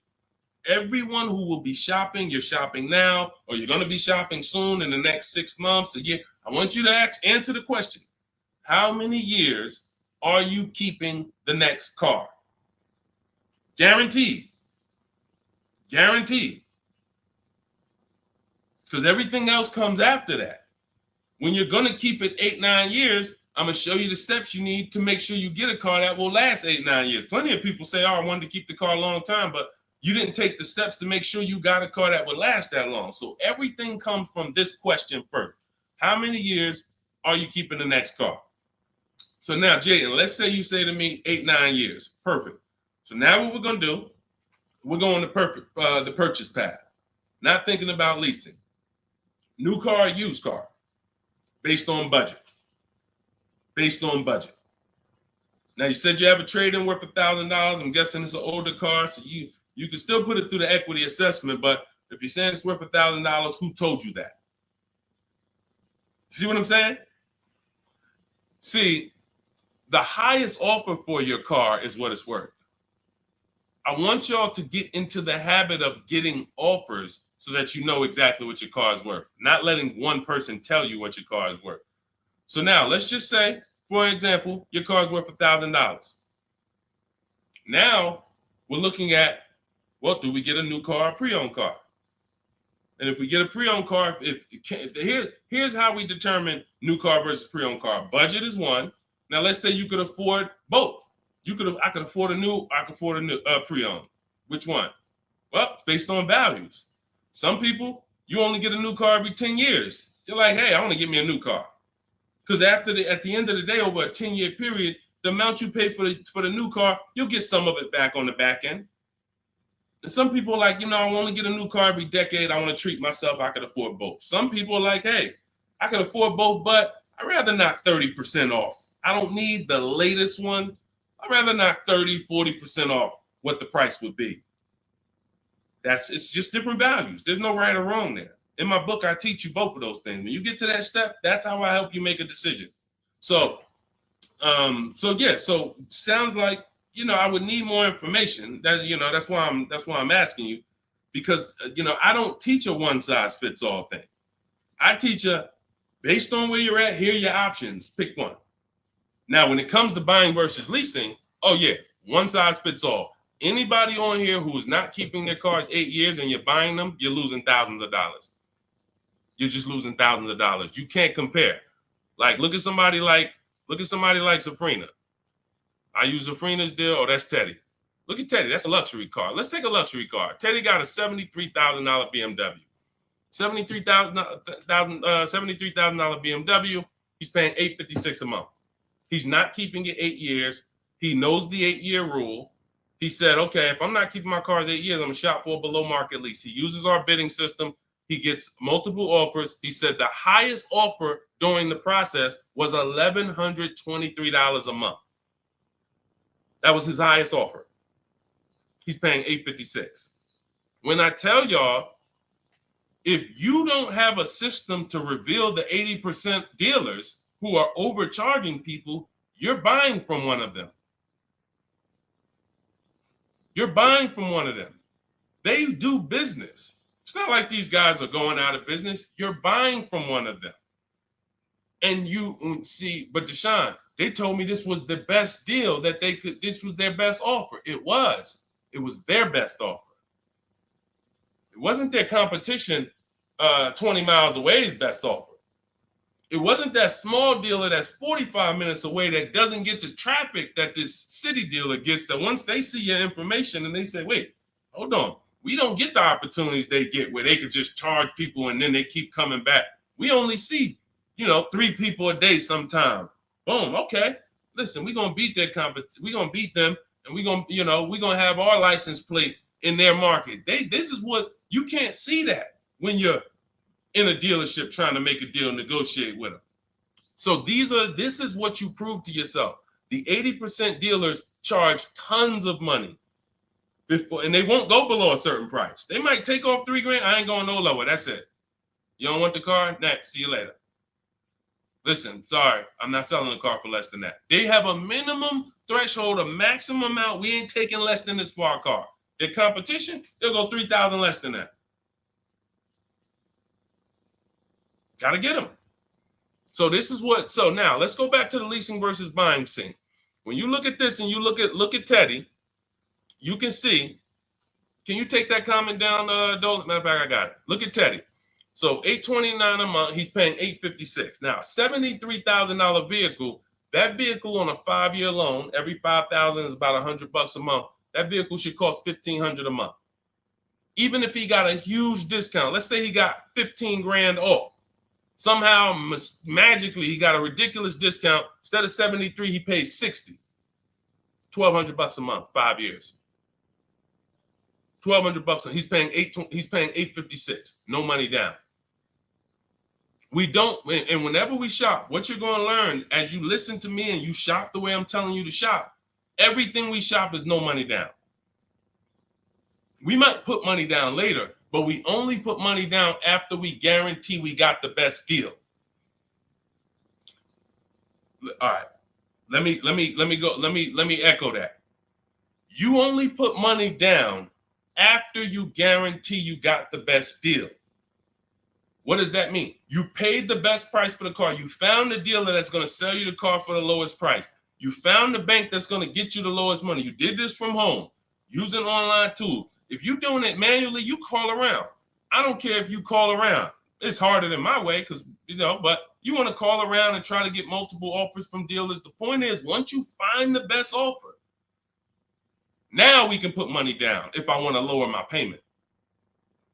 Speaker 1: everyone who will be shopping, you're shopping now, or you're going to be shopping soon in the next 6 months, a year. I want you to answer the question. How many years are you keeping the next car? Guaranteed. Guaranteed. Because everything else comes after that. When you're going to keep it 8-9 years, I'm going to show you the steps you need to make sure you get a car that will last 8-9 years. Plenty of people say, oh, I wanted to keep the car a long time, but you didn't take the steps to make sure you got a car that would last that long. So everything comes from this question first. How many years are you keeping the next car? So now, Jaden, let's say you say to me 8-9 years. Perfect. So now what we're going to do, we're going to the purchase path. Not thinking about leasing. New car, used car, based on budget. Based on budget. Now you said you have a trade-in worth $1,000. I'm guessing it's an older car, so you can still put it through the equity assessment. But if you're saying it's worth $1,000, who told you that? See what I'm saying? See, the highest offer for your car is what it's worth. I want y'all to get into the habit of getting offers so that you know exactly what your car is worth, not letting one person tell you what your car is worth. So now let's just say, for example, your car is worth $1,000. Now we're looking at, well, do we get a new car or pre-owned car? And if we get a pre-owned car, here's how we determine new car versus pre-owned car. Budget is one. Now let's say you could afford both. I could afford a new, I could afford a new pre-owned. Which one? Well, it's based on values. Some people, you only get a new car every 10 years. You're like, hey, I want to get me a new car. Because at the end of the day, over a 10-year period, the amount you pay for the new car, you'll get some of it back on the back end. And some people are like, I want to get a new car every decade. I want to treat myself. I could afford both. Some people are like, hey, I can afford both, but I'd rather knock 30% off. I don't need the latest one. I'd rather knock 30, 40% off what the price would be. It's just different values. There's no right or wrong there. In my book, I teach you both of those things. When you get to that step, that's how I help you make a decision. So sounds like, I would need more information. That's why I'm asking you, because I don't teach a one size fits all thing. I teach based on where you're at, here are your options. Pick one. Now, when it comes to buying versus leasing, oh yeah, one size fits all. Anybody on here who is not keeping their cars 8 years and you're buying them, you're losing thousands of dollars. You're just losing thousands of dollars. You can't compare. Like, look at somebody like Safrina. I use Safrina's deal. Oh, that's Teddy. Look at Teddy. That's a luxury car. Let's take a luxury car. Teddy got a $73,000 BMW. $73,000 BMW. He's paying $856 a month. He's not keeping it 8 years. He knows the 8-year rule. He said, okay, if I'm not keeping my cars 8 years, I'm going to shop for a below market lease. He uses our bidding system. He gets multiple offers. He said the highest offer during the process was $1,123 a month. That was his highest offer. He's paying $856. When I tell y'all, if you don't have a system to reveal the 80% dealers who are overcharging people, you're buying from one of them. You're buying from one of them. They do business. It's not like these guys are going out of business. You're buying from one of them. And you see, but Deshone, they told me this was the best deal that they could, this was their best offer. It was their best offer. It wasn't their competition 20 miles away's best offer. It wasn't that small dealer that's 45 minutes away that doesn't get the traffic that this city dealer gets, that once they see your information and they say, wait, hold on, we don't get the opportunities they get where they could just charge people and then they keep coming back. We only see, 3 people a day sometime. Boom, okay. Listen, we're gonna beat their we're gonna beat them, and we're gonna have our license plate in their market. This is what you can't see that when you're in a dealership trying to make a deal, negotiate with them. So this is what you prove to yourself. The 80% dealers charge tons of money before, and they won't go below a certain price. They might take off $3,000. I ain't going no lower. That's it. You don't want the car? Next. See you later. Listen, sorry, I'm not selling a car for less than that. They have a minimum threshold, a maximum amount. We ain't taking less than this for our car. Their competition, they'll go 3,000 less than that. Got to get them. So now let's go back to the leasing versus buying scene. When you look at this and you look at Teddy, you can see, can you take that comment down, Dolan? Matter of fact, I got it. Look at Teddy. So $829 a month, he's paying $856. Now, $73,000 vehicle, that vehicle on a 5-year loan, every $5,000 is about $100 a month. That vehicle should cost $1,500 a month. Even if he got a huge discount, let's say he got 15 grand off. Somehow, magically, he got a ridiculous discount. Instead of 73, he pays 60. $1,200 a month, 5 years. $1,200 he's paying $856. No money down. We don't, and whenever we shop, what you're going to learn as you listen to me and you shop the way I'm telling you to shop, everything we shop is no money down. We might put money down later, but we only put money down after we guarantee we got the best deal. All right. Let me echo that. You only put money down after you guarantee you got the best deal. What does that mean? You paid the best price for the car. You found the dealer that's going to sell you the car for the lowest price. You found the bank that's going to get you the lowest money. You did this from home using online tools. If you're doing it manually, you call around. I don't care if you call around. It's harder than my way because, but you want to call around and try to get multiple offers from dealers. The point is, once you find the best offer, now we can put money down if I want to lower my payment.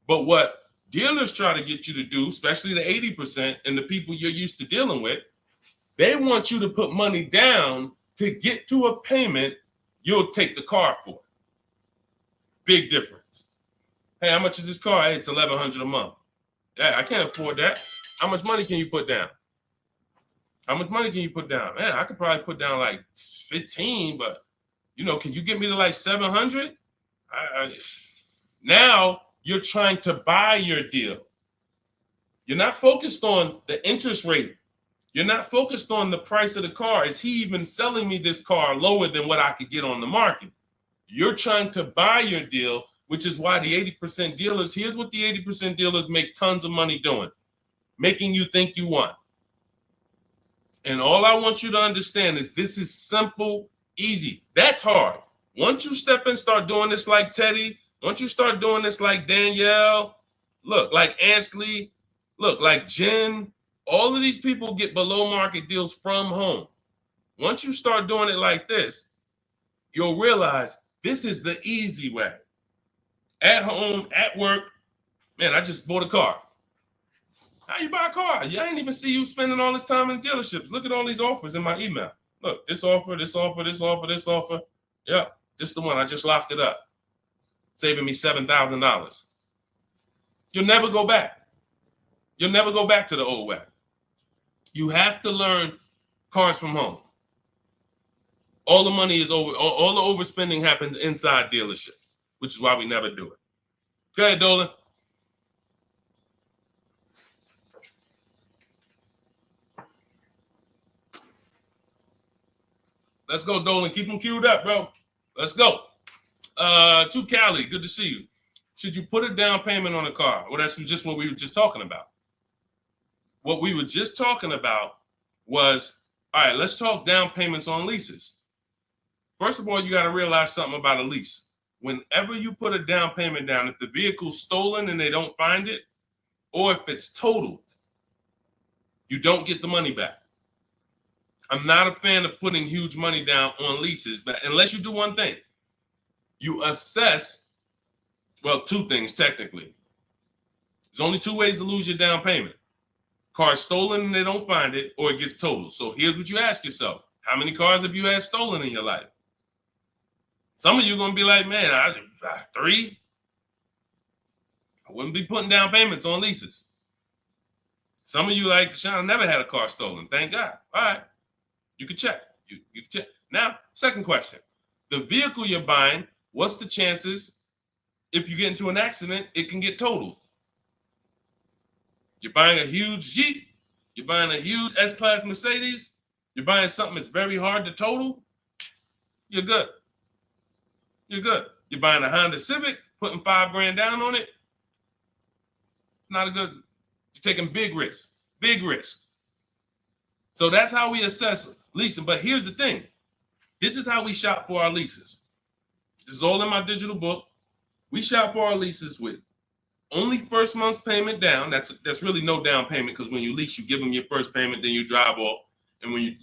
Speaker 1: But what dealers try to get you to do, especially the 80% and the people you're used to dealing with, they want you to put money down to get to a payment you'll take the car for. Big difference. Hey, how much is this car? Hey, it's $1,100 a month. Yeah, I can't afford that. How much money can you put down? How much money can you put down? Man, I could probably put down like 15, but can you get me to like 700? Now you're trying to buy your deal. You're not focused on the interest rate. You're not focused on the price of the car. Is he even selling me this car lower than what I could get on the market? You're trying to buy your deal, which is why the 80% dealers, here's what the 80% dealers make tons of money doing, making you think you want. And all I want you to understand is this is simple, easy. That's hard. Once you step in, start doing this like Teddy, once you start doing this like Danielle, look, like Ansley, look, like Jen, all of these people get below market deals from home. Once you start doing it like this, you'll realize this is the easy way. At home, at work, man, I just bought a car. How you buy a car? I ain't even see you spending all this time in dealerships. Look at all these offers in my email. Look, this offer, this offer, this offer, this offer. Yep, just the one. I just locked it up, saving me $7,000. You'll never go back. You'll never go back to the old way. You have to learn cars from home. All the money is over. All the overspending happens inside dealerships, which is why we never do it. Go ahead, Dolan. Let's go, Dolan. Keep them queued up, bro. Let's go. To Cali, good to see you. Should you put a down payment on a car? Well, that's just what we were just talking about. What we were just talking about was, all right, let's talk down payments on leases. First of all, you got to realize something about a lease. Whenever you put a down payment down, if the vehicle's stolen and they don't find it, or if it's totaled, you don't get the money back. I'm not a fan of putting huge money down on leases, but unless you do one thing, you assess, well, two things technically. There's only two ways to lose your down payment. Car's stolen and they don't find it, or it gets totaled. So here's what you ask yourself. How many cars have you had stolen in your life? Some of you are going to be like, man, 3. I wouldn't be putting down payments on leases. Some of you like, Deshone, I never had a car stolen. Thank God. All right. You can check. You can check. Now, second question. The vehicle you're buying, what's the chances if you get into an accident, it can get totaled? You're buying a huge Jeep. You're buying a huge S-Class Mercedes. You're buying something that's very hard to total. You're good. You're good. You're buying a Honda Civic, putting $5,000 down on it. It's not a good. You're taking big risks. Big risk. So that's how we assess leasing. But here's the thing. This is how we shop for our leases. This is all in my digital book. We shop for our leases with only first month's payment down. That's really no down payment because when you lease, you give them your first payment, then you drive off. And when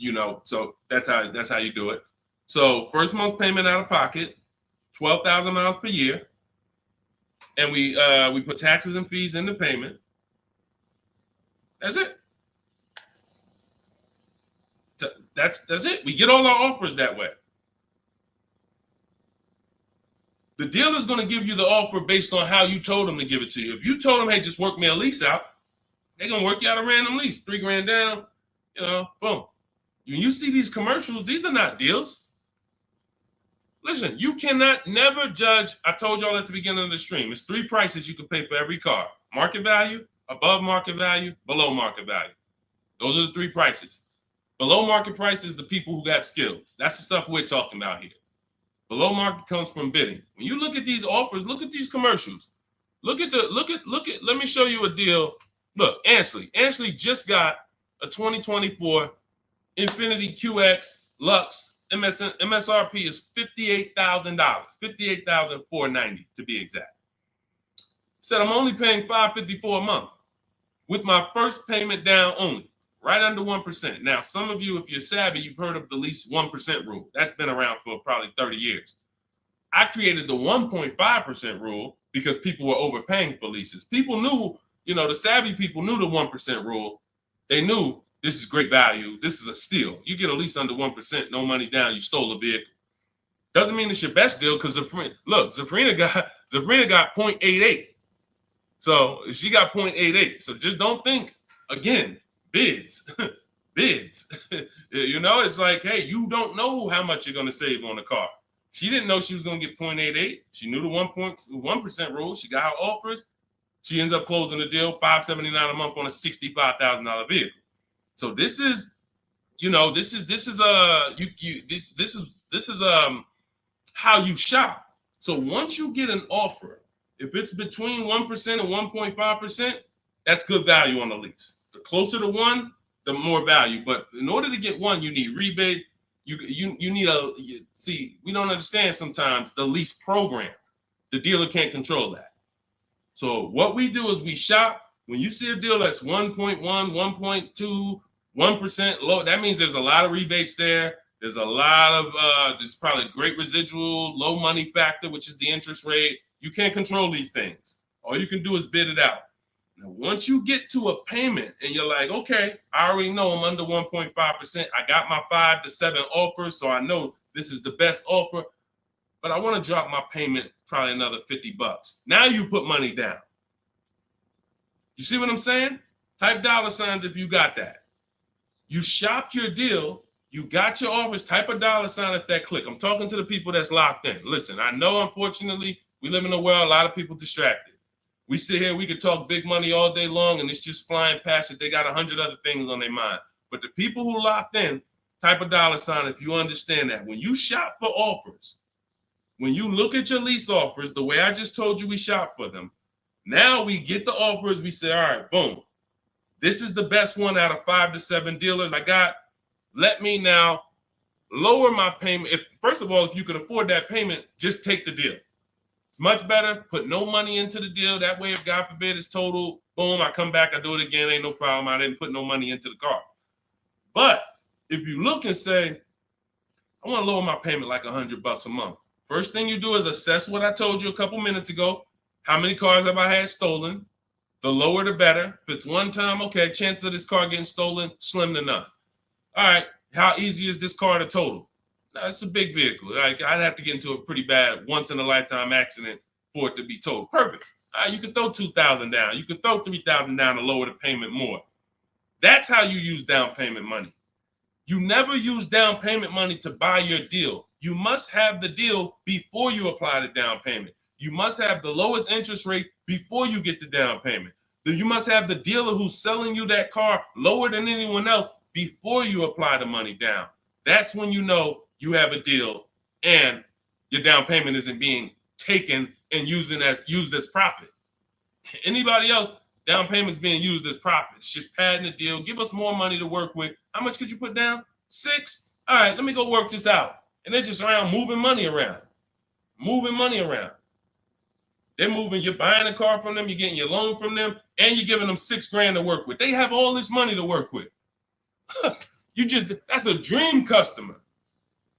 Speaker 1: so that's how you do it. So first month's payment out of pocket, 12,000 miles per year. And we put taxes and fees in the payment. That's it. That's it. We get all our offers that way. The dealer's going to give you the offer based on how you told them to give it to you. If you told them, hey, just work me a lease out, They're gonna work you out a random lease, $3 grand down, boom. When you see these commercials, these are not deals. Listen, you cannot never judge. I told y'all at the beginning of the stream, it's 3 prices you can pay for every car: market value, above market value, below market value. Those are the 3 prices. Below market price is the people who got skills. That's the stuff we're talking about here. Below market comes from bidding. When you look at these offers, look at these commercials. Look at. Let me show you a deal. Look, Ansley just got a 2024 Infiniti QX Lux. MSRP is $58,000, $58,490 to be exact. Said I'm only paying $554 a month with my first payment down only, right under 1%. Now, some of you, if you're savvy, you've heard of the lease 1% rule. That's been around for probably 30 years. I created the 1.5% rule because people were overpaying for leases. People knew, the savvy people knew the 1% rule. They knew this is great value. This is a steal. You get a lease under 1%, no money down, you stole a vehicle. Doesn't mean it's your best deal because Zafrina got 0.88. So she got 0.88. So just don't think, again, bids. Bids. It's like, hey, you don't know how much you're going to save on the car. She didn't know she was going to get 0.88. She knew the 1% rule. She got her offers. She ends up closing the deal, $579 a month on a $65,000 vehicle. So this is how you shop. So once you get an offer, if it's between 1% and 1.5%, that's good value on the lease. The closer to 1, the more value. But in order to get 1, you need rebate. You need we don't understand sometimes the lease program. The dealer can't control that. So what we do is we shop. When you see a deal that's 1.1, 1.2, 1% low, that means there's a lot of rebates there. There's a lot of there's probably great residual, low money factor, which is the interest rate. You can't control these things. All you can do is bid it out. Now, once you get to a payment and you're like, okay, I already know I'm under 1.5%. I got my 5 to 7 offers, so I know this is the best offer. But I want to drop my payment probably another $50. Now you put money down. You see what I'm saying? Type $signs if you got that. You shopped your deal. You got your offers. Type a $sign at that click. I'm talking to the people that's locked in. Listen, I know, unfortunately, we live in a world, a lot of people distracted. We sit here, we could talk big money all day long, and it's just flying past it. They got 100 other things on their mind. But the people who locked in, type a $sign if you understand that. When you shop for offers, when you look at your lease offers, the way I just told you we shop for them, now we get the offers, we say, all right, boom. This is the best one out of 5 to 7 dealers I got. Let me now lower my payment. First of all, if you can afford that payment, just take the deal. Much better, put no money into the deal. That way, if God forbid it's total, boom, I come back, I do it again, ain't no problem. I didn't put no money into the car. But if you look and say, I want to lower my payment like $100 a month. First thing you do is assess what I told you a couple minutes ago. How many cars have I had stolen? The lower, the better. If it's one time, okay, chances of this car getting stolen, slim to none. All right, how easy is this car to total? Now, it's a big vehicle. Like, I'd have to get into a pretty bad once-in-a-lifetime accident for it to be totaled. Perfect. All right, you can throw $2,000 down. You can throw $3,000 down to lower the payment more. That's how you use down payment money. You never use down payment money to buy your deal. You must have the deal before you apply the down payment. You must have the lowest interest rate before you get the down payment. You must have the dealer who's selling you that car lower than anyone else before you apply the money down. That's when you know you have a deal and your down payment isn't being taken and used as profit. Anybody else, down payment's being used as profit. It's just padding the deal. Give us more money to work with. How much could you put down? 6? All right, let me go work this out. And they're just around moving money around. They're moving, you're buying a car from them, you're getting your loan from them, and you're giving them $6,000 to work with. They have all this money to work with. That's a dream customer.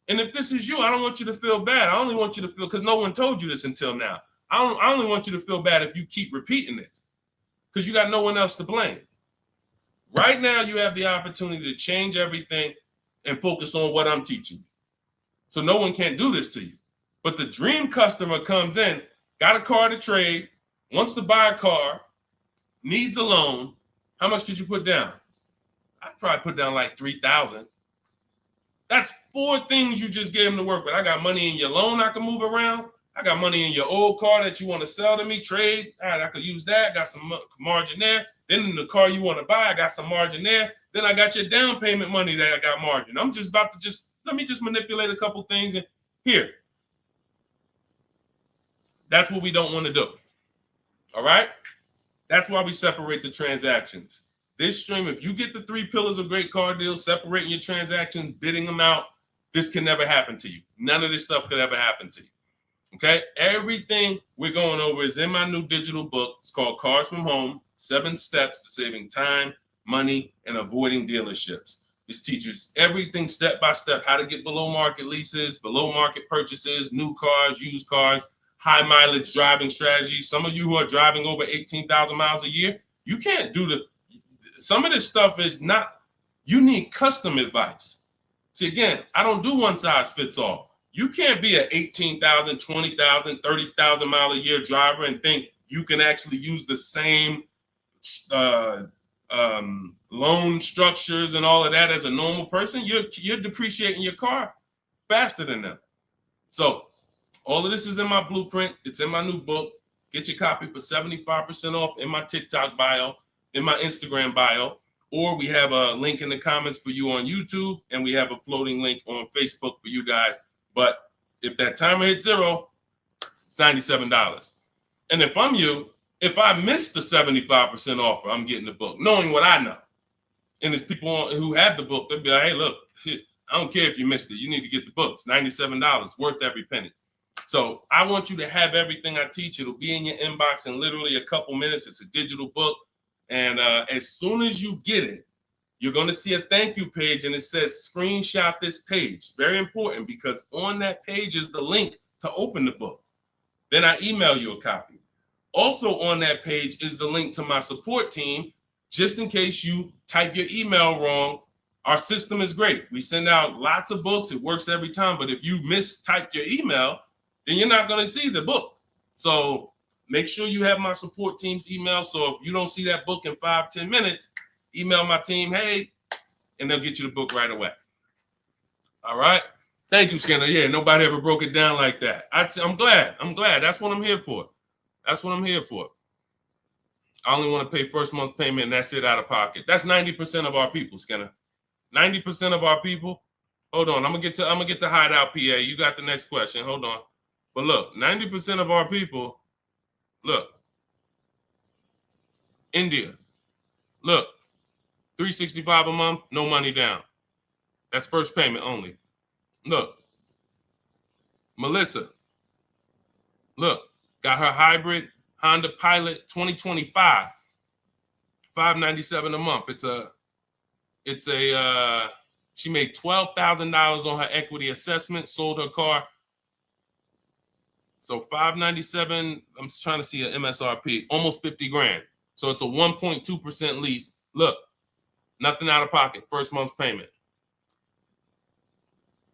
Speaker 1: And if this is you, I don't want you to feel bad. I only want you to feel, because no one told you this until now. I only want you to feel bad if you keep repeating it, because you got no one else to blame. Right now, you have the opportunity to change everything and focus on what I'm teaching you. So no one can do this to you. But the dream customer comes in, got a car to trade, wants to buy a car, needs a loan, How much could you put down? I'd probably put down like 3,000. That's 4 things you just gave him to work with. I got money in your loan I can move around. I got money in your old car that you want to sell to me, trade. All right, I could use that. Got some margin there. Then in the car you want to buy, I got some margin there. Then I got your down payment money that I got margin. I'm just about to let me manipulate a couple things and here. That's what we don't want to do. All right? That's why we separate the transactions. This stream, if you get the 3 pillars of great car deals, separating your transactions, bidding them out, this can never happen to you. None of this stuff could ever happen to you. Okay? Everything we're going over is in my new digital book. It's called Cars from Home, 7 Steps to Saving Time, Money, and Avoiding Dealerships. This teaches everything step by step, how to get below market leases, below market purchases, new cars, used cars, high mileage driving strategies. Some of you who are driving over 18,000 miles a year, you can't do some of this stuff is not, you need custom advice. See, again, I don't do one size fits all. You can't be an 18,000, 20,000, 30,000 mile a year driver and think you can actually use the same loan structures and all of that as a normal person. You're depreciating your car faster than them. So all of this is in my blueprint. It's in my new book. Get your copy for 75% off in my TikTok bio, in my Instagram bio, or we have a link in the comments for you on YouTube, and we have a floating link on Facebook for you guys. But if that timer hits 0, it's $97. And if I'm you, if I miss the 75% offer, I'm getting the book, knowing what I know. And there's people who have the book, they'll be like, hey, look, I don't care if you missed it. You need to get the book. It's $97, worth every penny. So I want you to have everything I teach. It'll be in your inbox in literally a couple minutes. It's a digital book. And as soon as you get it, you're going to see a thank you page, and it says screenshot this page. Very important, because on that page is the link to open the book. Then I email you a copy. Also on that page is the link to my support team, just in case you type your email wrong. Our system is great. We send out lots of books. It works every time. But if you mistyped your email, then you're not going to see the book. So make sure you have my support team's email. So if you don't see that book in 5-10 minutes, email my team, hey, and they'll get you the book right away. All right. Thank you, Skinner. Yeah, nobody ever broke it down like that. I'm glad. That's what I'm here for. That's what I'm here for. I only want to pay first month's payment, and that's it out of pocket. That's 90% of our people, Skinner. 90% of our people. Hold on, I'm gonna get to Hideout PA. You got the next question. Hold on. But look, 90% of our people, look, India, look, $365 a month, no money down. That's first payment only. Look, Melissa, look, got her hybrid Honda Pilot 2025, $597 a month. She made $12,000 on her equity assessment, sold her car. So $597, I'm trying to see an MSRP, almost 50 grand. So it's a 1.2% lease. Look, nothing out of pocket, first month's payment.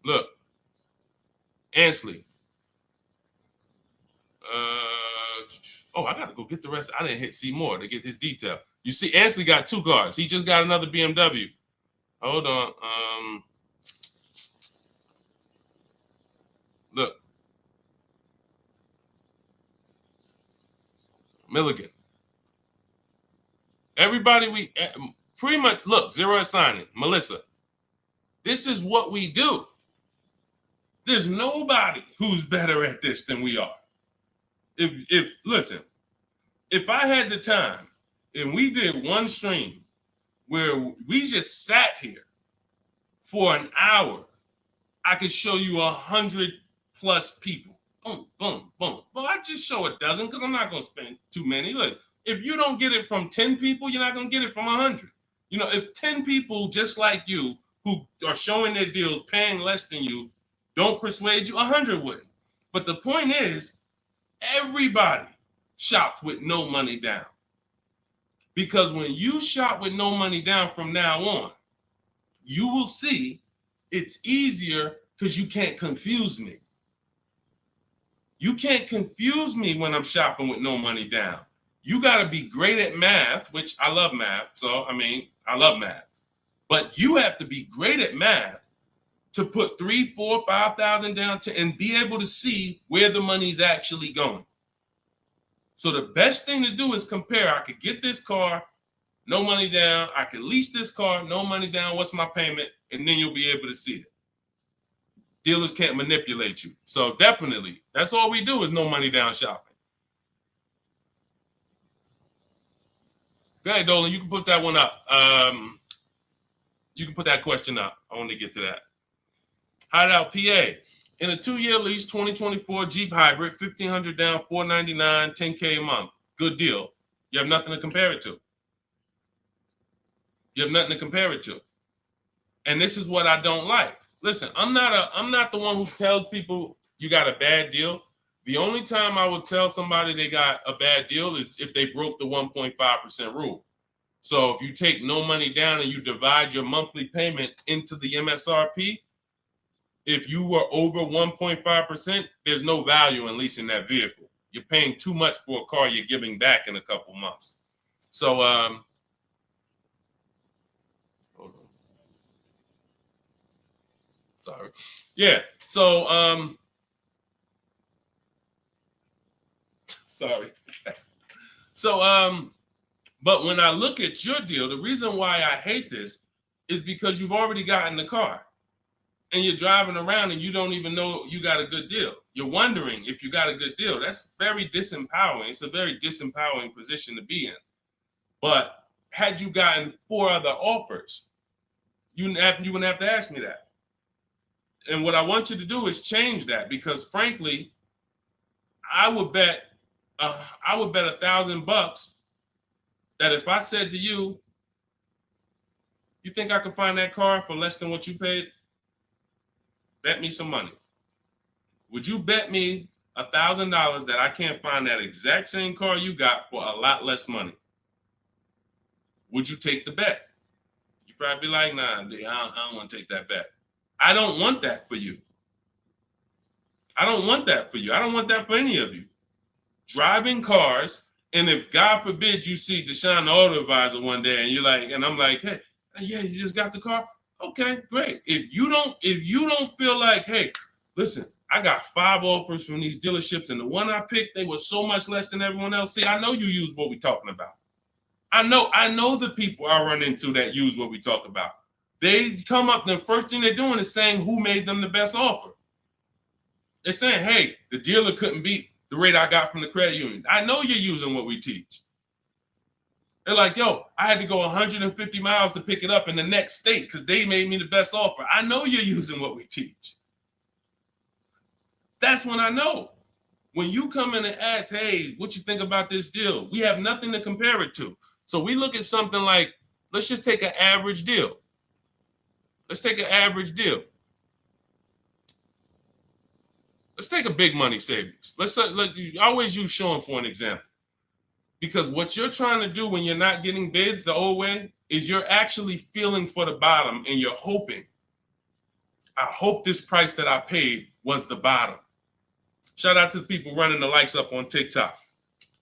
Speaker 1: Look, Ansley. I gotta go get the rest. I didn't hit see more to get his detail. You see, Ansley got 2 cars. He just got another BMW. Hold on. Look. Milligan. Everybody, we pretty much, look, zero is signing. Melissa. This is what we do. There's nobody who's better at this than we are. Listen, if I had the time and we did one stream where we just sat here for an hour, I could show you 100+ people. Boom, boom, boom. Well, I just show a dozen because I'm not going to spend too many. Look, if you don't get it from 10 people, you're not going to get it from 100. You know, if 10 people just like you who are showing their deals, paying less than you, don't persuade you, 100 wouldn't. But the point is, everybody shops with no money down. Because when you shop with no money down from now on, you will see it's easier because you can't confuse me. You can't confuse me when I'm shopping with no money down. You got to be great at math, which I love math. So, I mean, I love math. But you have to be great at math to put 3, 4, 5,000 down and be able to see where the money's actually going. So the best thing to do is compare. I could get this car, no money down. I could lease this car, no money down. What's my payment? And then you'll be able to see it. Dealers can't manipulate you. So definitely, that's all we do is no money down shopping. Go ahead, Dolan. You can put that one up. You can put that question up. I want to get to that. Hideout PA. In a 2-year lease, 2024 Jeep Hybrid, 1,500 down, 499, 10K a month. Good deal. You have nothing to compare it to. You have nothing to compare it to. And this is what I don't like. Listen, I'm not the one who tells people you got a bad deal. The only time I would tell somebody they got a bad deal is if they broke the 1.5% rule. So if you take no money down and you divide your monthly payment into the MSRP, if you were over 1.5%, there's no value in leasing that vehicle. You're paying too much for a car you're giving back in a couple months. So, hold on. Sorry. Yeah. So, sorry. So, but when I look at your deal, the reason why I hate this is because you've already gotten the car and you're driving around and you don't even know you got a good deal. You're wondering if you got a good deal. That's very disempowering. It's a very disempowering position to be in. But had you gotten 4 other offers, you wouldn't have to ask me that. And what I want you to do is change that, because frankly, I would bet $1,000 that if I said to you, you think I can find that car for less than what you paid? Bet me some money. Would you bet me $1,000 that I can't find that exact same car you got for a lot less money? Would you take the bet? You'd probably be like, nah, I don't want to take that bet. I don't want that for you. I don't want that for you. I don't want that for any of you. Driving cars, and if God forbid you see Deshone the Auto Advisor one day and you're like, and I'm like, hey, yeah, you just got the car? Okay, great. If you don't feel like, hey, listen, I got 5 offers from these dealerships, and the one I picked, they were so much less than everyone else. See, I know you use what we're talking about. I know the people I run into that use what we talk about. They come up, the first thing they're doing is saying who made them the best offer. They're saying, hey, the dealer couldn't beat the rate I got from the credit union. I know you're using what we teach. They're like, yo, I had to go 150 miles to pick it up in the next state because they made me the best offer. I know you're using what we teach. That's when I know. When you come in and ask, hey, what you think about this deal? We have nothing to compare it to. So we look at something like, let's just take an average deal. Let's take an average deal. Let's take a big money savings. Let's always use Sean for an example. Because what you're trying to do when you're not getting bids the old way is you're actually feeling for the bottom, and you're hoping, I hope this price that I paid was the bottom. Shout out to the people running the likes up on TikTok.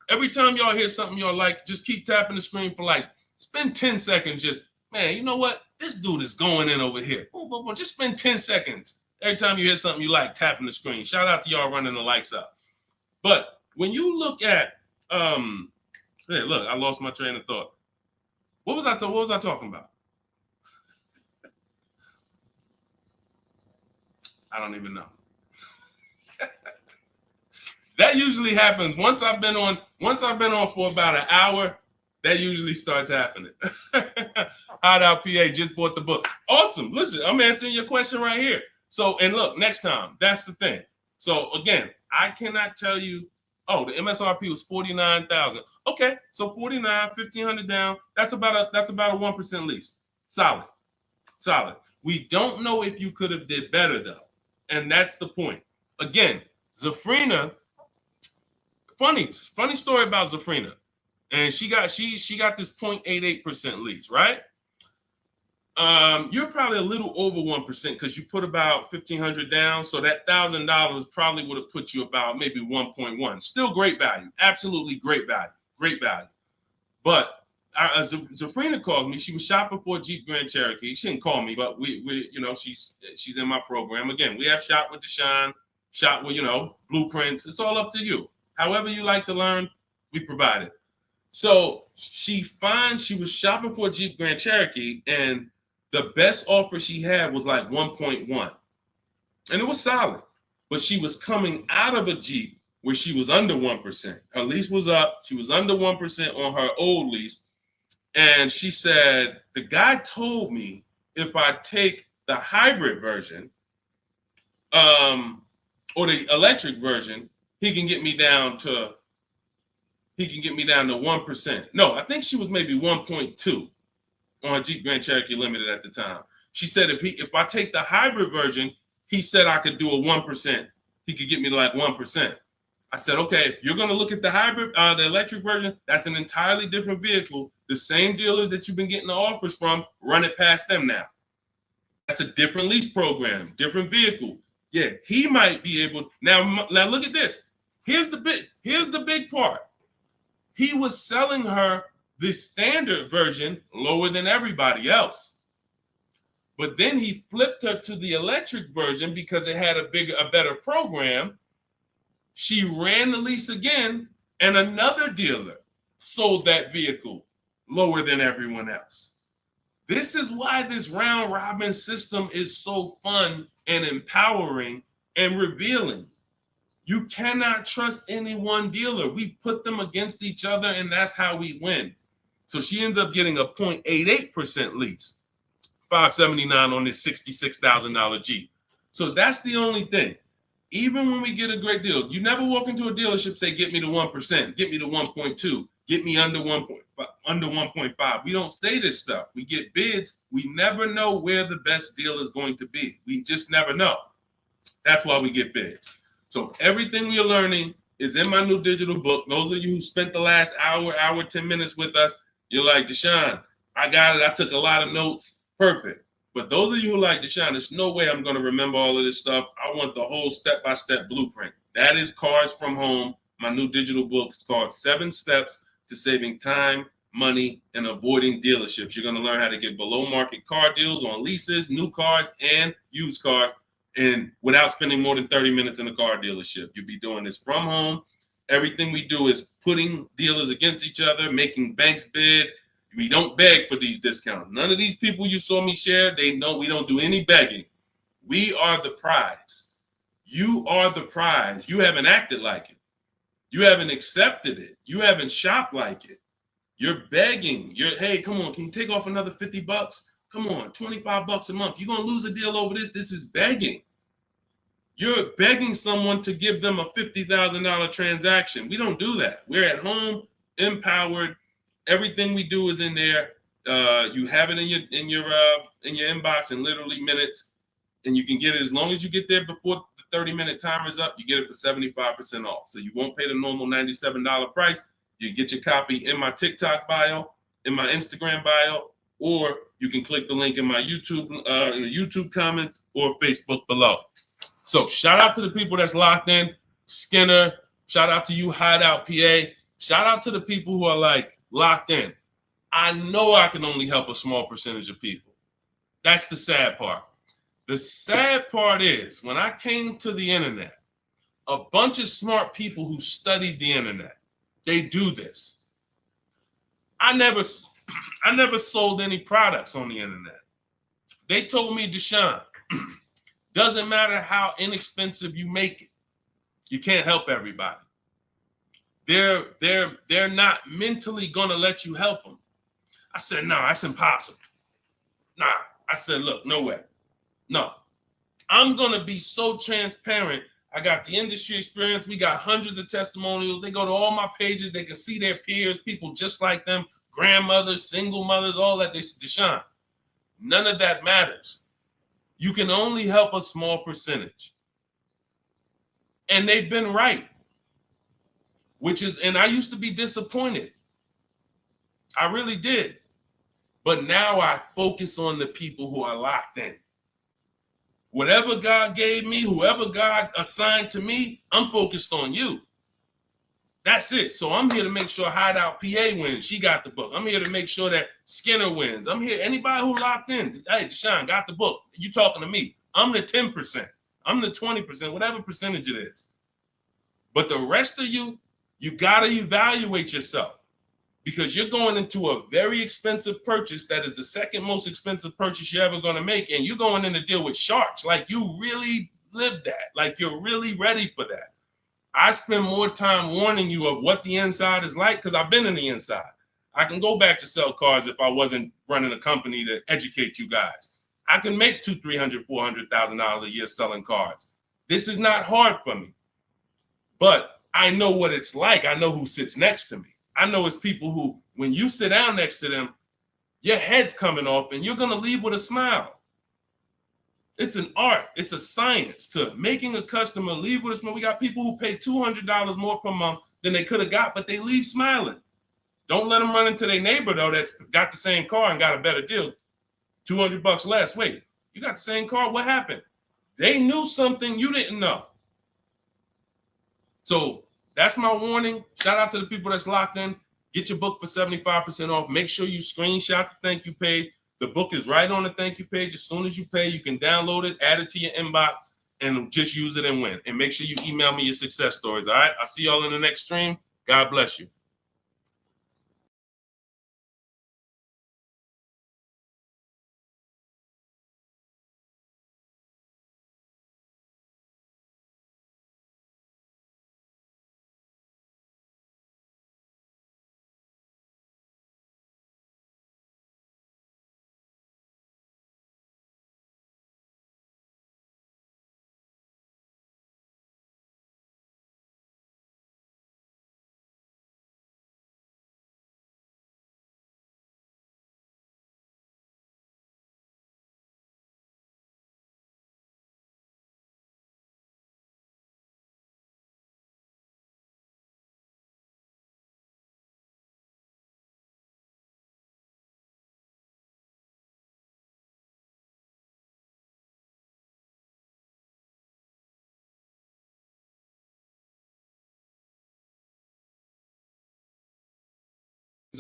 Speaker 1: Every time y'all hear something y'all like, just keep tapping the screen for like, spend 10 seconds just, man, you know what? This dude is going in over here. Just spend 10 seconds. Every time you hear something you like, tapping the screen. Shout out to y'all running the likes up. But when you look at, hey, look, I lost my train of thought. What was I talking about? I don't even know. That usually happens once I've been on for about an hour. That usually starts happening. Hideout PA just bought the book. Awesome. Listen, I'm answering your question right here. So, and look, next time, that's the thing. So again, I cannot tell you, oh, the MSRP was 49,000. Okay, so 49, 1,500 down. That's about a 1% lease. Solid. We don't know if you could have did better though, and that's the point. Again, Zafrina. Funny story about Zafrina, and she got this 0.88% lease, right? You're probably a little over 1% because you put about 1,500 down, so that $1,000 probably would have put you about maybe 1.1. Still great value, absolutely great value. great value. But Zafrina called me. She was shopping for a Jeep Grand Cherokee. She didn't call me, but we you know, she's in my program. Again, we have Shop with Deshone, Shop with, you know, blueprints. It's all up to you. However you like to learn, we provide it. So she was shopping for a Jeep Grand Cherokee, and the best offer she had was like 1.1, and it was solid. But she was coming out of a Jeep where she was under 1%. Her lease was up. She was under 1% on her old lease. And she said, the guy told me if I take the hybrid version, or the electric version, he can get me down to 1%. No, I think she was maybe 1.2 on a Jeep Grand Cherokee Limited at the time. She said if I take the hybrid version, he said I could do a 1%. He could get me to like 1%. I said, okay, if you're going to look at the hybrid, the electric version, that's an entirely different vehicle. The same dealers that you've been getting the offers from, run it past them now. That's a different lease program, different vehicle. Yeah, he might be able. Now look at this. Here's the big part. He was selling her the standard version lower than everybody else. But then he flipped her to the electric version because it had a better program. She ran the lease again, and another dealer sold that vehicle lower than everyone else. This is why this round robin system is so fun and empowering and revealing. You cannot trust any one dealer. We put them against each other, and that's how we win. So she ends up getting a 0.88% lease, $579 on this $66,000 Jeep. So that's the only thing. Even when we get a great deal, you never walk into a dealership say, get me to 1%, get me to 1.2, get me under 1.5. We don't say this stuff. We get bids. We never know where the best deal is going to be. We just never know. That's why we get bids. So everything we are learning is in my new digital book. Those of you who spent the last hour, 10 minutes with us, you're like, Deshone, I got it. I took a lot of notes. Perfect. But those of you who like Deshone, there's no way I'm going to remember all of this stuff. I want the whole step-by-step blueprint. That is Cars from Home. My new digital book is called 7 Steps to Saving Time, Money, and Avoiding Dealerships. You're going to learn how to get below-market car deals on leases, new cars, and used cars, and without spending more than 30 minutes in a car dealership. You'll be doing this from home. Everything we do is putting dealers against each other, making banks bid. We don't beg for these discounts. None of these people you saw me share, they know we don't do any begging. We are the prize. You are the prize. You haven't acted like it. You haven't accepted it. You haven't shopped like it. You're begging. Hey, come on, can you take off another $50? Come on, $25 a month. You're going to lose a deal over this. This is begging. You're begging someone to give them a $50,000 transaction. We don't do that. We're at home, empowered. Everything we do is in there. You have it in your inbox in literally minutes, and you can get it as long as you get there before the 30-minute timer is up. You get it for 75% off. So you won't pay the normal $97 price. You get your copy in my TikTok bio, in my Instagram bio, or you can click the link in my YouTube comment or Facebook below. So shout out to the people that's locked in. Skinner, shout out to you, Hideout PA. Shout out to the people who are like locked in. I know I can only help a small percentage of people. That's the sad part. The sad part is when I came to the internet, a bunch of smart people who studied the internet, they do this. I never sold any products on the internet. They told me, Deshone, doesn't matter how inexpensive you make it, you can't help everybody. They're not mentally gonna let you help them. I said, no, that's impossible. Nah, I said, look, no way. No, I'm gonna be so transparent. I got the industry experience. We got hundreds of testimonials. They go to all my pages. They can see their peers, people just like them, grandmothers, single mothers, all that. They said, Deshone, none of that matters. You can only help a small percentage. And they've been right. And I used to be disappointed. I really did. But now I focus on the people who are locked in. Whatever God gave me, whoever God assigned to me, I'm focused on you. That's it. So I'm here to make sure Hideout PA wins. She got the book. I'm here to make sure that Skinner wins. I'm here. Anybody who locked in, hey, Deshone got the book. You talking to me. I'm the 10%. I'm the 20%, whatever percentage it is. But the rest of you, you got to evaluate yourself because you're going into a very expensive purchase that is the second most expensive purchase you're ever going to make. And you're going in to deal with sharks. Like you really live that. Like you're really ready for that. I spend more time warning you of what the inside is like because I've been in the inside. I can go back to sell cars if I wasn't running a company to educate you guys. I can make $200,000, $300,000, $400,000 a year selling cars. This is not hard for me, but I know what it's like. I know who sits next to me. I know it's people who, when you sit down next to them, your head's coming off and you're going to leave with a smile. It's an art. It's a science to making a customer leave with a smile. We got people who pay $200 more per month than they could have got, but they leave smiling. Don't let them run into their neighbor, though, that's got the same car and got a better deal. $200 less. Wait, you got the same car? What happened? They knew something you didn't know. So that's my warning. Shout out to the people that's locked in. Get your book for 75% off. Make sure you screenshot the thank you page. The book is right on the thank you page. As soon as you pay, you can download it, add it to your inbox, and just use it and win. And make sure you email me your success stories. All right. I'll see y'all in the next stream. God bless you.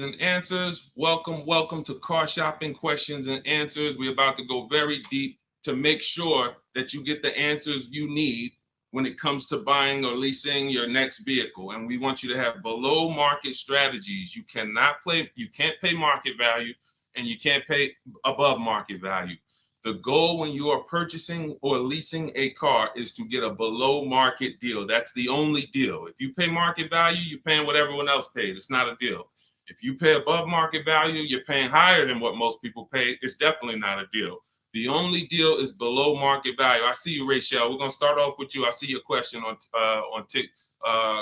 Speaker 1: And answers. Welcome to Car Shopping Questions and Answers. We're about to go very deep to make sure that you get the answers you need when it comes to buying or leasing your next vehicle. And we want you to have below market strategies. You can't pay market value and you can't pay above market value. The goal when you are purchasing or leasing a car is to get a below market deal. That's the only deal. If you pay market value, you're paying what everyone else paid. It's not a deal. If you pay above market value, you're paying higher than what most people pay. It's definitely not a deal. The only deal is below market value. I see you, Rachel. We're gonna start off with you. I see your question on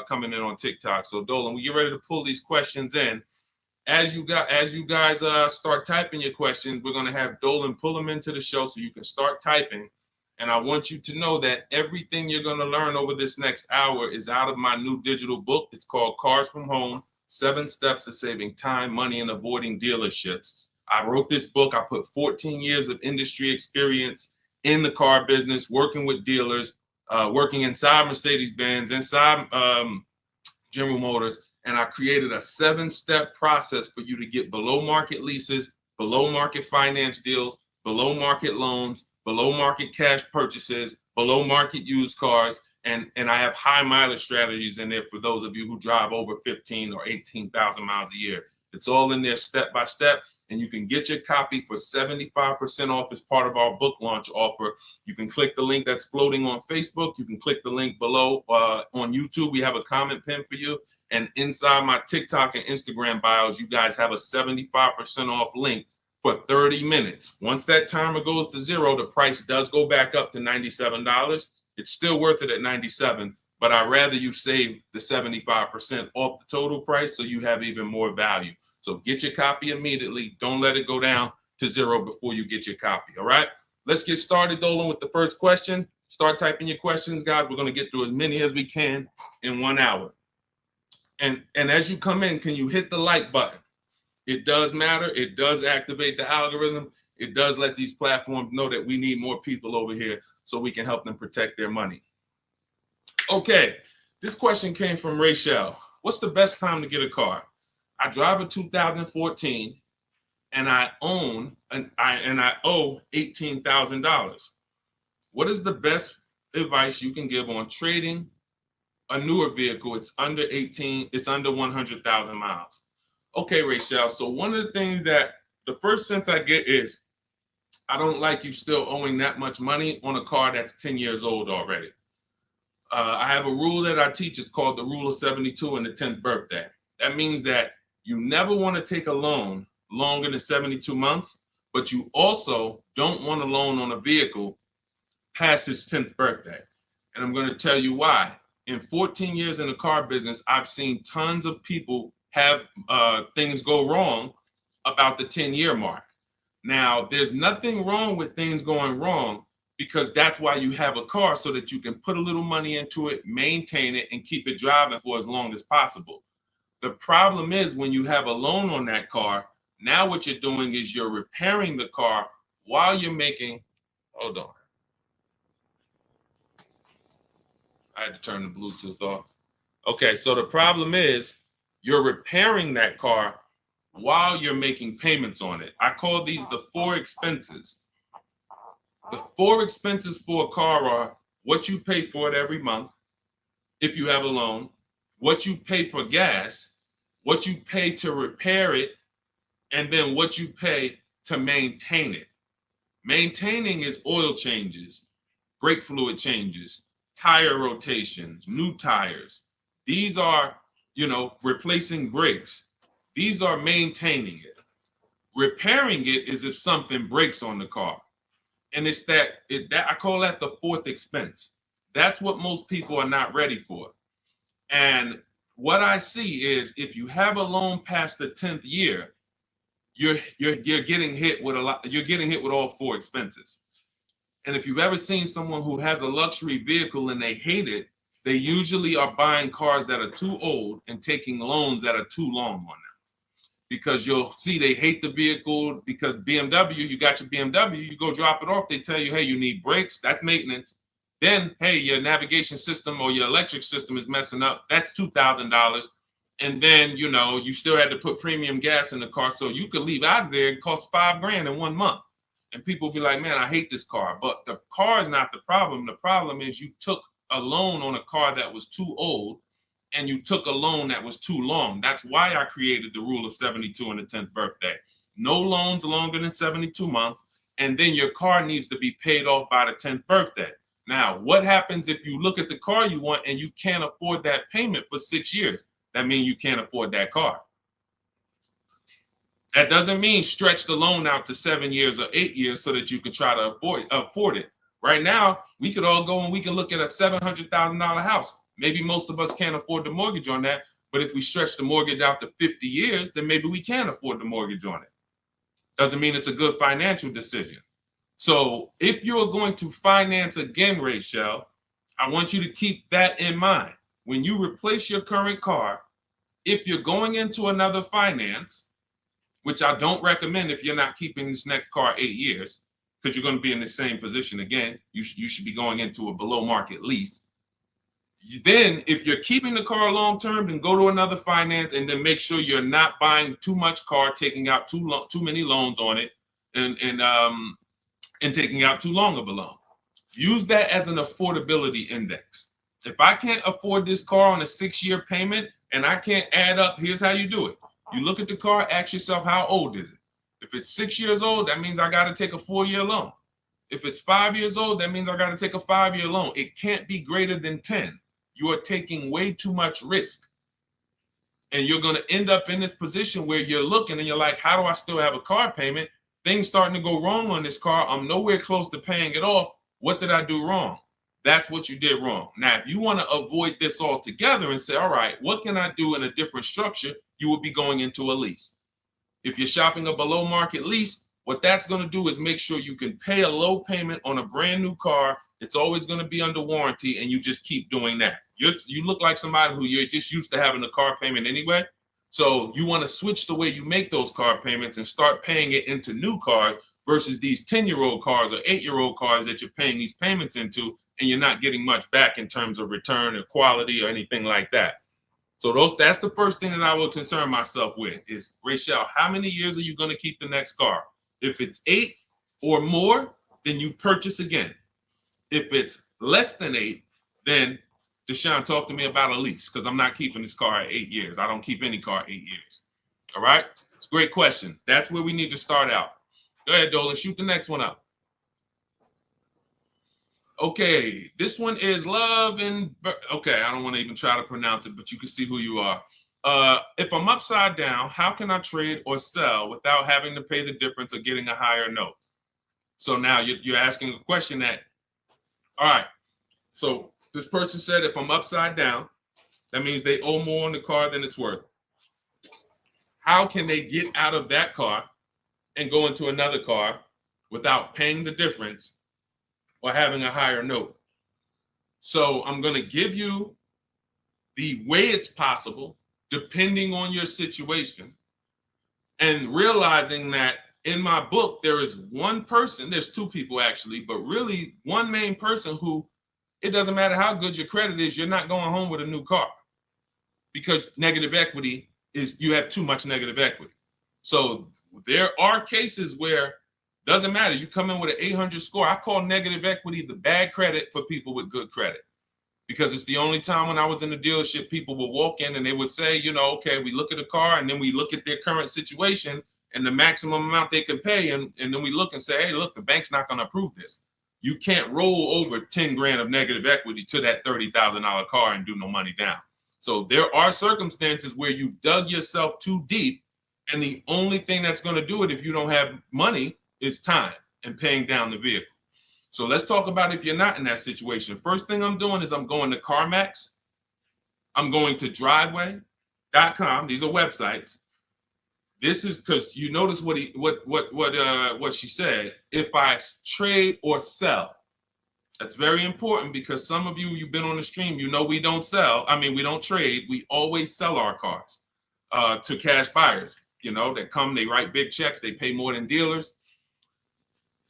Speaker 1: coming in on TikTok. So Dolan, we get ready to pull these questions in. As you guys start typing your questions, we're gonna have Dolan pull them into the show so you can start typing. And I want you to know that everything you're gonna learn over this next hour is out of my new digital book. It's called Cars from Home. 7 Steps to Saving Time, Money, and Avoiding Dealerships. I wrote this book. I put 14 years of industry experience in the car business, working with dealers, working inside Mercedes-Benz, inside General Motors, and I created a 7-step process for you to get below market leases, below market finance deals, below market loans, below market cash purchases, below market used cars, and I have high mileage strategies in there for those of you who drive over 15 or 18,000 miles a year. It's all in there step by step, and you can get your copy for 75% off as part of our book launch offer. You can click the link that's floating on Facebook. You can click the link below on YouTube. We have a comment pin for you, and inside my TikTok and Instagram bios, you guys have a 75% off link for 30 minutes. Once that timer goes to 0, the price does go back up to $97. It's still worth it at $97, but I'd rather you save the 75% off the total price so you have even more value. So get your copy immediately. Don't let it go down to 0 before you get your copy, all right? Let's get started, Dolan, with the first question. Start typing your questions, guys. We're going to get through as many as we can in 1 hour. And as you come in, can you hit the like button? It does matter. It does activate the algorithm. It does let these platforms know that we need more people over here so we can help them protect their money. Okay, this question came from Rachel. what's the best time to get a car? I drive a 2014 and I own and I owe $18,000. What is the best advice you can give on trading a newer vehicle? It's under 18, it's under 100,000 miles. Okay, Rachel. So one of the things that the first sense I get is I don't like you still owing that much money on a car that's 10 years old already. I have a rule that I teach. It's called the rule of 72 and the 10th birthday. That means that you never want to take a loan longer than 72 months, but you also don't want a loan on a vehicle past its 10th birthday. And I'm going to tell you why. In 14 years in the car business, I've seen tons of people have things go wrong about the 10-year mark. Now, there's nothing wrong with things going wrong because that's why you have a car, so that you can put a little money into it, maintain it, and keep it driving for as long as possible. The problem is when you have a loan on that car, now what you're doing is you're repairing the car while you're making, hold on. I had to turn the Bluetooth off. Okay, so the problem is you're repairing that car while you're making payments on it. I call these the four expenses. The four expenses for a car are what you pay for it every month, if you have a loan, what you pay for gas, what you pay to repair it, and then what you pay to maintain it. Maintaining is oil changes, brake fluid changes, tire rotations, new tires. These are, replacing brakes. These are maintaining it. Repairing it is if something breaks on the car. And it's that I call that the fourth expense. That's what most people are not ready for. And what I see is if you have a loan past the 10th year, you're getting hit with you're getting hit with all four expenses. And if you've ever seen someone who has a luxury vehicle and they hate it, they usually are buying cars that are too old and taking loans that are too long on them. Because you'll see they hate the vehicle because BMW, you got your BMW, you go drop it off, they tell you, hey, you need brakes, that's maintenance. Then, hey, your navigation system or your electric system is messing up, that's $2,000. And then, you still had to put premium gas in the car, so you could leave out of there, it costs $5,000 in 1 month. And people be like, man, I hate this car. But the car is not the problem. The problem is you took a loan on a car that was too old, and you took a loan that was too long. That's why I created the rule of 72 and the 10th birthday. No loans longer than 72 months, and then your car needs to be paid off by the 10th birthday. Now, what happens if you look at the car you want and you can't afford that payment for 6 years? That means you can't afford that car. That doesn't mean stretch the loan out to 7 years or 8 years so that you can try to afford it. Right now, we could all go and we can look at a $700,000 house. Maybe most of us can't afford the mortgage on that, but if we stretch the mortgage out to 50 years, then maybe we can afford the mortgage on it. Doesn't mean it's a good financial decision. So if you're going to finance again, Rachel, I want you to keep that in mind. When you replace your current car, if you're going into another finance, which I don't recommend if you're not keeping this next car 8 years, because you're going to be in the same position again, you should be going into a below market lease. Then if you're keeping the car long term, then go to another finance and then make sure you're not buying too much car, taking out too many loans on it, and taking out too long of a loan. Use that as an affordability index. If I can't afford this car on a 6-year payment and I can't add up, here's how you do it. You look at the car, ask yourself, how old is it? If it's 6 years old, that means I got to take a 4-year loan. If it's 5 years old, that means I got to take a 5-year loan. It can't be greater than 10. You are taking way too much risk. And you're going to end up in this position where you're looking and you're like, how do I still have a car payment? Things starting to go wrong on this car. I'm nowhere close to paying it off. What did I do wrong? That's what you did wrong. Now, if you want to avoid this altogether and say, all right, what can I do in a different structure? You would be going into a lease. If you're shopping a below market lease, what that's going to do is make sure you can pay a low payment on a brand new car. It's always going to be under warranty, and you just keep doing that. You look like somebody who you're just used to having a car payment anyway. So you want to switch the way you make those car payments and start paying it into new cars versus these 10-year-old cars or 8-year-old cars that you're paying these payments into, and you're not getting much back in terms of return or quality or anything like that. So that's the first thing that I would concern myself with is, Rachel, how many years are you going to keep the next car? If it's 8 or more, then you purchase again. If it's less than 8, then Deshone, talk to me about a lease, because I'm not keeping this car at 8 years. I don't keep any car 8 years. All right? It's a great question. That's where we need to start out. Go ahead, Dolan. Shoot the next one up. Okay, this one is Love and okay, I don't want to even try to pronounce it, but you can see who you are. If I'm upside down, how can I trade or sell without having to pay the difference or getting a higher note? So now you're asking a question that, all right, so this person said if I'm upside down, that means they owe more on the car than it's worth. How can they get out of that car and go into another car without paying the difference or having a higher note? So I'm going to give you the way it's possible, depending on your situation, and realizing that in my book, there is one person, there's two people actually, but really one main person who, it doesn't matter how good your credit is, you're not going home with a new car, because negative equity is, you have too much negative equity. So there are cases where doesn't matter. You come in with an 800 score. I call negative equity the bad credit for people with good credit, because it's the only time when I was in the dealership, people would walk in and they would say, you know, okay, we look at a car and then we look at their current situation and the maximum amount they can pay. And then we look and say, hey, look, the bank's not going to approve this. You can't roll over 10 grand of negative equity to that $30,000 car and do no money down. So there are circumstances where you've dug yourself too deep, and the only thing that's going to do it if you don't have money is time and paying down the vehicle. So let's talk about if you're not in that situation. First thing I'm doing is I'm going to CarMax. I'm going to driveway.com. These are websites. This is because you notice what she said. If I trade or sell, that's very important, because some of you've been on the stream, you know we don't sell. I mean, we don't trade. We always sell our cars to cash buyers. You know, that come, they write big checks, they pay more than dealers.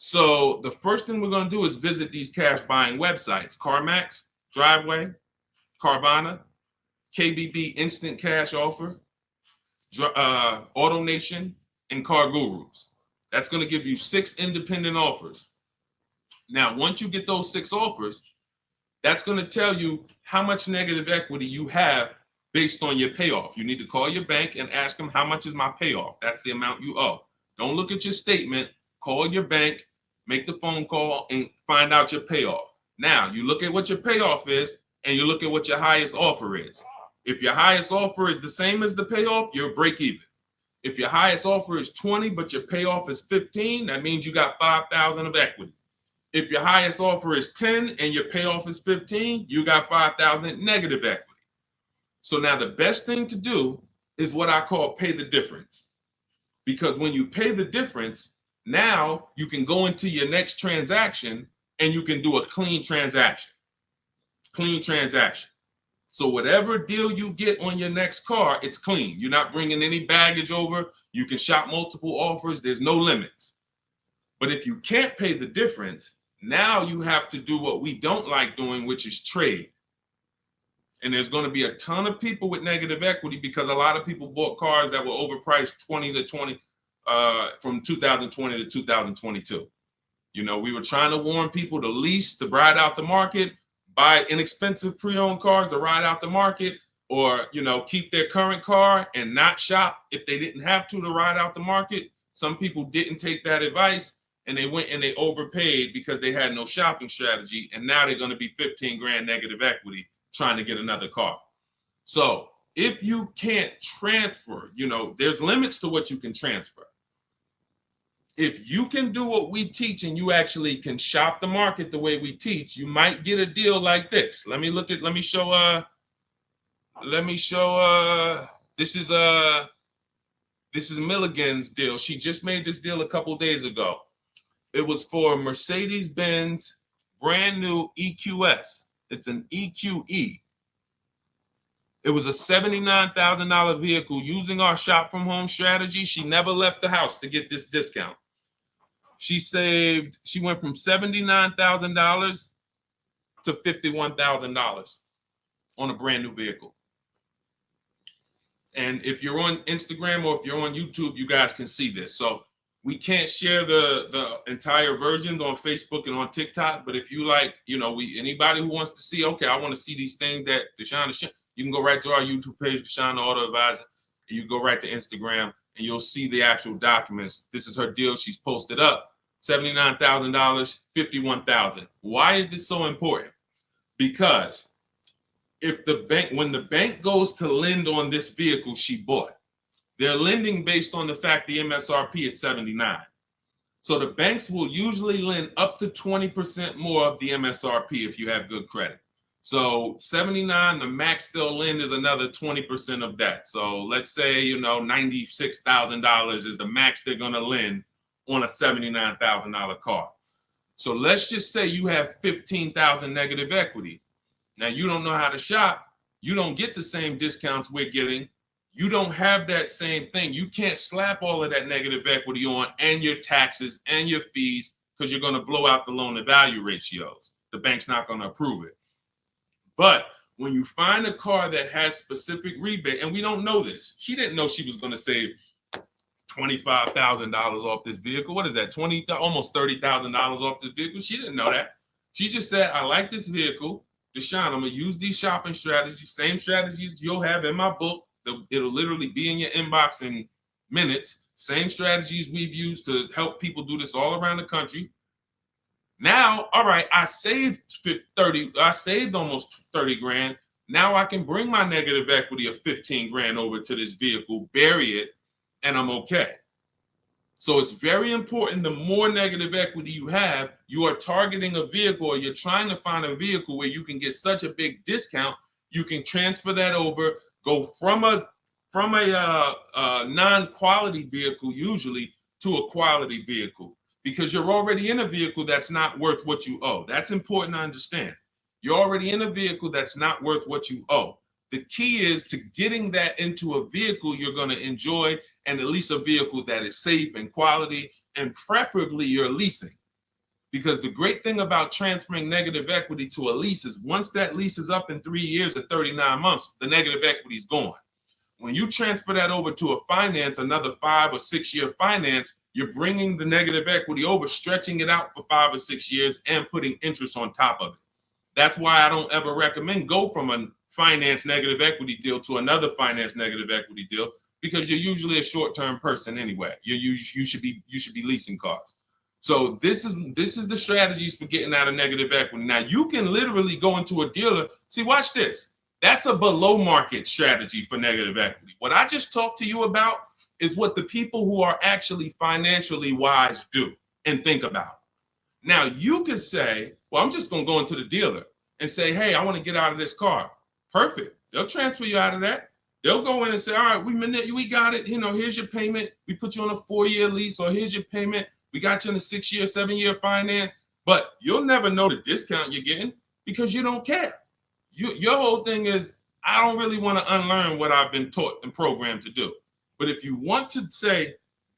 Speaker 1: So the first thing we're going to do is visit these cash buying websites: CarMax, Driveway, Carvana, KBB Instant Cash Offer, AutoNation, and Car Gurus. That's going to give you 6 independent offers. Now, once you get those 6 offers, that's going to tell you how much negative equity you have based on your payoff. You need to call your bank and ask them, how much is my payoff? That's the amount you owe. Don't look at your statement. Call your bank, make the phone call, and find out your payoff. Now, you look at what your payoff is, and you look at what your highest offer is. If your highest offer is the same as the payoff, you're break even. If your highest offer is 20, but your payoff is 15, that means you got 5,000 of equity. If your highest offer is 10 and your payoff is 15, you got 5,000 negative equity. So now the best thing to do is what I call pay the difference. Because when you pay the difference, now you can go into your next transaction and you can do a clean transaction. Clean transaction. So whatever deal you get on your next car, it's clean. You're not bringing any baggage over. You can shop multiple offers. There's no limits. But if you can't pay the difference, now you have to do what we don't like doing, which is trade. And there's going to be a ton of people with negative equity, because a lot of people bought cars that were overpriced from 2020 to 2022. You know, we were trying to warn people to lease, to ride out the market, buy inexpensive pre-owned cars to ride out the market, or, you know, keep their current car and not shop if they didn't have to ride out the market. Some people didn't take that advice, and they went and they overpaid because they had no shopping strategy. And now they're going to be 15 grand negative equity trying to get another car. So if you can't transfer, you know, there's limits to what you can transfer. If you can do what we teach and you actually can shop the market the way we teach, you might get a deal like this. Let me show, this is Milligan's deal. She just made this deal a couple days ago. It was for Mercedes-Benz brand new EQS. It's an EQE. It was a $79,000 vehicle. Using our shop from home strategy, she never left the house to get this discount. She went from $79,000 to $51,000 on a brand new vehicle. And if you're on Instagram or if you're on YouTube, you guys can see this. So we can't share the entire versions on Facebook and on TikTok. But if you like, anybody who wants to see, okay, I want to see these things that Deshone is, you can go right to our YouTube page, Deshone the Auto Advisor. And you go right to Instagram and you'll see the actual documents. This is her deal. She's posted up $79,000, $51,000. Why is this so important? Because when the bank goes to lend on this vehicle she bought, they're lending based on the fact the MSRP is 79. So the banks will usually lend up to 20% more of the MSRP if you have good credit. So 79, the max they'll lend is another 20% of that. So let's say, $96,000 is the max they're going to lend on a $79,000 car. So let's just say you have 15,000 negative equity. Now, you don't know how to shop. You don't get the same discounts we're getting. You don't have that same thing. You can't slap all of that negative equity on and your taxes and your fees because you're going to blow out the loan to value ratios. The bank's not going to approve it. But when you find a car that has specific rebate, and we don't know this, she didn't know she was going to save $25,000 off this vehicle. What is that? Almost $30,000 off this vehicle. She didn't know that. She just said, I like this vehicle. Deshone, I'm going to use these shopping strategies, same strategies you'll have in my book. It'll literally be in your inbox in minutes. Same strategies we've used to help people do this all around the country. Now, all right, I saved almost 30 grand. Now I can bring my negative equity of 15 grand over to this vehicle, bury it, and I'm okay. So it's very important. The more negative equity you have, you are targeting a vehicle, or you're trying to find a vehicle where you can get such a big discount, you can transfer that over, go from a non-quality vehicle usually to a quality vehicle, because you're already in a vehicle that's not worth what you owe. That's important to understand. You're already in a vehicle that's not worth what you owe. The key is to getting that into a vehicle you're going to enjoy, and at least a vehicle that is safe and quality, and preferably you're leasing. Because the great thing about transferring negative equity to a lease is once that lease is up in 3 years or 39 months, the negative equity is gone. When you transfer that over to a finance, another 5 or 6 year finance, you're bringing the negative equity over, stretching it out for 5 or 6 years and putting interest on top of it. That's why I don't ever recommend go from a finance negative equity deal to another finance negative equity deal, because you're usually a short-term person anyway. You should be leasing cars. So this is the strategies for getting out of negative equity. Now you can literally go into a dealer. See, watch this. That's a below market strategy for negative equity. What I just talked to you about is what the people who are actually financially wise do and think about. Now you could say, well, I'm just going to go into the dealer and say, hey, I want to get out of this car. Perfect. They'll transfer you out of that. They'll go in and say, all right, we got it. Here's your payment. We put you on a 4-year lease, or here's your payment. We got you in a 6-year, 7-year finance. But you'll never know the discount you're getting because you don't care. Your whole thing is, I don't really want to unlearn what I've been taught and programmed to do. But if you want to say,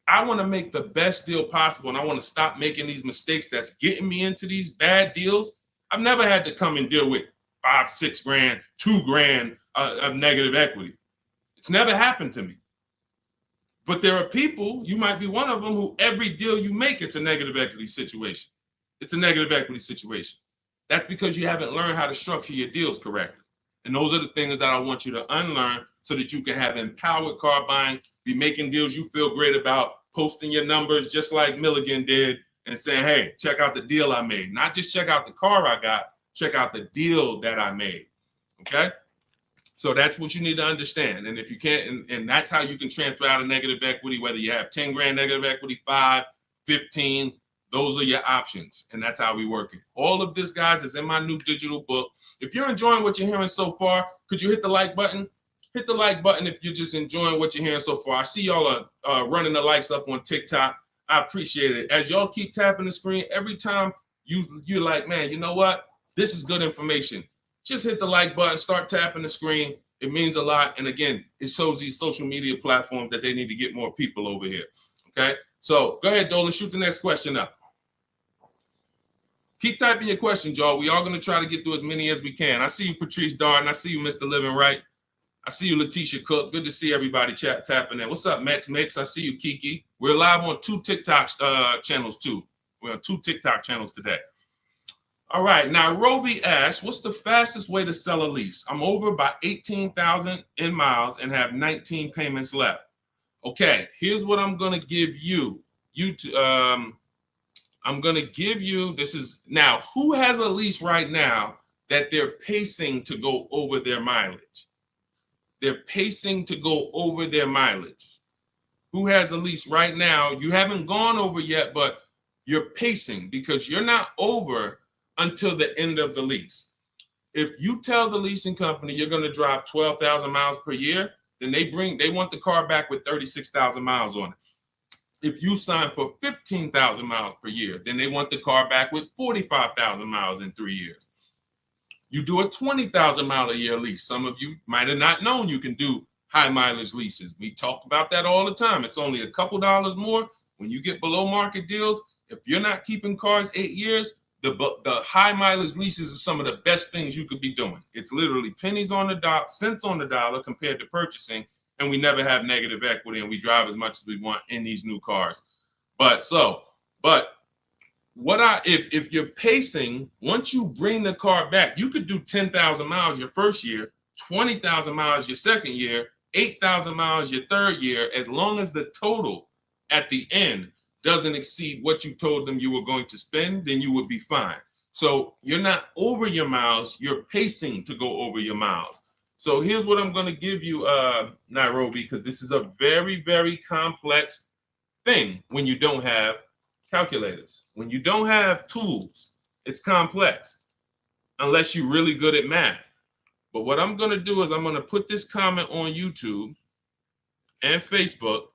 Speaker 1: I want to make the best deal possible and I want to stop making these mistakes that's getting me into these bad deals, I've never had to come and deal with 5, 6 grand, 2 grand of negative equity. It's never happened to me. But there are people, you might be one of them, who every deal you make, it's a negative equity situation. It's a negative equity situation. That's because you haven't learned how to structure your deals correctly. And those are the things that I want you to unlearn so that you can have empowered car buying, be making deals you feel great about, posting your numbers just like Milligan did, and saying, hey, check out the deal I made. Not just check out the car I got, check out the deal that I made. Okay? So that's what you need to understand. And if you can't, and that's how you can transfer out of negative equity, whether you have 10 grand negative equity, 5, 15, those are your options. And that's how we work it. All of this, guys, is in my new digital book. If you're enjoying what you're hearing so far, could you hit the like button? Hit the like button if you're just enjoying what you're hearing so far. I see y'all are running the likes up on TikTok. I appreciate it. As y'all keep tapping the screen, every time you're like, man, you know what? This is good information. Just hit the like button, start tapping the screen. It means a lot. And again, it shows these social media platforms that they need to get more people over here. Okay? So go ahead, Dolan, shoot the next question up. Keep typing your questions, y'all. We are going to try to get through as many as we can. I see you, Patrice Darden. I see you, Mr. Living Right. I see you, Letitia Cook. Good to see everybody tapping in. What's up, Mex? I see you, Kiki. We're live on 2 TikTok channels too. We're on 2 TikTok channels today. All right, now Roby asks, what's the fastest way to sell a lease? I'm over by 18,000 in miles and have 19 payments left. Okay, here's what I'm gonna give you. I'm gonna give you, this is, now, who has a lease right now that they're pacing to go over their mileage? They're pacing to go over their mileage. Who has a lease right now? You haven't gone over yet, but you're pacing because you're not over until the end of the lease. If you tell the leasing company you're going to drive 12,000 miles per year, then they want the car back with 36,000 miles on it. If you sign for 15,000 miles per year, then they want the car back with 45,000 miles in 3 years. You do a 20,000 mile a year lease. Some of you might have not known you can do high mileage leases. We talk about that all the time. It's only a couple dollars more when you get below market deals. If you're not keeping cars 8 years, the high mileage leases are some of the best things you could be doing. It's literally pennies on the dot, cents on the dollar compared to purchasing, and we never have negative equity, and we drive as much as we want in these new cars. If you're pacing, once you bring the car back, you could do 10,000 miles your first year, 20,000 miles your second year, 8,000 miles your third year, as long as the total at the end doesn't exceed what you told them you were going to spend, then you would be fine. So you're not over your miles, you're pacing to go over your miles. So here's what I'm going to give you, Nairobi, because this is a very, very complex thing when you don't have calculators. When you don't have tools, it's complex unless you're really good at math. But what I'm going to do is I'm going to put this comment on YouTube and Facebook.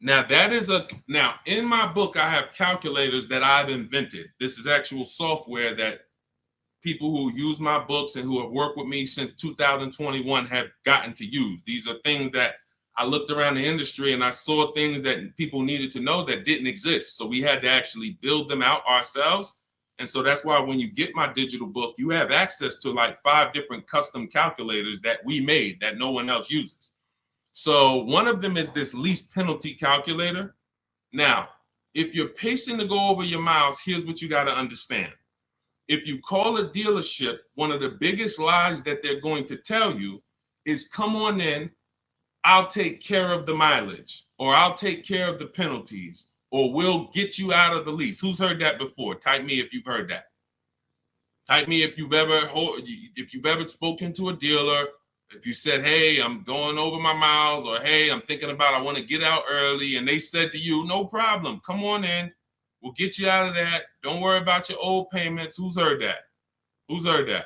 Speaker 1: Now now in my book, I have calculators that I've invented. This is actual software that people who use my books and who have worked with me since 2021 have gotten to use. These are things that I looked around the industry and I saw things that people needed to know that didn't exist. So we had to actually build them out ourselves. And so that's why when you get my digital book, you have access to like 5 different custom calculators that we made that no one else uses. So one of them is this lease penalty calculator. Now, if you're pacing to go over your miles, here's what you got to understand. If you call a dealership, one of the biggest lies that they're going to tell you is, come on in, I'll take care of the mileage, or I'll take care of the penalties, or we'll get you out of the lease. Who's heard that before? Type me if you've heard that. Type me if you've ever spoken to a dealer, if you said, hey, I'm going over my miles, or hey, I'm thinking about, I want to get out early, and they said to you, no problem, come on in, we'll get you out of that. Don't worry about your old payments. Who's heard that? Who's heard that?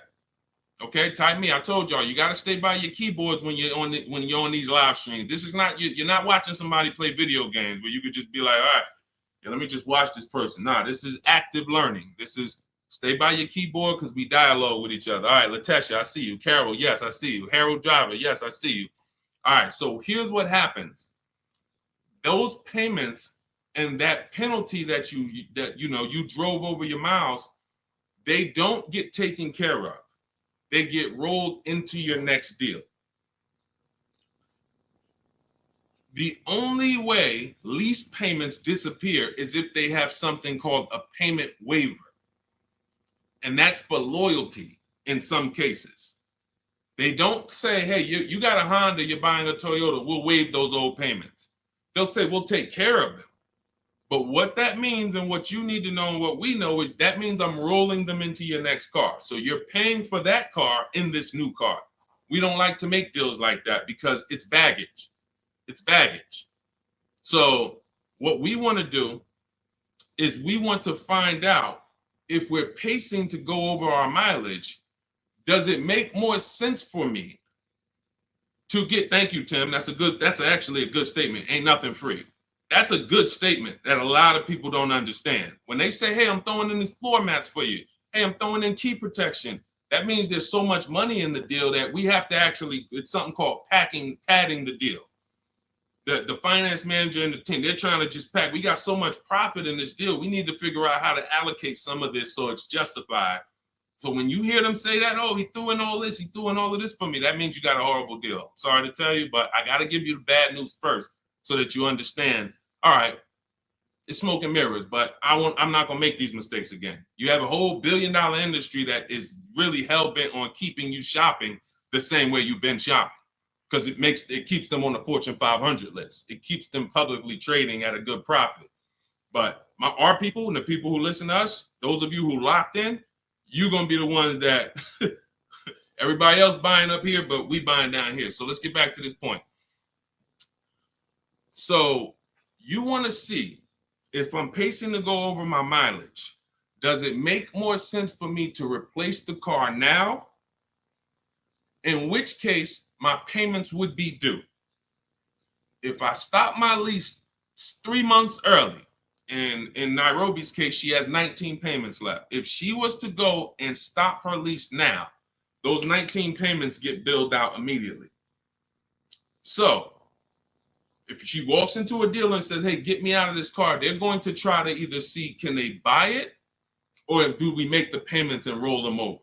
Speaker 1: Okay, type me. I told y'all, you got to stay by your keyboards when you're on these live streams. This is not, you're not watching somebody play video games where you could just be like, all right, yeah, let me just watch this person. Nah, this is active learning. This is stay by your keyboard because we dialogue with each other. All right, Latesha, I see you. Carol, yes, I see you. Harold Driver, yes, I see you. All right, so here's what happens. Those payments and that penalty that you drove over your miles, they don't get taken care of. They get rolled into your next deal. The only way lease payments disappear is if they have something called a payment waiver. And that's for loyalty in some cases. They don't say, hey, you got a Honda, you're buying a Toyota, we'll waive those old payments. They'll say, we'll take care of them. But what that means and what you need to know and what we know is that means I'm rolling them into your next car. So you're paying for that car in this new car. We don't like to make deals like that because it's baggage. It's baggage. So what we want to do is we want to find out if we're pacing to go over our mileage, does it make more sense for me to get, thank you, Tim. That's actually a good statement. Ain't nothing free. That's a good statement that a lot of people don't understand. When they say, hey, I'm throwing in these floor mats for you. Hey, I'm throwing in key protection. That means there's so much money in the deal that we have to actually, it's something called padding the deal. The finance manager and the team, they're trying to just pack. We got so much profit in this deal. We need to figure out how to allocate some of this so it's justified So when you hear them say that, oh, he threw in all this, he threw in all of this for me, that means you got a horrible deal. Sorry to tell you, but I got to give you the bad news first so that you understand. All right, it's smoke and mirrors, but I'm not gonna make these mistakes again. You have a whole billion-dollar industry that is really hell-bent on keeping you shopping the same way you've been shopping, because it keeps them on the Fortune 500 list. It keeps them publicly trading at a good profit. But our people and the people who listen to us, those of you who locked in, you're gonna be the ones that everybody else buying up here, but we buying down here. So let's get back to this point. So you want to see if I'm pacing to go over my mileage, does it make more sense for me to replace the car now? In which case, my payments would be due. If I stop my lease 3 months early, and in Nairobi's case, she has 19 payments left. If she was to go and stop her lease now, those 19 payments get billed out immediately. So if she walks into a dealer and says, hey, get me out of this car, they're going to try to either see, can they buy it, or do we make the payments and roll them over?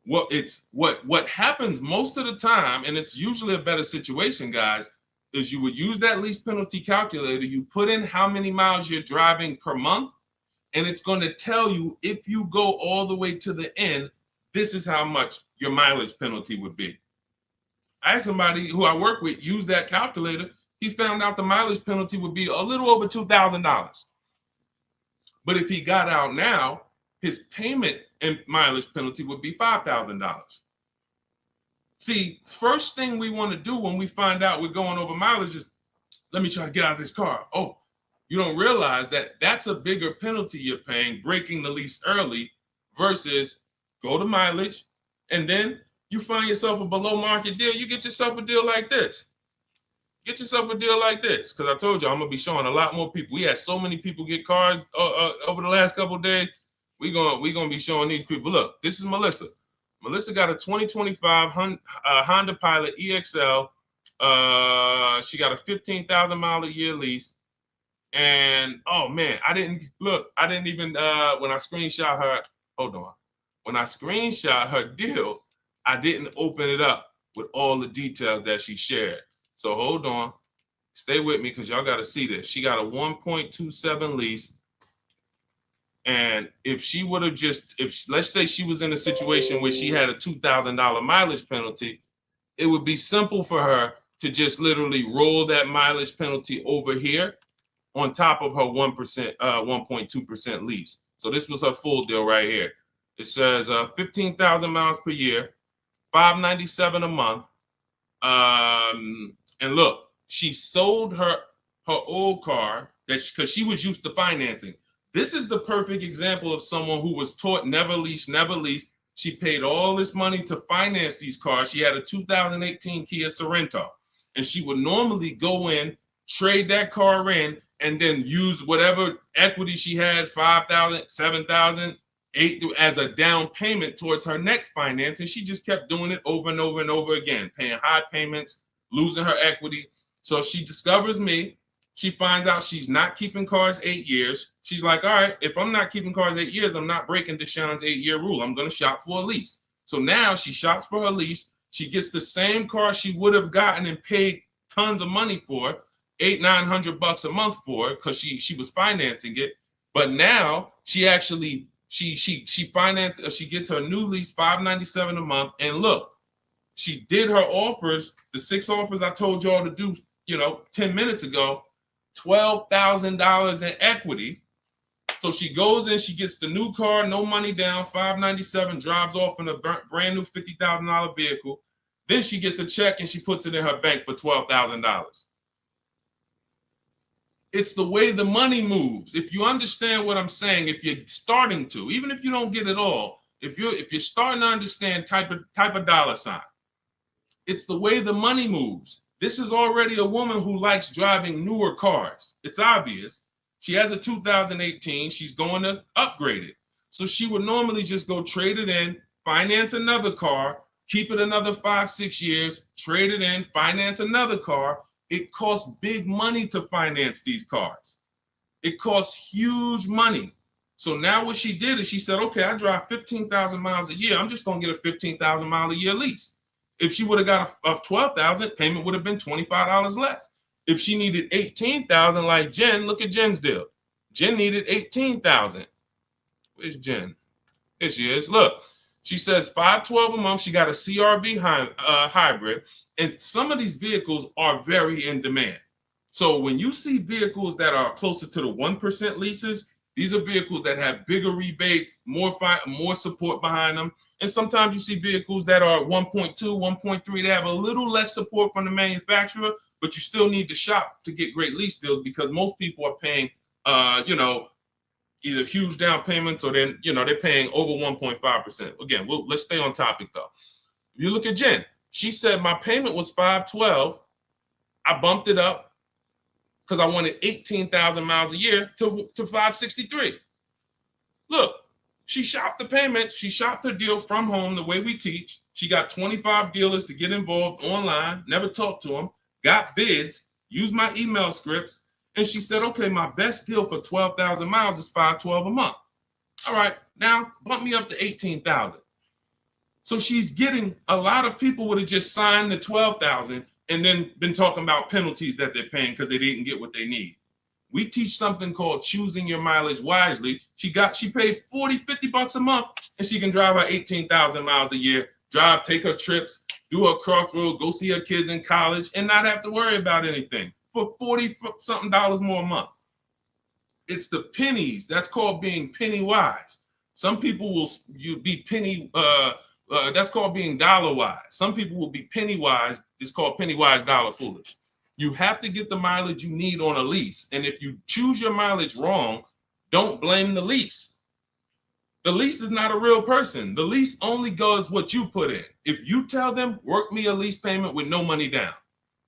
Speaker 1: What happens most of the time, and it's usually a better situation, guys, is you would use that lease penalty calculator, you put in how many miles you're driving per month, and it's going to tell you, if you go all the way to the end, this is how much your mileage penalty would be. I had somebody who I work with use that calculator. He found out the mileage penalty would be a little over $2,000. But if he got out now, his payment and mileage penalty would be $5,000. See, first thing we want to do when we find out we're going over mileage is, let me try to get out of this car. Oh, you don't realize that that's a bigger penalty you're paying, breaking the lease early, versus go to mileage, and then you find yourself a below market deal. You get yourself a deal like this. Get yourself a deal like this, because I told you I'm gonna be showing a lot more people. We had so many people get cars over the last couple of days. We gonna be showing these people. Look, this is Melissa. Melissa got a 2025 Honda Pilot EXL. She got a 15,000 mile a year lease. And oh man, I didn't even when I screenshot her, hold on. When I screenshot her deal, I didn't open it up with all the details that she shared. So hold on, stay with me, because y'all got to see this. She got a 1.27 lease. And if she would have let's say she was in a situation where she had a $2,000 mileage penalty, it would be simple for her to just literally roll that mileage penalty over here on top of her 1.2% lease. So this was her full deal right here. It says 15,000 miles per year, $597 a month. And look, she sold her old car because she was used to financing. This is the perfect example of someone who was taught never lease, never lease. She paid all this money to finance these cars. She had a 2018 Kia Sorento, and she would normally go in, trade that car in, and then use whatever equity she had, 5,000, 7,000, 8,000, as a down payment towards her next finance. And she just kept doing it over and over and over again, paying high payments, losing her equity. So she discovers me. She finds out she's not keeping cars 8 years. She's like, all right, if I'm not keeping cars 8 years, I'm not breaking Deshone's 8-year rule. I'm going to shop for a lease. So now she shops for her lease. She gets the same car she would have gotten and paid tons of money for, $800-900 a month for, because she was financing it. But now she actually she financed, she gets her new lease, $597 a month. And look, she did her offers, the 6 offers I told y'all to do, 10 minutes ago, $12,000 in equity. So she goes in, she gets the new car, no money down, $597, drives off in a brand new $50,000 vehicle. Then she gets a check and she puts it in her bank for $12,000. It's the way the money moves. If you understand what I'm saying, if you're starting to, even if you don't get it all, if you're starting to understand type of dollar sign, it's the way the money moves. This is already a woman who likes driving newer cars. It's obvious. She has a 2018. She's going to upgrade it. So she would normally just go trade it in, finance another car, keep it another 5-6 years, trade it in, finance another car. It costs big money to finance these cars. It costs huge money. So now what she did is she said, okay, I drive 15,000 miles a year. I'm just going to get a 15,000 mile a year lease. If she would have got a 12,000, payment would have been $25 less. If she needed 18,000 like Jen, look at Jen's deal. Jen needed 18,000. Where's Jen? Here she is. Look, she says $512 a month. She got a CRV hybrid, and some of these vehicles are very in demand. So when you see vehicles that are closer to the 1% leases, these are vehicles that have bigger rebates, more support behind them. And sometimes you see vehicles that are 1.2, 1.3. They have a little less support from the manufacturer, but you still need to shop to get great lease deals because most people are paying, either huge down payments or then, they're paying over 1.5%. Again, let's stay on topic though. If you look at Jen, she said my payment was $512. I bumped it up because I wanted 18,000 miles a year to $563. Look, she shopped the payment. She shopped her deal from home the way we teach. She got 25 dealers to get involved online, never talked to them, got bids, used my email scripts, and she said, okay, my best deal for 12,000 miles is $512 a month. All right, now bump me up to 18,000. So she's getting, a lot of people would have just signed the 12,000 and then been talking about penalties that they're paying because they didn't get what they need. We teach something called choosing your mileage wisely. She paid $40-50 a month and she can drive her 18,000 miles a year, take her trips, do her crossroads, go see her kids in college and not have to worry about anything for $40-something more a month. It's the pennies. That's called being penny wise. Some people will be penny, that's called being dollar wise. Some people will be penny wise. It's called penny wise, dollar foolish. You have to get the mileage you need on a lease. And if you choose your mileage wrong, don't blame the lease. The lease is not a real person. The lease only goes what you put in. If you tell them, work me a lease payment with no money down,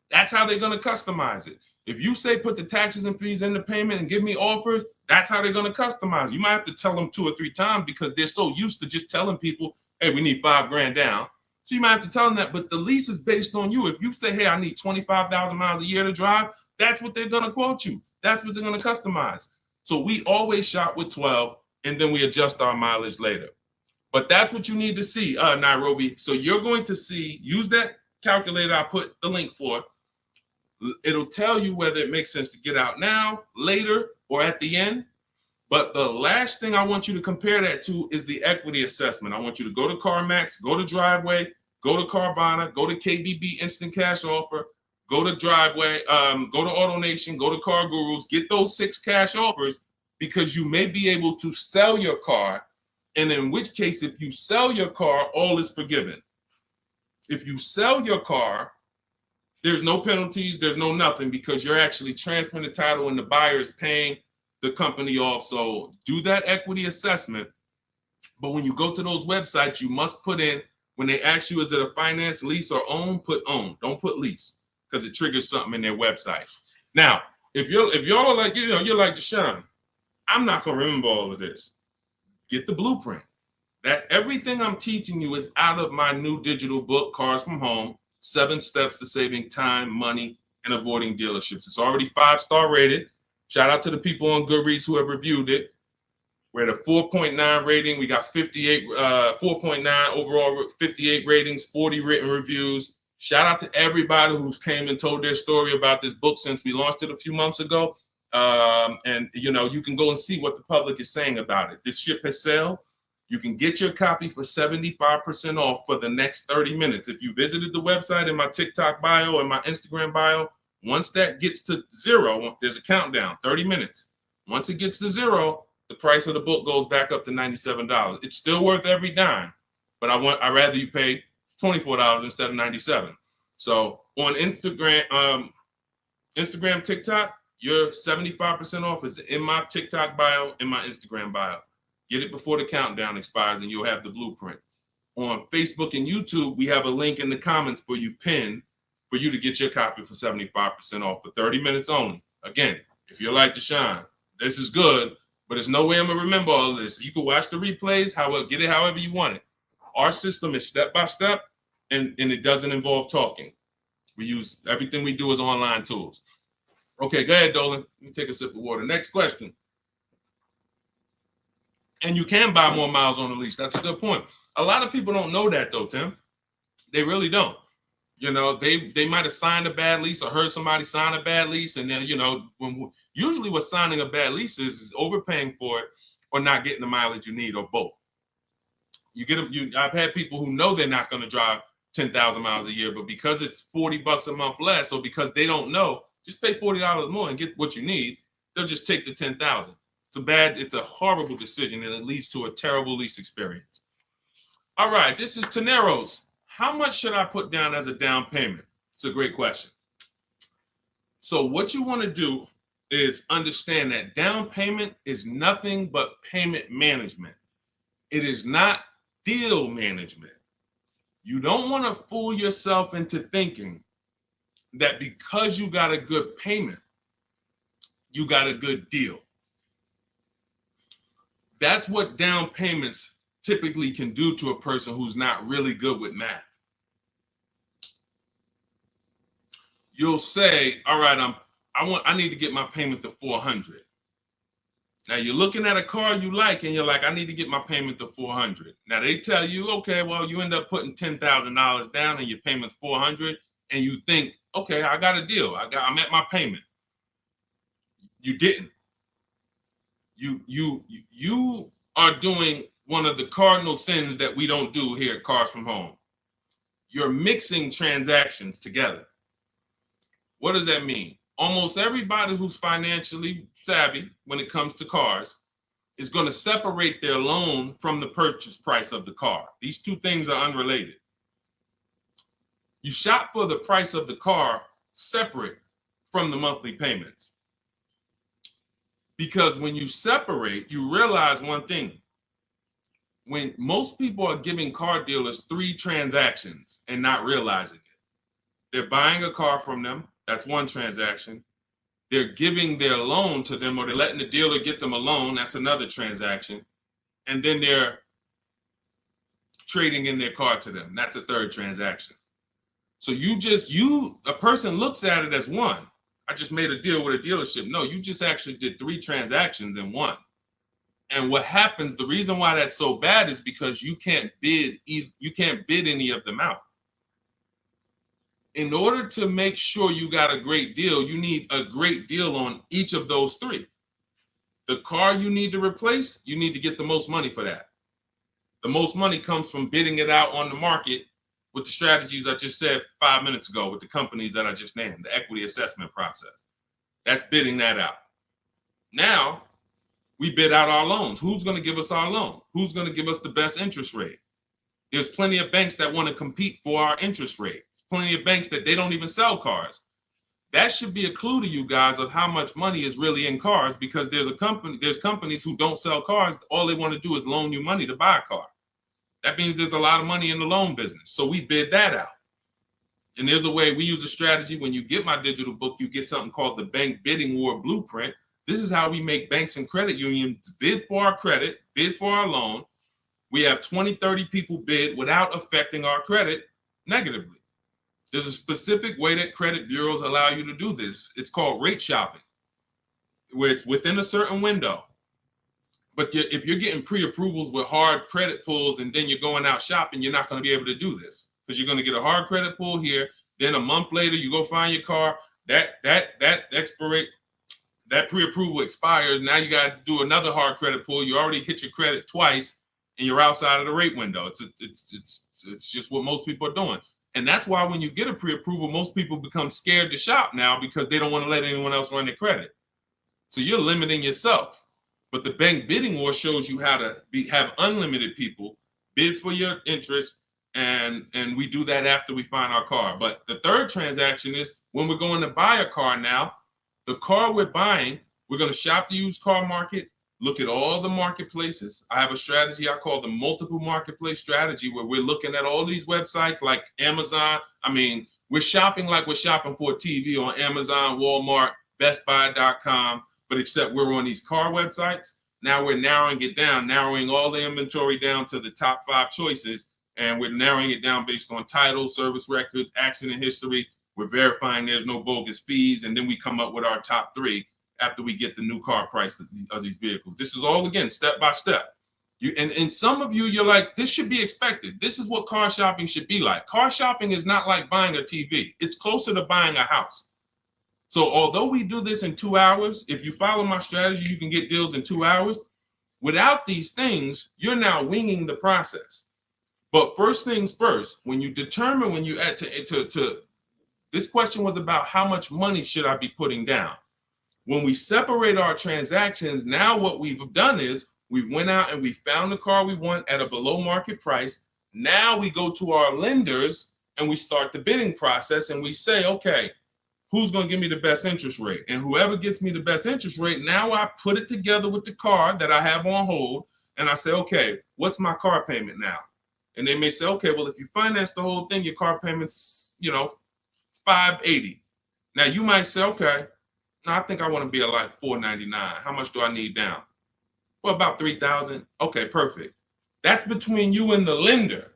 Speaker 1: that's how they're going to customize it. If you say put the taxes and fees in the payment and give me offers, that's how they're going to customize it. You might have to tell them 2 or 3 times because they're so used to just telling people, hey, we need $5,000 down. So you might have to tell them that, but the lease is based on you. If you say, hey, I need 25,000 miles a year to drive, that's what they're going to quote you. That's what they're going to customize. So we always shop with 12 and then we adjust our mileage later. But that's what you need to see, Nairobi. So you're going to see, use that calculator I put the link for. It'll tell you whether it makes sense to get out now, later, or at the end. But the last thing I want you to compare that to is the equity assessment. I want you to go to CarMax, go to Driveway, go to Carvana, go to KBB Instant Cash Offer, go to Driveway, go to AutoNation, go to Car Gurus, get those 6 cash offers because you may be able to sell your car. And in which case, if you sell your car, all is forgiven. If you sell your car, there's no penalties, there's no nothing because you're actually transferring the title and the buyer is paying the company off. So do that equity assessment. But when you go to those websites, you must put in, when they ask you, is it a finance, lease, or own, put own. Don't put lease because it triggers something in their websites. Now, if y'all are like, you're like Deshone, I'm not going to remember all of this. Get the blueprint. That everything I'm teaching you is out of my new digital book, Cars from Home, 7 Steps to Saving Time, Money, and Avoiding Dealerships. It's already 5-star rated. Shout out to the people on Goodreads who have reviewed it. We're at a 4.9 rating. We got 4.9 overall, 58 ratings, 40 written reviews. Shout out to everybody who's came and told their story about this book since we launched it a few months ago. And you can go and see what the public is saying about it. This ship has sailed. You can get your copy for 75% off for the next 30 minutes. If you visited the website in my TikTok bio and my Instagram bio, once that gets to 0, there's a countdown, 30 minutes. Once it gets to 0, the price of the book goes back up to $97. It's still worth every dime, but I'd rather you pay $24 instead of $97. So on Instagram, TikTok, your 75% off is in my TikTok bio, in my Instagram bio. Get it before the countdown expires and you'll have the blueprint. On Facebook and YouTube, we have a link in the comments for you pinned for you to get your copy for 75% off for 30 minutes only. Again, if you're like Deshone, this is good, but there's no way I'm going to remember all of this. You can watch the replays, get it however you want it. Our system is step-by-step, and it doesn't involve talking. Everything we do is online tools. Okay, go ahead, Dolan. Let me take a sip of water. Next question. And you can buy more miles on the lease. That's a good point. A lot of people don't know that though, Tim. They really don't. You know, they might have signed a bad lease or heard somebody sign a bad lease, and then, you know, usually what signing a bad lease is overpaying for it or not getting the mileage you need, or both. You get them. I've had people who know they're not going to drive 10,000 miles a year, but because it's $40 a month less, or because they don't know, just pay $40 more and get what you need. They'll just take the 10,000. It's a horrible decision, and it leads to a terrible lease experience. All right, this is Teneros. How much should I put down as a down payment? It's a great question. So what you want to do is understand that down payment is nothing but payment management. It is not deal management. You don't want to fool yourself into thinking that because you got a good payment, you got a good deal. That's what down payments typically can do to a person who's not really good with math. You'll say, all right, I need to get my payment to 400. Now you're looking at a car you like, and you're like, I need to get my payment to 400. Now they tell you, okay, well, you end up putting $10,000 down and your payment's 400, and you think, okay, I got a deal. I'm at my payment. You didn't. You are doing one of the cardinal sins that we don't do here at Cars from Home. You're mixing transactions together. What does that mean? Almost everybody who's financially savvy when it comes to cars is going to separate their loan from the purchase price of the car. These two things are unrelated. You shop for the price of the car separate from the monthly payments. Because when you separate, you realize one thing. When most people are giving car dealers 3 transactions and not realizing it, they're buying a car from them. That's one transaction. They're giving their loan to them, or they're letting the dealer get them a loan. That's another transaction. And then they're trading in their car to them. That's a third transaction. So a person looks at it as one. I just made a deal with a dealership. No, you just actually did 3 transactions in one. And what happens, the reason why that's so bad is because you can't bid any of them out. In order to make sure you got a great deal, you need a great deal on each of those 3. The car you need to replace, you need to get the most money for that. The most money comes from bidding it out on the market with the strategies I just said 5 minutes ago with the companies that I just named, the equity assessment process. That's bidding that out. Now, we bid out our loans. Who's going to give us our loan? Who's going to give us the best interest rate? There's plenty of banks that want to compete for our interest rate. Plenty of banks that they don't even sell cars. That should be a clue to you guys of how much money is really in cars, because there's companies who don't sell cars. All they want to do is loan you money to buy a car. That means there's a lot of money in the loan business. So we bid that out. And there's a way we use a strategy. When you get my digital book, you get something called the Bank Bidding War Blueprint. This is how we make banks and credit unions bid for our credit, bid for our loan. We have 20, 30 people bid without affecting our credit negatively. There's a specific way that credit bureaus allow you to do this. It's called rate shopping, where it's within a certain window. But if you're getting pre-approvals with hard credit pulls and then you're going out shopping, you're not going to be able to do this, because you're going to get a hard credit pull here. Then a month later, you go find your car. That pre-approval expires. Now you got to do another hard credit pull. You already hit your credit twice, and you're outside of the rate window. It's just what most people are doing. And that's why when you get a pre-approval, most people become scared to shop now, because they don't want to let anyone else run their credit. So you're limiting yourself. But the Bank Bidding War shows you how to have unlimited people bid for your interest, and we do that after we find our car. But the third transaction is when we're going to buy a car now. The car we're buying, we're going to shop the used car market, look at all the marketplaces. I have a strategy I call the multiple marketplace strategy, where we're looking at all these websites like Amazon. I mean, we're shopping like we're shopping for a TV on Amazon, Walmart, BestBuy.com, but except we're on these car websites. Now we're narrowing it down, narrowing all the inventory down to the top 5 choices, and we're narrowing it down based on title, service records, accident history. We're verifying there's no bogus fees, and then we come up with our top 3 after we get the new car price of these vehicles. This is all, again, step by step. And some of you, you're like, this should be expected. This is what car shopping should be like. Car shopping is not like buying a TV. It's closer to buying a house. So although we do this in 2 hours, if you follow my strategy, you can get deals in 2 hours. Without these things, you're now winging the process. But first things first, when you determine, when you add to this question was about how much money should I be putting down? When we separate our transactions, now what we've done is we went out and we found the car we want at a below market price. Now we go to our lenders and we start the bidding process and we say, okay, who's going to give me the best interest rate? And whoever gets me the best interest rate, now I put it together with the car that I have on hold. And I say, okay, what's my car payment now? And they may say, okay, well, if you finance the whole thing, your car payment's, $580. Now you might say, okay, I think I want to be at like $499. How much do I need down? Well, about $3,000. Okay, perfect. That's between you and the lender.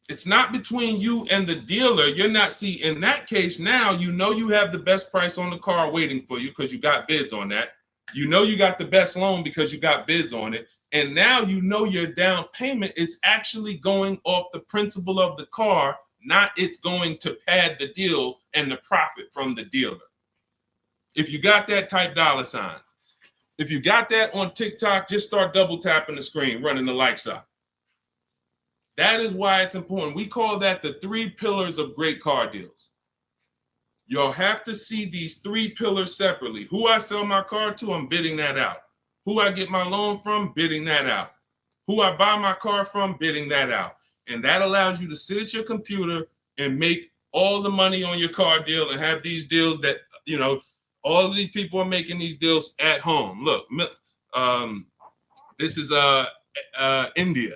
Speaker 1: It's not between you and the dealer. You're not, see, in that case, now you have the best price on the car waiting for you because you got bids on that. You got the best loan because you got bids on it. And now your down payment is actually going off the principal of the car, not it's going to pad the deal and the profit from the dealer. If you got that, type $sign. If you got that on TikTok, just start double tapping the screen, running the like sign. That is why it's important. We call that the 3 pillars of great car deals. You'll have to see these 3 pillars separately. Who I sell my car to, I'm bidding that out. Who I get my loan from, bidding that out. Who I buy my car from, bidding that out. And that allows you to sit at your computer and make all the money on your car deal and have these deals that, all of these people are making these deals at home. Look, this is India.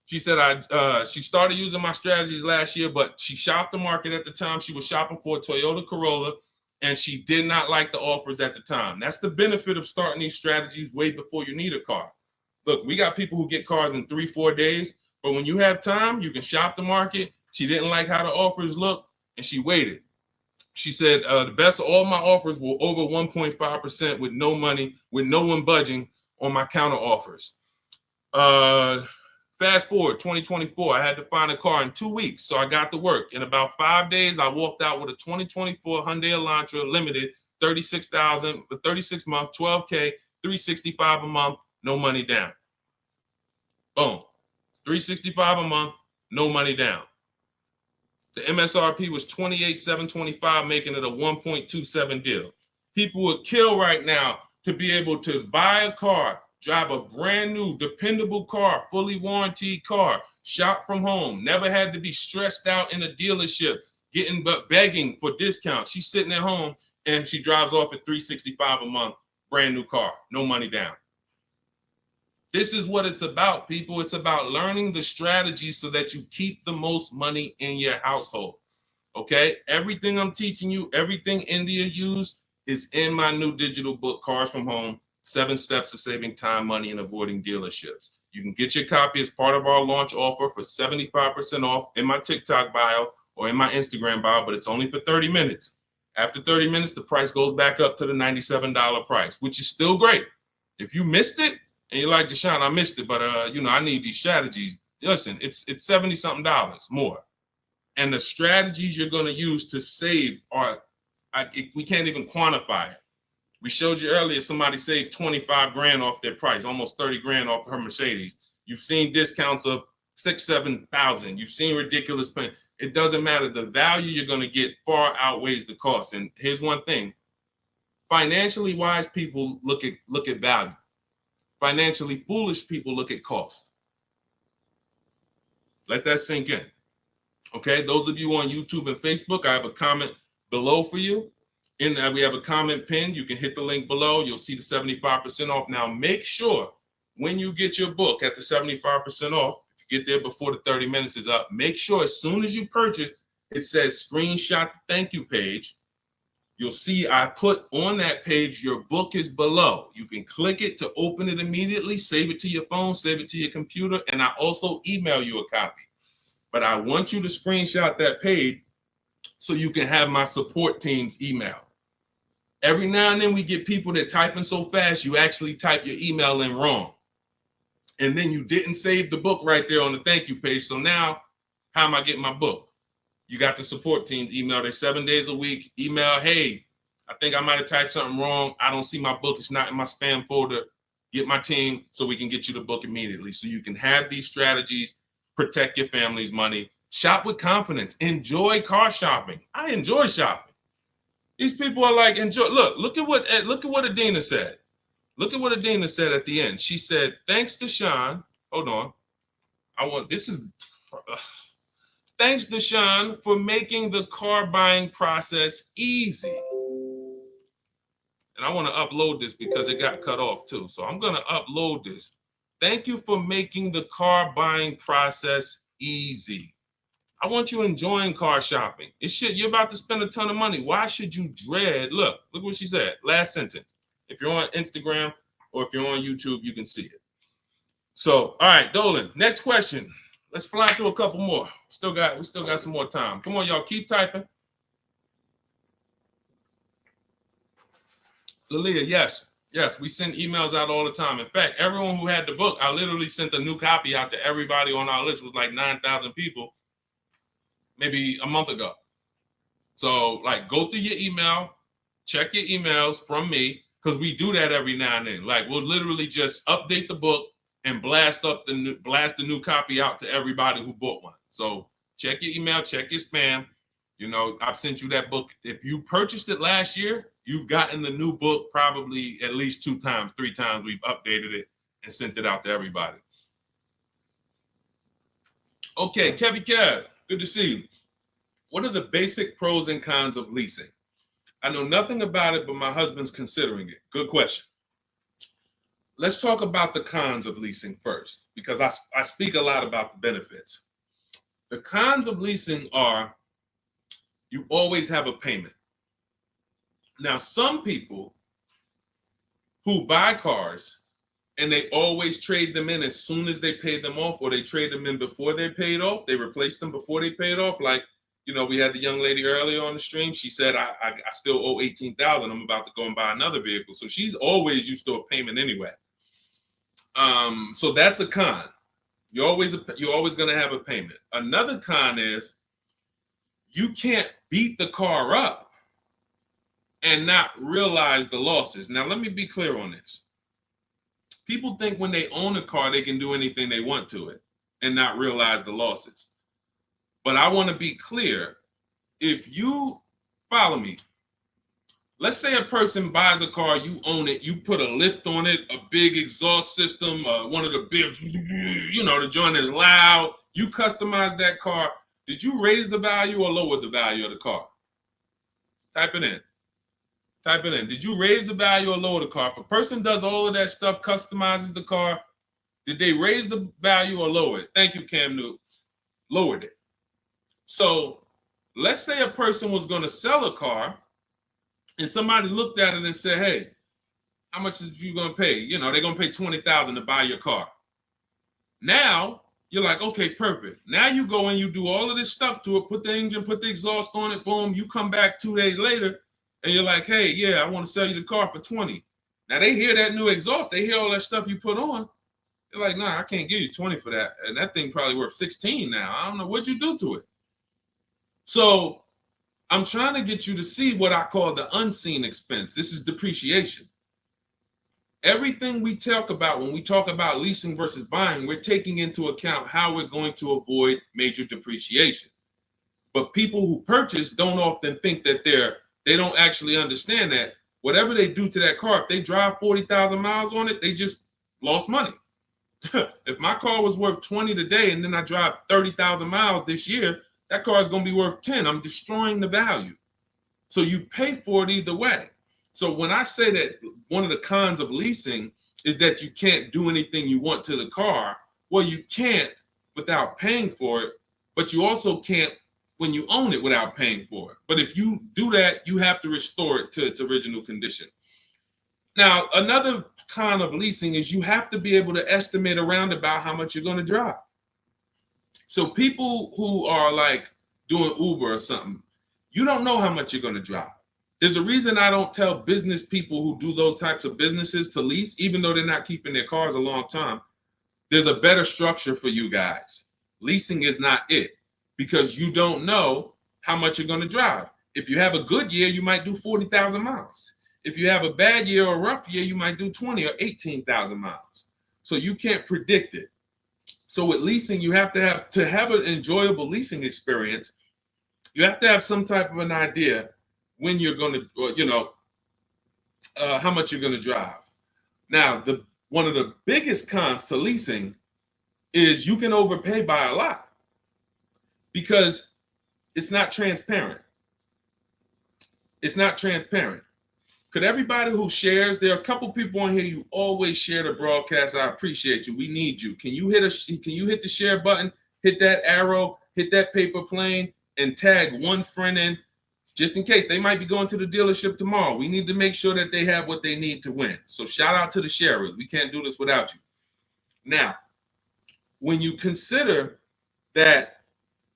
Speaker 1: She said she started using my strategies last year, but she shopped the market at the time. She was shopping for a Toyota Corolla, and she did not like the offers at the time. That's the benefit of starting these strategies way before you need a car. Look, we got people who get cars in 3-4 days, but when you have time, you can shop the market. She didn't like how the offers looked, and she waited. She said the best of all my offers were over 1.5% with no money, with no one budging on my counter offers. Fast forward 2024, I had to find a car in 2 weeks, so I got to work. In about 5 days, I walked out with a 2024 Hyundai Elantra Limited, $36,000 for 36 months, $12K, $365 a month, no money down. Boom, $365 a month, no money down. The MSRP was $28,725, making it a 1.27 deal. People would kill right now to be able to buy a car, drive a brand new, dependable car, fully warranted car, shop from home, never had to be stressed out in a dealership, begging for discounts. She's sitting at home and she drives off at $365 a month, brand new car, no money down. This is what it's about, people. It's about learning the strategy so that you keep the most money in your household. Okay? Everything I'm teaching you, everything India used is in my new digital book, Cars from Home, 7 Steps to Saving Time, Money, and Avoiding Dealerships. You can get your copy as part of our launch offer for 75% off in my TikTok bio or in my Instagram bio, but it's only for 30 minutes. After 30 minutes, the price goes back up to the $97 price, which is still great. If you missed it, and you're like, Deshone, I missed it, but I need these strategies. Listen, it's $70-something more. And the strategies you're going to use to save we can't even quantify it. We showed you earlier, somebody saved 25 grand off their price, almost 30 grand off her Mercedes. You've seen discounts of 6,000-7,000. You've seen ridiculous pay. It doesn't matter. The value you're going to get far outweighs the cost. And here's one thing. Financially wise people look at value. Financially foolish people look at cost. Let that sink in. Okay, those of you on YouTube and Facebook, I have a comment below for you. We have a comment pinned. You can hit the link below. You'll see the 75% off. Now, make sure when you get your book at the 75% off, if you get there before the 30 minutes is up, make sure as soon as you purchase, it says screenshot the thank you page. You'll see I put on that page, your book is below. You can click it to open it immediately, save it to your phone, save it to your computer, and I also email you a copy. But I want you to screenshot that page so you can have my support team's email. Every now and then we get people that typing so fast, you actually type your email in wrong. and then you didn't save the book right there on the thank you page. So now, how am I getting my book? You got the support team email. They're 7 days a week. Email, hey, I think I might have typed something wrong. I don't see my book. It's not in my spam folder. Get my team so we can get you the book immediately. So you can have these strategies, protect your family's money, shop with confidence, enjoy car shopping. I enjoy shopping. These people are like, enjoy. Look at what Adina said. Look at what Adina said at the end. She said, thanks to Sean. Hold on. Thanks to Sean for making the car buying process easy. And I want to upload this because it got cut off too. So I'm going to upload this. Thank you for making the car buying process easy. I want you enjoying car shopping. You're about to spend a ton of money. Why should you dread? Look what she said. Last sentence. If you're on Instagram or if you're on YouTube, you can see it. So, all right, Dolan, next question. Let's fly through a couple more. We still got some more time. Come on, y'all, keep typing. Lalia, yes, we send emails out all the time. In fact, everyone who had the book, I literally sent a new copy out to everybody on our list. It was like 9,000 people, maybe a month ago. So, like, go through your email, check your emails from me, because we do that every now and then. Like, we'll literally just update the book and blast the new copy out to everybody who bought one. So check your email, check your spam. You know, I've sent you that book. If you purchased it last year, you've gotten the new book probably at least 2 times, 3 times. We've updated it and sent it out to everybody. Okay, Kevy Kev, good to see you. What are the basic pros and cons of leasing? I know nothing about it, but my husband's considering it. Good question. Let's talk about the cons of leasing first, because I speak a lot about the benefits. The cons of leasing are you always have a payment. Now, some people who buy cars and they always trade them in as soon as they pay them off, or they trade them in before they paid off, they replace them before they paid off. Like, you know, we had the young lady earlier on the stream. She said, I still owe $18,000. I'm about to go and buy another vehicle. So she's always used to a payment anyway. So that's a con. You're always going to have a payment. Another con is you can't beat the car up and not realize the losses. Now, let me be clear on this. People think when they own a car, they can do anything they want to it and not realize the losses. But I want to be clear. If you follow me, let's say a person buys a car, you own it, you put a lift on it, a big exhaust system, one of the big, the joint is loud. You customize that car. Did you raise the value or lower the value of the car? Type it in. Did you raise the value or lower the car? If a person does all of that stuff, customizes the car, did they raise the value or lower it? Thank you, Cam Newton. Lowered it. So let's say a person was going to sell a car, and somebody looked at it and said, hey, how much is you going to pay? You know, they're going to pay $20,000 to buy your car. Now, you're like, okay, perfect. Now you go and you do all of this stuff to it, put the engine, put the exhaust on it, boom. You come back 2 days later, and you're like, hey, yeah, I want to sell you the car for $20,000. Now, they hear that new exhaust. They hear all that stuff you put on. They're like, nah, I can't give you $20,000 for that. And that thing probably worth $16,000 now. I don't know. What'd you do to it? So I'm trying to get you to see what I call the unseen expense. This is depreciation. Everything we talk about when we talk about leasing versus buying, we're taking into account how we're going to avoid major depreciation. But people who purchase don't often think that they don't actually understand that whatever they do to that car, if they drive 40,000 miles on it, they just lost money. If my car was worth 20 today and then I drive 30,000 miles this year, that car is going to be worth 10. I'm destroying the value. So you pay for it either way. So when I say that one of the cons of leasing is that you can't do anything you want to the car, well, you can't without paying for it, but you also can't when you own it without paying for it. But if you do that, you have to restore it to its original condition. Now, another con of leasing is you have to be able to estimate around about how much you're going to drive. So people who are like doing Uber or something, you don't know how much you're going to drive. There's a reason I don't tell business people who do those types of businesses to lease, even though they're not keeping their cars a long time. there's a better structure for you guys. Leasing is not it, because you don't know how much you're going to drive. If you have a good year, you might do 40,000 miles. If you have a bad year or a rough year, you might do 20 or 18,000 miles. So you can't predict it. So with leasing, you have to have an enjoyable leasing experience. You have to have some type of an idea when you're going to, how much you're going to drive. Now, one of the biggest cons to leasing is you can overpay by a lot because it's not transparent. It's not transparent. Could everybody who shares, there are a couple people on here, you always share the broadcast. I appreciate you. We need you. Can you hit the share button, hit that arrow, hit that paper plane, and tag one friend in, just in case they might be going to the dealership tomorrow. We need to make sure that they have what they need to win. So shout out to the sharers. We can't do this without you. Now, when you consider that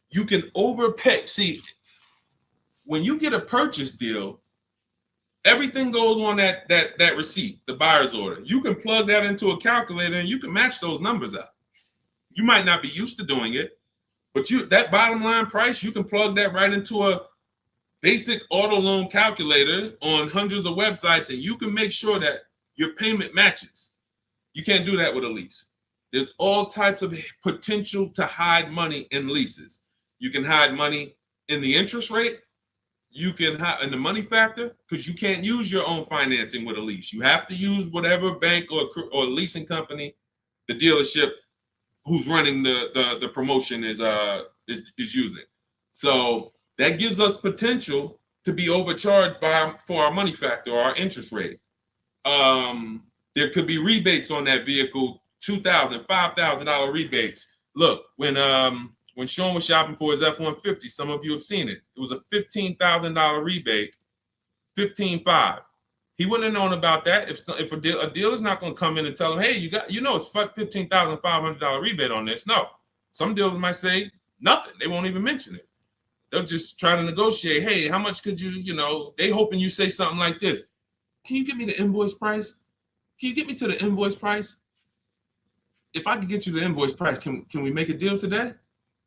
Speaker 1: you can overpay, see, when you get a purchase deal, everything goes on that receipt, the buyer's order. You can plug that into a calculator and you can match those numbers up. You might not be used to doing it, but that bottom line price, you can plug that right into a basic auto loan calculator on hundreds of websites, and you can make sure that your payment matches. You can't do that with a lease. There's all types of potential to hide money in leases. You can hide money in the interest rate. You can hide in the money factor, because you can't use your own financing with a lease. You have to use whatever bank or leasing company the dealership who's running the promotion is using. So that gives us potential to be overcharged for our money factor or our interest rate. There could be rebates on that vehicle, $2,000, $5,000 rebates. Look, when Sean was shopping for his F-150, some of you have seen it. It was a $15,000 rebate, $15,500. He wouldn't have known about that if a dealer's not going to come in and tell him, hey, it's $15,500 rebate on this. No, some dealers might say nothing. They won't even mention it. They'll just try to negotiate. Hey, how much could you, they hoping you say something like this. Can you get me the invoice price? Can you get me to the invoice price? If I could get you the invoice price, can we make a deal today?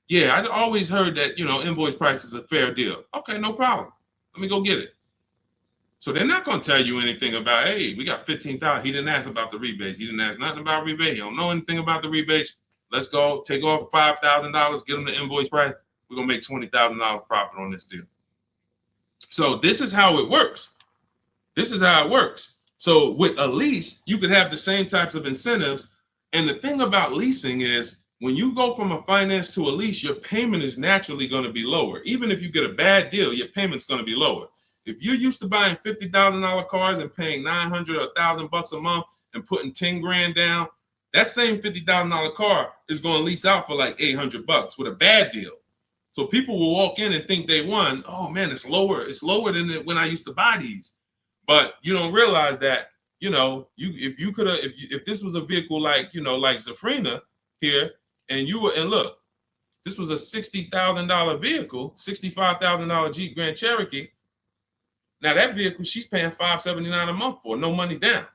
Speaker 1: Yeah, I always heard that, invoice price is a fair deal. Okay, no problem. Let me go get it. So they're not going to tell you anything about, hey, we got $15,000. He didn't ask about the rebates. He didn't ask nothing about rebate. He don't know anything about the rebates. Let's go take off $5,000, get him the invoice price. We're going to make $20,000 profit on this deal. So this is how it works. This is how it works. So with a lease, you could have the same types of incentives. And the thing about leasing is when you go from a finance to a lease, your payment is naturally going to be lower. Even if you get a bad deal, your payment's going to be lower. If you're used to buying $50,000 cars and paying $900 or $1,000 a month and putting 10 grand down, that same $50,000 car is going to lease out for like $800 with a bad deal. So people will walk in and think they won. Oh man, it's lower. It's lower than when I used to buy these. But you don't realize that, if this was a vehicle like Zafrina here, and look, this was a $60,000 vehicle, $65,000 Jeep Grand Cherokee. Now that vehicle, she's paying $579 a month for, no money down.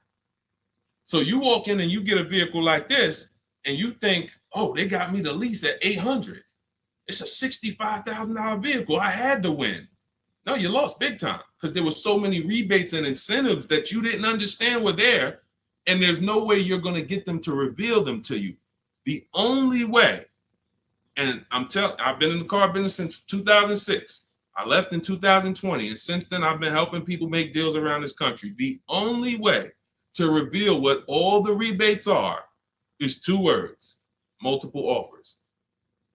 Speaker 1: So you walk in and you get a vehicle like this, and you think, oh, they got me the lease at $800. It's a $65,000 vehicle. I had to win. No, you lost big time because there were so many rebates and incentives that you didn't understand were there, and there's no way you're going to get them to reveal them to you. The only way, and I've been in the car business since 2006. I left in 2020, and since then I've been helping people make deals around this country. The only way to reveal what all the rebates are is 2 words: multiple offers.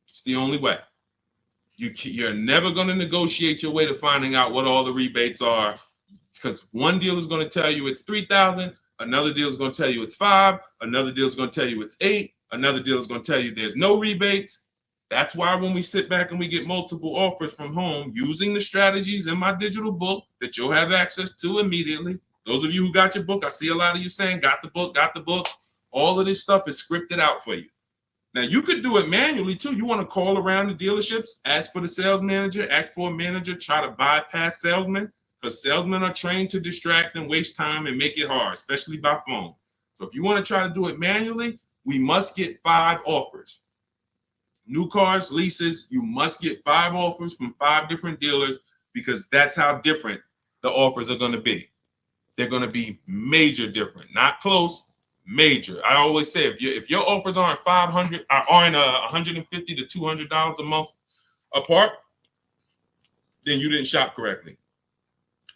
Speaker 1: It's the only way. You're never going to negotiate your way to finding out what all the rebates are, because one deal is going to tell you it's $3,000, another deal is going to tell you it's $5,000, another deal is going to tell you it's $8,000, another deal is going to tell you there's no rebates. That's why when we sit back and we get multiple offers from home using the strategies in my digital book that you'll have access to immediately. Those of you who got your book, I see a lot of you saying, got the book. All of this stuff is scripted out for you. Now, you could do it manually, too. You want to call around the dealerships, ask for the sales manager, ask for a manager, try to bypass salesmen, because salesmen are trained to distract and waste time and make it hard, especially by phone. So if you want to try to do it manually, we must get 5 offers. New cars, leases, you must get 5 offers from 5 different dealers because that's how different the offers are going to be. They're going to be major different, not close, major. I always say if your offers aren't $150 to $200 a month apart, then you didn't shop correctly.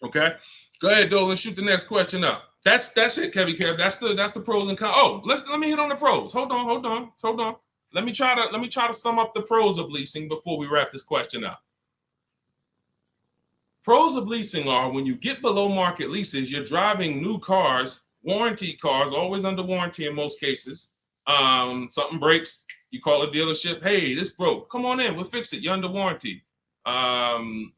Speaker 1: Okay, go ahead, Doe. Let's shoot the next question up. That's it, Kevy Kev. That's the pros and cons. Oh, let me hit on the pros. Hold on. Let me try to sum up the pros of leasing before we wrap this question up. Pros of leasing are when you get below market leases, you're driving new cars, warranty cars, always under warranty in most cases. Something breaks, you call a dealership. Hey, this broke. Come on in, we'll fix it. You're under warranty. When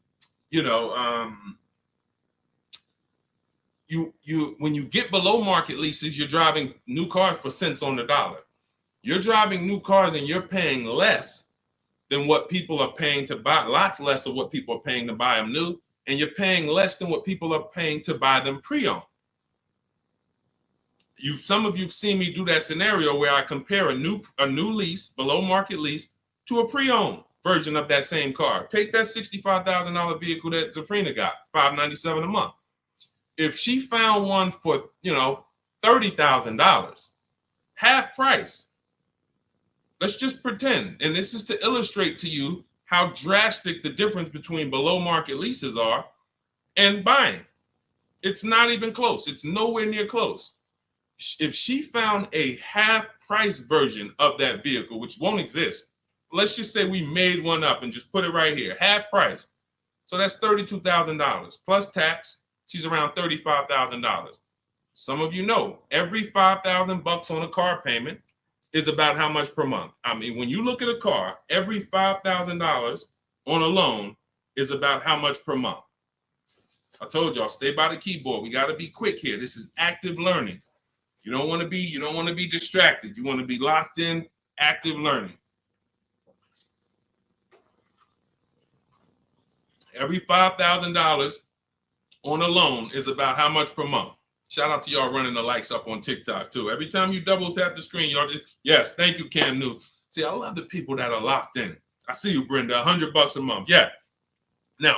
Speaker 1: you get below market leases, you're driving new cars for cents on the dollar. You're driving new cars and you're paying less than what people are paying to buy, lots less of what people are paying to buy them new, and you're paying less than what people are paying to buy them pre-owned. Some of you've seen me do that scenario where I compare a new lease, below market lease, to a pre-owned version of that same car. Take that $65,000 vehicle that Zafrina got, $597 a month. If she found one for, $30,000, half price, let's just pretend, and this is to illustrate to you how drastic the difference between below market leases are and buying. It's not even close. It's nowhere near close. If she found a half price version of that vehicle, which won't exist, let's just say we made one up and just put it right here, half price. So that's $32,000 plus tax. She's around $35,000. Some of you know every $5,000 on a car payment is about how much per month. I mean, when you look at a car, every $5,000 on a loan is about how much per month. I told y'all, stay by the keyboard. We got to be quick here. This is active learning. You don't want to be distracted. You want to be locked in, active learning. Every $5,000 on a loan is about how much per month. Shout out to y'all running the likes up on TikTok too. Every time you double tap the screen, y'all just, yes, thank you, Cam New. See, I love the people that are locked in. I see you, Brenda, $100 a month. Yeah. Now,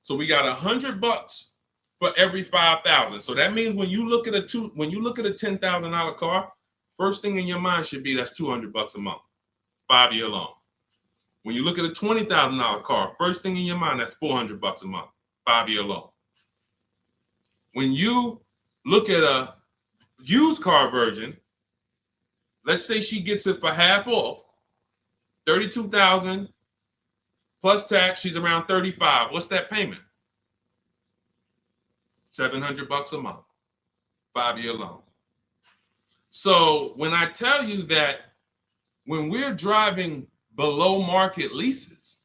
Speaker 1: so we got $100 for every 5,000. So that means when you look at a $10,000 car, first thing in your mind should be that's $200 a month, 5-year loan. When you look at a $20,000 car, first thing in your mind, that's $400 a month, 5-year loan. When you look at a used car version, let's say she gets it for half off, $32,000 plus tax, she's around $35,000. What's that payment? $700 a month, 5-year loan. So when I tell you that when we're driving below market leases,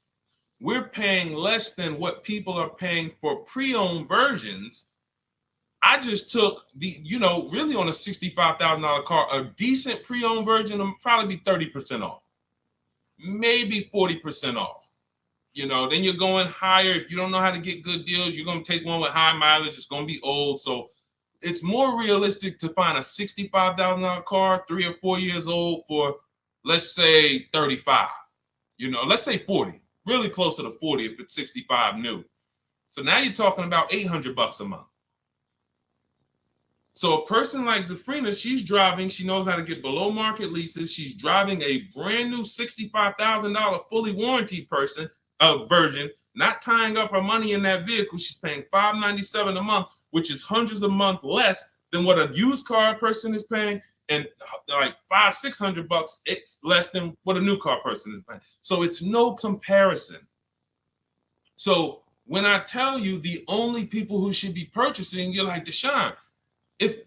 Speaker 1: we're paying less than what people are paying for pre-owned versions. I just took really on a $65,000 car, a decent pre-owned version will probably be 30% off, maybe 40% off. Then you're going higher. If you don't know how to get good deals, you're going to take one with high mileage. It's going to be old. So it's more realistic to find a $65,000 car, 3 or 4 years old for, let's say 35, let's say 40, really closer to 40 if it's 65 new. So now you're talking about $800 a month. So a person like Zafrina, she's driving, she knows how to get below market leases. She's driving a brand new $65,000 fully warranted version, not tying up her money in that vehicle. She's paying $597 a month, which is hundreds a month less than what a used car person is paying, and like $500-$600 it's less than what a new car person is paying. So it's no comparison. So when I tell you the only people who should be purchasing, you're like, Deshone,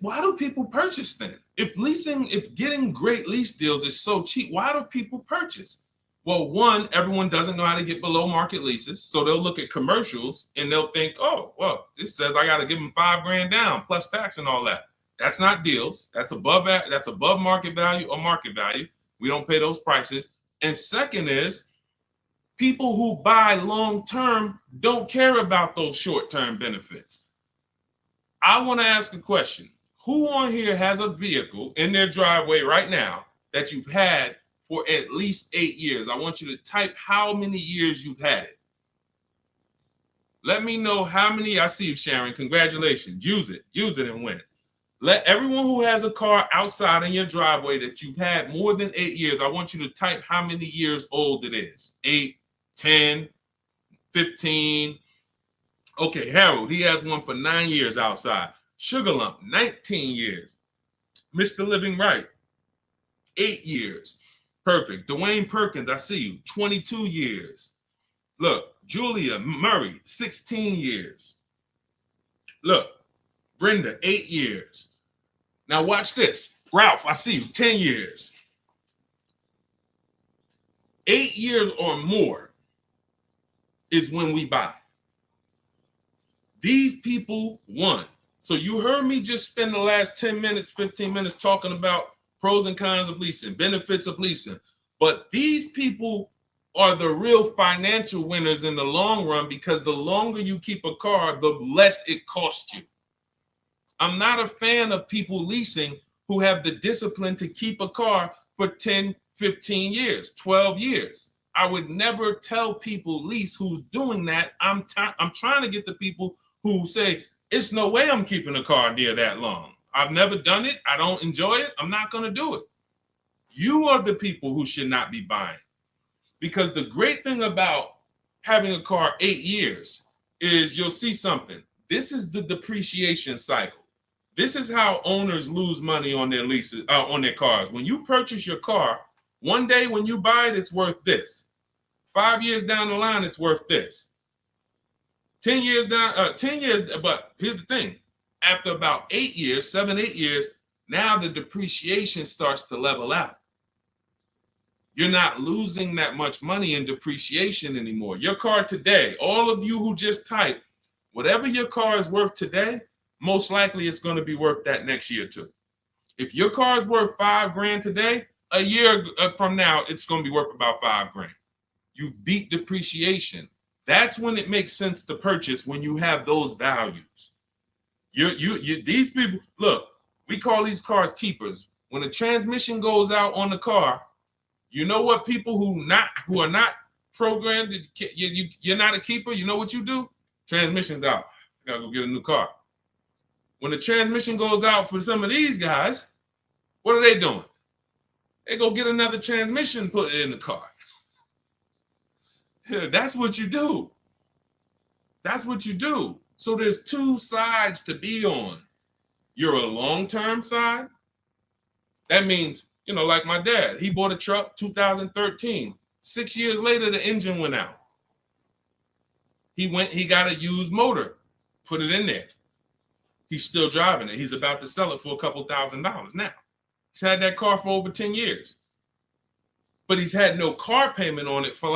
Speaker 1: why do people purchase then? If getting great lease deals is so cheap, why do people purchase? Well, one, everyone doesn't know how to get below market leases. So they'll look at commercials and they'll think, oh, well, this says I got to give them $5,000 down plus tax and all that. That's not deals. That's above market value or market value. We don't pay those prices. And second is, people who buy long-term don't care about those short-term benefits. I want to ask a question. Who on here has a vehicle in their driveway right now that you've had for at least 8 years? I want you to type how many years you've had it. Let me know how many. I see you, Sharon. Congratulations. Use it and win. Let everyone who has a car outside in your driveway that you've had more than 8 years, I want you to type how many years old it is. 8, 10, 15. Okay, Harold, he has one for 9 years outside. Sugar Lump, 19 years. Mr. Living Right, 8 years. Perfect. Dwayne Perkins, I see you, 22 years. Look, Julia Murray, 16 years. Look, Brenda, 8 years. Now watch this. Ralph, I see you, 10 years. 8 years or more is when we buy. These people won. So you heard me just spend the last 10 minutes, 15 minutes talking about pros and cons of leasing, benefits of leasing. But these people are the real financial winners in the long run, because the longer you keep a car, the less it costs you. I'm not a fan of people leasing who have the discipline to keep a car for 10, 15 years, 12 years. I would never tell people lease who's doing that. I'm trying to get the people who say, it's no way I'm keeping a car near that long. I've never done it. I don't enjoy it. I'm not going to do it. You are the people who should not be buying. Because the great thing about having a car 8 years is you'll see something. This is the depreciation cycle. This is how owners lose money on their leases, on their cars. When you purchase your car, one day when you buy it, it's worth this. 5 years down the line, it's worth this. 10 years down, 10 years, but here's the thing. After about 8 years, 7, 8 years, now the depreciation starts to level out. You're not losing that much money in depreciation anymore. Your car today, all of you who just typed, whatever your car is worth today, most likely it's going to be worth that next year too. If your car is worth $5,000 today, a year from now, it's going to be worth about $5,000. You beat depreciation. That's when it makes sense to purchase, when you have those values. These people, look, we call these cars keepers. When a transmission goes out on the car, you know what people who are not programmed, you're not a keeper, you know what you do? Transmission's out. You gotta go get a new car. When the transmission goes out for some of these guys, what are they doing? They go get another transmission and put it in the car. That's what you do. That's what you do. So there's two sides to be on. You're a long-term side. That means, like my dad, he bought a truck 2013. 6 years later, the engine went out. He got a used motor, put it in there. He's still driving it. He's about to sell it for a couple $1,000s now. He's had that car for over 10 years. But he's had no car payment on it for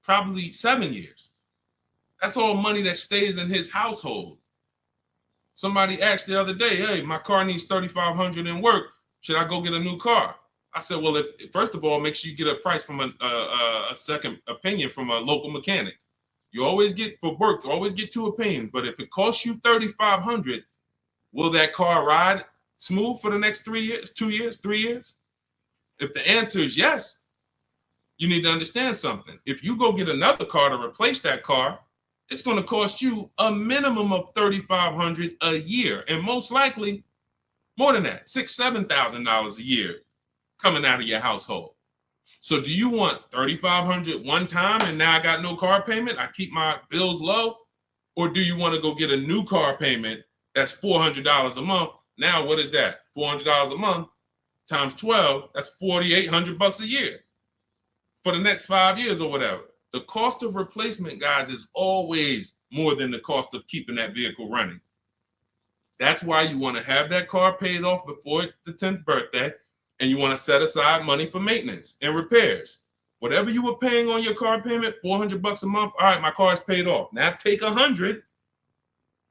Speaker 1: probably 7 years. That's all money that stays in his household. Somebody asked the other day, hey, my car needs $3,500 in work. Should I go get a new car? I said, well, first of all, make sure you get a price from a second opinion from a local mechanic. You always get, for work, you always get 2 opinions. But if it costs you $3,500, will that car ride smooth for the next 3 years, 2 years, 3 years? If the answer is yes, you need to understand something. If you go get another car to replace that car, it's going to cost you a minimum of $3,500 a year, and most likely more than that, $6,000, $7,000 a year coming out of your household. So do you want $3,500 one time and now I got no car payment, I keep my bills low? Or do you want to go get a new car payment that's $400 a month? Now what is that? $400 a month times 12, that's $4,800 a year for the next 5 years or whatever. The cost of replacement, guys, is always more than the cost of keeping that vehicle running. That's why you want to have that car paid off before the 10th birthday, and you want to set aside money for maintenance and repairs. Whatever you were paying on your car payment, $400 a month. All right, my car is paid off. Now take $100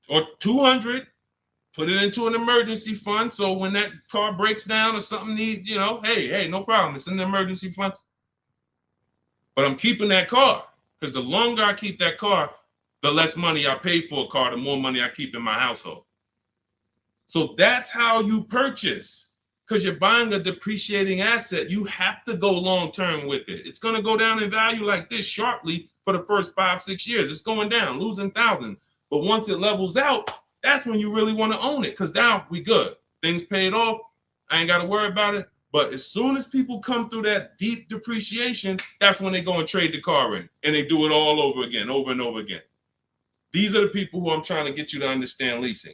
Speaker 1: or $200, put it into an emergency fund. So when that car breaks down or something needs, hey, no problem. It's in the emergency fund. But I'm keeping that car, because the longer I keep that car, the less money I pay for a car, the more money I keep in my household. So that's how you purchase, because you're buying a depreciating asset. You have to go long term with it. It's going to go down in value like this sharply for the first 5-6 years. It's going down, losing thousands. But once it levels out, that's when you really want to own it, because now we good. Things paid off. I ain't got to worry about it. But as soon as people come through that deep depreciation, that's when they go and trade the car in, and they do it all over again, over and over again. These are the people who I'm trying to get you to understand leasing.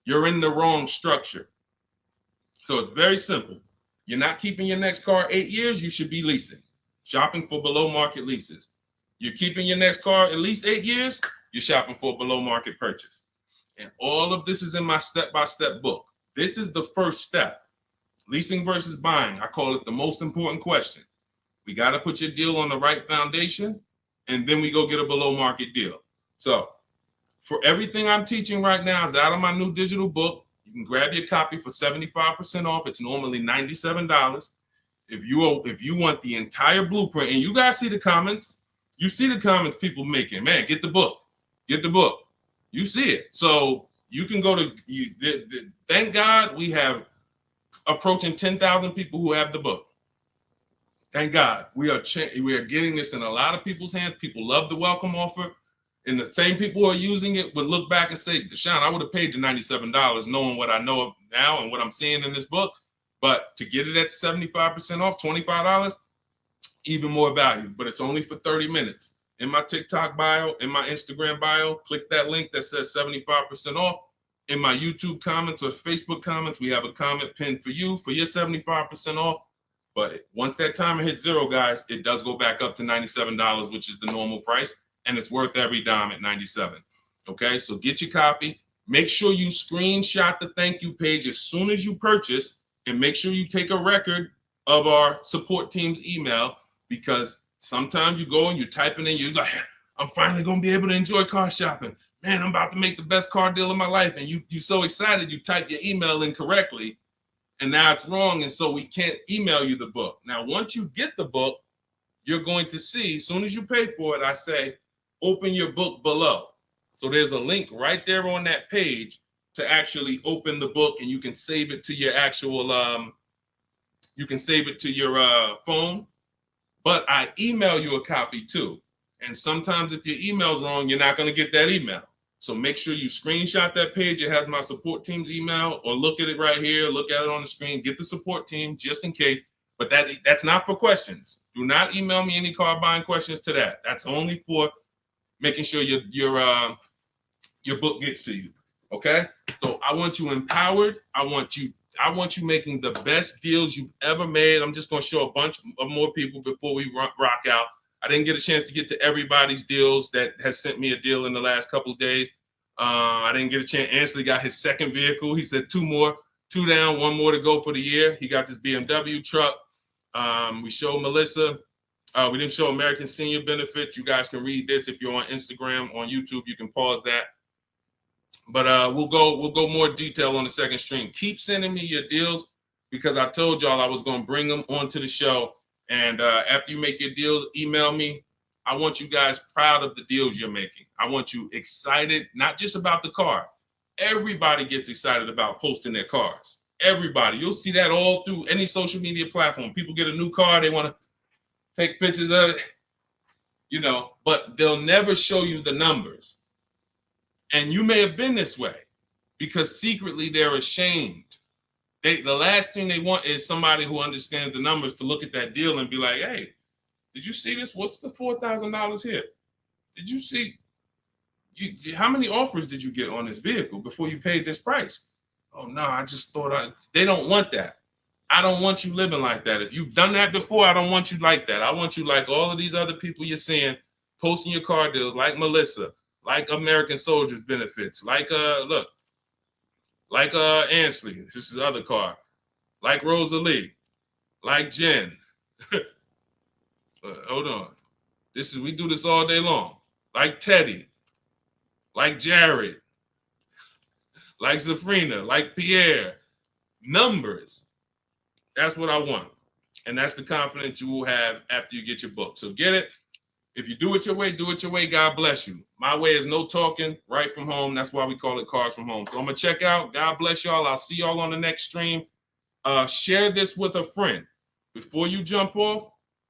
Speaker 1: You're in the wrong structure. So it's very simple. You're not keeping your next car 8 years, you should be leasing, shopping for below market leases. You're keeping your next car at least 8 years, you're shopping for a below market purchase. And all of this is in my step-by-step book. This is the first step. Leasing versus buying. I call it the most important question. We got to put your deal on the right foundation, and then we go get a below market deal. So for everything I'm teaching right now is out of my new digital book. You can grab your copy for 75% off. It's normally $97. If you want the entire blueprint, and you guys see the comments, you see the comments people making, man, get the book. Get the book. You see it. So you can go to, thank God we have approaching 10,000 people who have the book. Thank God. We are getting this in a lot of people's hands. People love the welcome offer. And the same people who are using it would look back and say, Deshone, I would have paid the $97 knowing what I know now and what I'm seeing in this book. But to get it at 75% off, $25, even more value. But it's only for 30 minutes. In my TikTok bio, in my Instagram bio, click that link that says 75% off. In my YouTube comments or Facebook comments, we have a comment pinned for you for your 75% off. But once that timer hits zero, guys, it does go back up to $97, which is the normal price. And it's worth every dime at $97. Okay, so get your copy. Make sure you screenshot the thank you page as soon as you purchase, and make sure you take a record of our support team's email, because sometimes you go and you type it in, you're like, I'm finally going to be able to enjoy car shopping. Man, I'm about to make the best car deal of my life. And you're so excited, you type your email in correctly, and now it's wrong. And so we can't email you the book. Now, once you get the book, you're going to see, as soon as you pay for it, I say, open your book below. So there's a link right there on that page to actually open the book, and you can save it to your actual, you can save it to your phone. But I email you a copy too. And sometimes if your email's wrong, you're not going to get that email. So make sure you screenshot that page. It has my support team's email, or look at it right here. Look at it on the screen. Get the support team just in case. But that's not for questions. Do not email me any car buying questions to that. That's only for making sure your book gets to you. Okay? So I want you empowered. I want you making the best deals you've ever made. I'm just going to show a bunch of more people before we rock out. I didn't get a chance to get to everybody's deals that has sent me a deal in the last couple of days. I didn't get a chance. Ansley got his second vehicle. He said 2 down, 1 more to go for the year. He got this BMW truck. We showed Melissa. We didn't show American Senior Benefits. You guys can read this if you're on Instagram, on YouTube. You can pause that. But we'll go more detail on the second stream. Keep sending me your deals, because I told y'all I was going to bring them onto the show. And after you make your deals, email me. I want you guys proud of the deals you're making. I want you excited, not just about the car. Everybody gets excited about posting their cars. Everybody. You'll see that all through any social media platform. People get a new car, they want to take pictures of it, but they'll never show you the numbers. And you may have been this way, because secretly they're ashamed. The last thing they want is somebody who understands the numbers to look at that deal and be like, hey, did you see this? What's the $4,000 here? Did you see? How many offers did you get on this vehicle before you paid this price? Oh, no, I just thought they don't want that. I don't want you living like that. If you've done that before, I don't want you like that. I want you like all of these other people you're seeing posting your car deals, like Melissa, like American Soldiers Benefits, like Ansley, this is his other car, like Rosalie, like Jen. Hold on. We do this all day long. Like Teddy, like Jared, like Zafrina, like Pierre. Numbers. That's what I want. And that's the confidence you will have after you get your book. So get it. If you do it your way, do it your way. God bless you. My way is no talking, right from home. That's why we call it Cars from Home. So I'm going to check out. God bless y'all. I'll see y'all on the next stream. Share this with a friend. Before you jump off,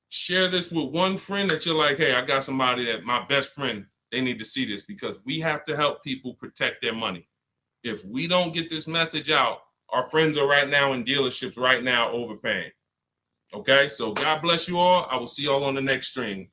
Speaker 1: share this with one friend that you're like, hey, I got somebody that my best friend, they need to see this, because we have to help people protect their money. If we don't get this message out, our friends are right now in dealerships right now overpaying. Okay, so God bless you all. I will see y'all on the next stream.